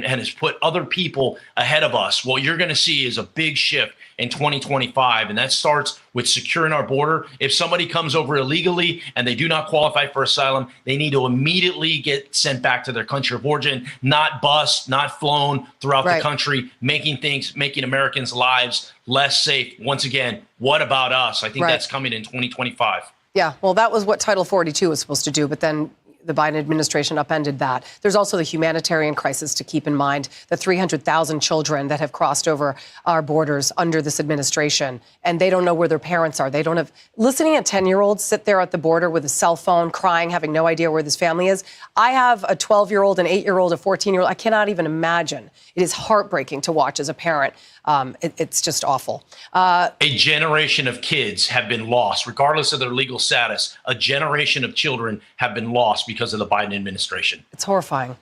has put other people ahead of us. What you're going to see is a big shift in 2025, and that starts with securing our border. If somebody comes over illegally and they do not qualify for asylum, they need to immediately get sent back to their country of origin, not bused, not flown throughout the country, making Americans' lives less safe. Once again, what about us? I think that's coming in 2025. Yeah, well, that was what Title 42 was supposed to do, but then the Biden administration upended that. There's also the humanitarian crisis to keep in mind, the 300,000 children that have crossed over our borders under this administration, and they don't know where their parents are. They don't have, listening to 10-year-olds sit there at the border with a cell phone, crying, having no idea where this family is. I have a 12-year-old, an 8-year-old, a 14-year-old. I cannot even imagine. It is heartbreaking to watch as a parent. It's just awful. A generation of kids have been lost, regardless of their legal status. A generation of children have been lost because of the Biden administration. It's horrifying.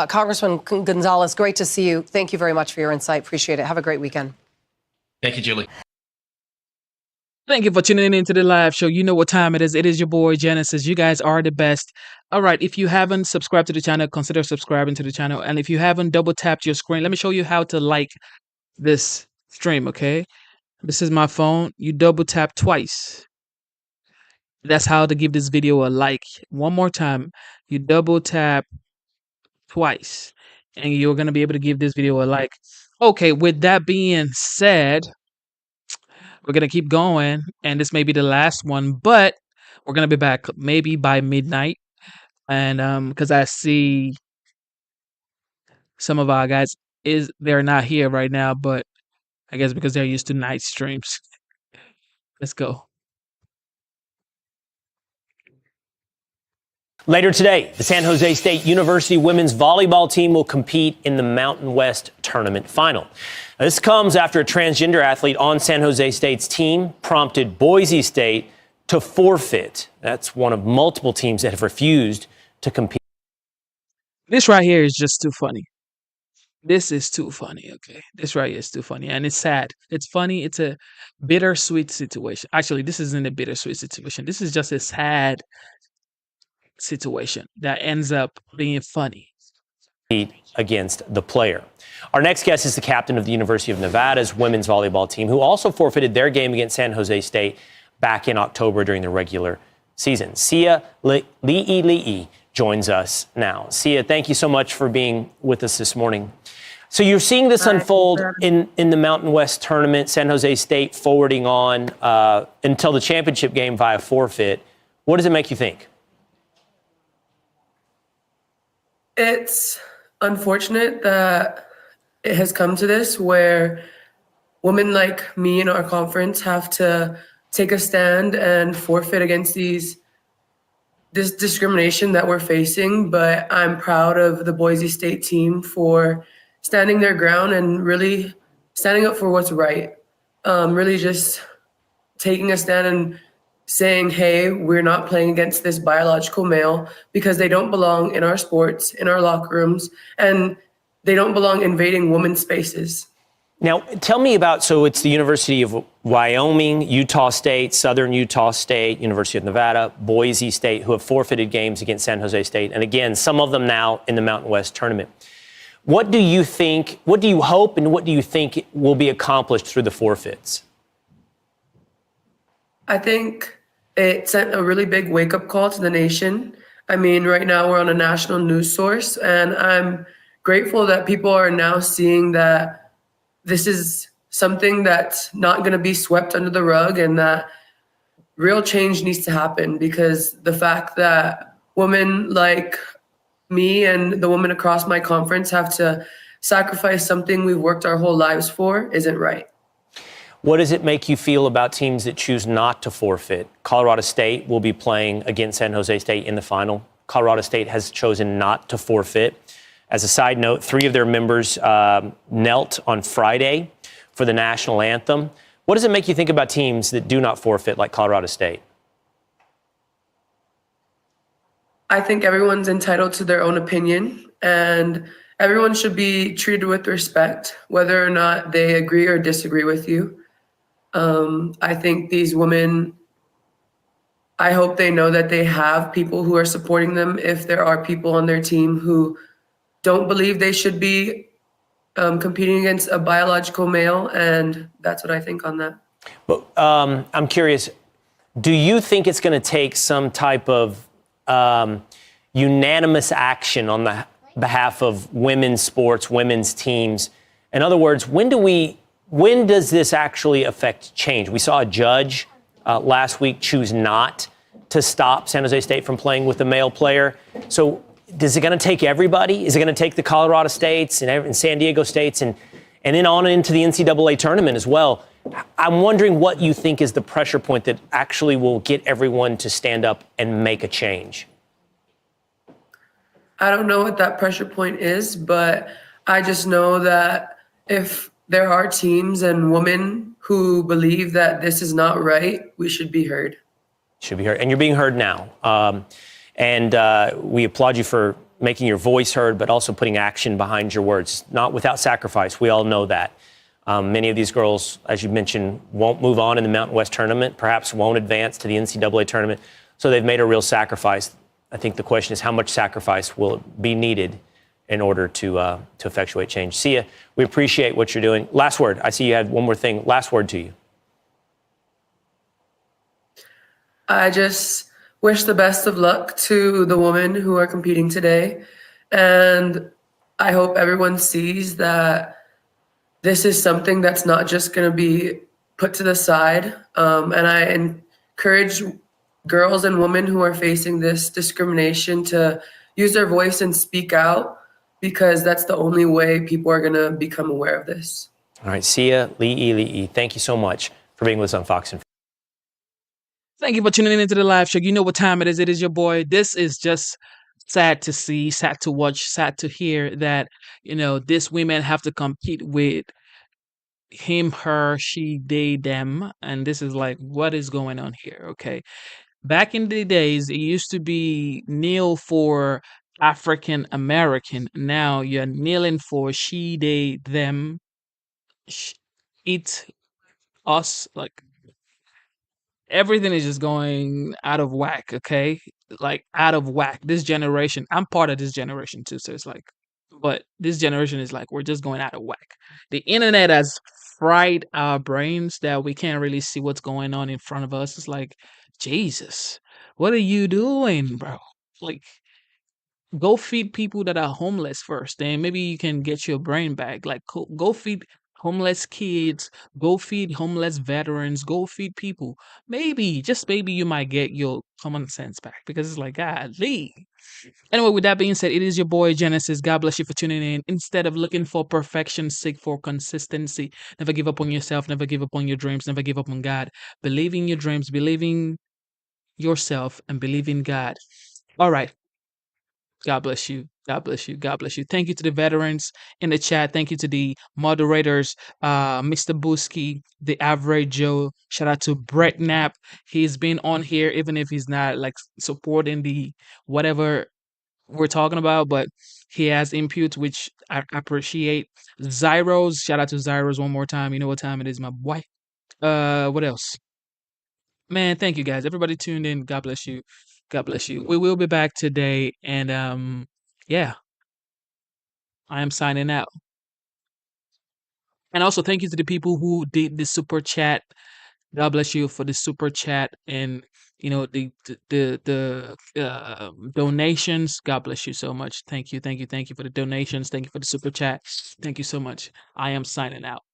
Congressman Gonzalez, great to see you. Thank you very much for your insight. Appreciate it. Have a great weekend. Thank you, Julie. Thank you for tuning in to the live show. You know what time it is. It is your boy, Genesis. You guys are the best. All right. If you haven't subscribed to the channel, consider subscribing to the channel. And if you haven't double tapped your screen, let me show you how to like this stream, okay? This is my phone. You double tap twice. That's how to give this video a like. One more time. You double tap twice. And you're going to be able to give this video a like. Okay, with that being said, we're going to keep going, and this may be the last one, but we're going to be back maybe by midnight. And because I see some of our guys, they're not here right now, but I guess because they're used to night streams. Let's go. Later today, the San Jose State University women's volleyball team will compete in the Mountain West Tournament final. Now, this comes after a transgender athlete on San Jose State's team prompted Boise State to forfeit. That's one of multiple teams that have refused to compete. This right here is just too funny. This is too funny, okay? This right here is too funny, and it's sad. It's funny. It's a bittersweet situation. Actually, this isn't a bittersweet situation. This is just a sad situation that ends up being funny against the player. Our next guest is the captain of the University of Nevada's women's volleyball team, who also forfeited their game against San Jose State back in October during the regular season. Sia Li'i joins us now. Sia, thank you so much for being with us this morning. So you're seeing this unfold in the Mountain West Tournament, San Jose State forwarding on until the championship game via forfeit. What does it make you think? It's unfortunate that it has come to this, where women like me in our conference have to take a stand and forfeit against this discrimination that we're facing. But I'm proud of the Boise State team for standing their ground and really standing up for what's right. Really just taking a stand and saying, hey, we're not playing against this biological male, because they don't belong in our sports, in our locker rooms, and they don't belong invading women's spaces. Now, tell me about, so it's the University of Wyoming, Utah State, Southern Utah State, University of Nevada, Boise State, who have forfeited games against San Jose State. And again, some of them now in the Mountain West Tournament. What do you think, what do you hope, and what do you think will be accomplished through the forfeits? I think it sent a really big wake-up call to the nation. I mean, right now we're on a national news source, and I'm grateful that people are now seeing that this is something that's not going to be swept under the rug and that real change needs to happen, because the fact that women like me and the women across my conference have to sacrifice something we've worked our whole lives for isn't right. What does it make you feel about teams that choose not to forfeit? Colorado State will be playing against San Jose State in the final. Colorado State has chosen not to forfeit. As a side note, 3 of their members knelt on Friday for the national anthem. What does it make you think about teams that do not forfeit, like Colorado State? I think everyone's entitled to their own opinion, and everyone should be treated with respect, whether or not they agree or disagree with you. I think these women, I hope they know that they have people who are supporting them if there are people on their team who don't believe they should be competing against a biological male, and that's what I think on that. But I'm curious, do you think it's going to take some type of unanimous action on the behalf of women's sports, women's teams? In other words, when does this actually affect change? We saw a judge last week choose not to stop San Jose State from playing with a male player. So is it going to take everybody? Is it going to take the Colorado States and San Diego States and then on into the NCAA tournament as well? I'm wondering what you think is the pressure point that actually will get everyone to stand up and make a change. I don't know what that pressure point is, but I just know that if there are teams and women who believe that this is not right, we should be heard. Should be heard. And you're being heard now. We applaud you for making your voice heard, but also putting action behind your words. Not without sacrifice. We all know that. Many of these girls, as you mentioned, won't move on in the Mountain West tournament, perhaps won't advance to the NCAA tournament. So they've made a real sacrifice. I think the question is how much sacrifice will be needed in order to effectuate change. Sia, we appreciate what you're doing. Last word. I see you had one more thing. Last word to you. I just wish the best of luck to the women who are competing today. And I hope everyone sees that this is something that's not just going to be put to the side. And I encourage girls and women who are facing this discrimination to use their voice and speak out, because that's the only way people are going to become aware of this. All right, Sia Lee, thank you so much for being with us on Fox and Thank you for tuning into the live show. You know what time it is. It is your boy. This is just sad to see, sad to watch, sad to hear that, these women have to compete with him, her, she, they, them. And this is like, what is going on here? Okay. Back in the days, it used to be kneel for African American. Now you're kneeling for she, they, them, it, us. Like, everything is just going out of whack, okay? Like, out of whack. This generation, I'm part of this generation too, so it's like, but this generation is like, we're just going out of whack. The internet has fried our brains that we can't really see what's going on in front of us. It's like, Jesus, what are you doing, bro? Like, go feed people that are homeless first, then maybe you can get your brain back. Like, go feed homeless kids, go feed homeless veterans, go feed people. Maybe, just maybe, you might get your common sense back, because it's like, golly. Anyway, with that being said, it is your boy Genesis. God bless you for tuning in. Instead of looking for perfection, seek for consistency. Never give up on yourself, never give up on your dreams, never give up on God. Believe in your dreams, believe in yourself, and believe in God. All right. God bless you. God bless you. God bless you. Thank you to the veterans in the chat. Thank you to the moderators, Mr. Busky, the Average Joe. Shout out to Brett Knapp. He's been on here, even if he's not like supporting the whatever we're talking about, but he has input, which I appreciate. Zyros, shout out to Zyros one more time. You know what time it is, my boy. What else? Man, thank you guys. Everybody tuned in. God bless you. God bless you. We will be back today, and yeah, I am signing out. And also, thank you to the people who did the super chat God bless you for the super chat and the donations. God bless you so much. Thank you for the donations. Thank you for the super chat. Thank you so much. I am signing out.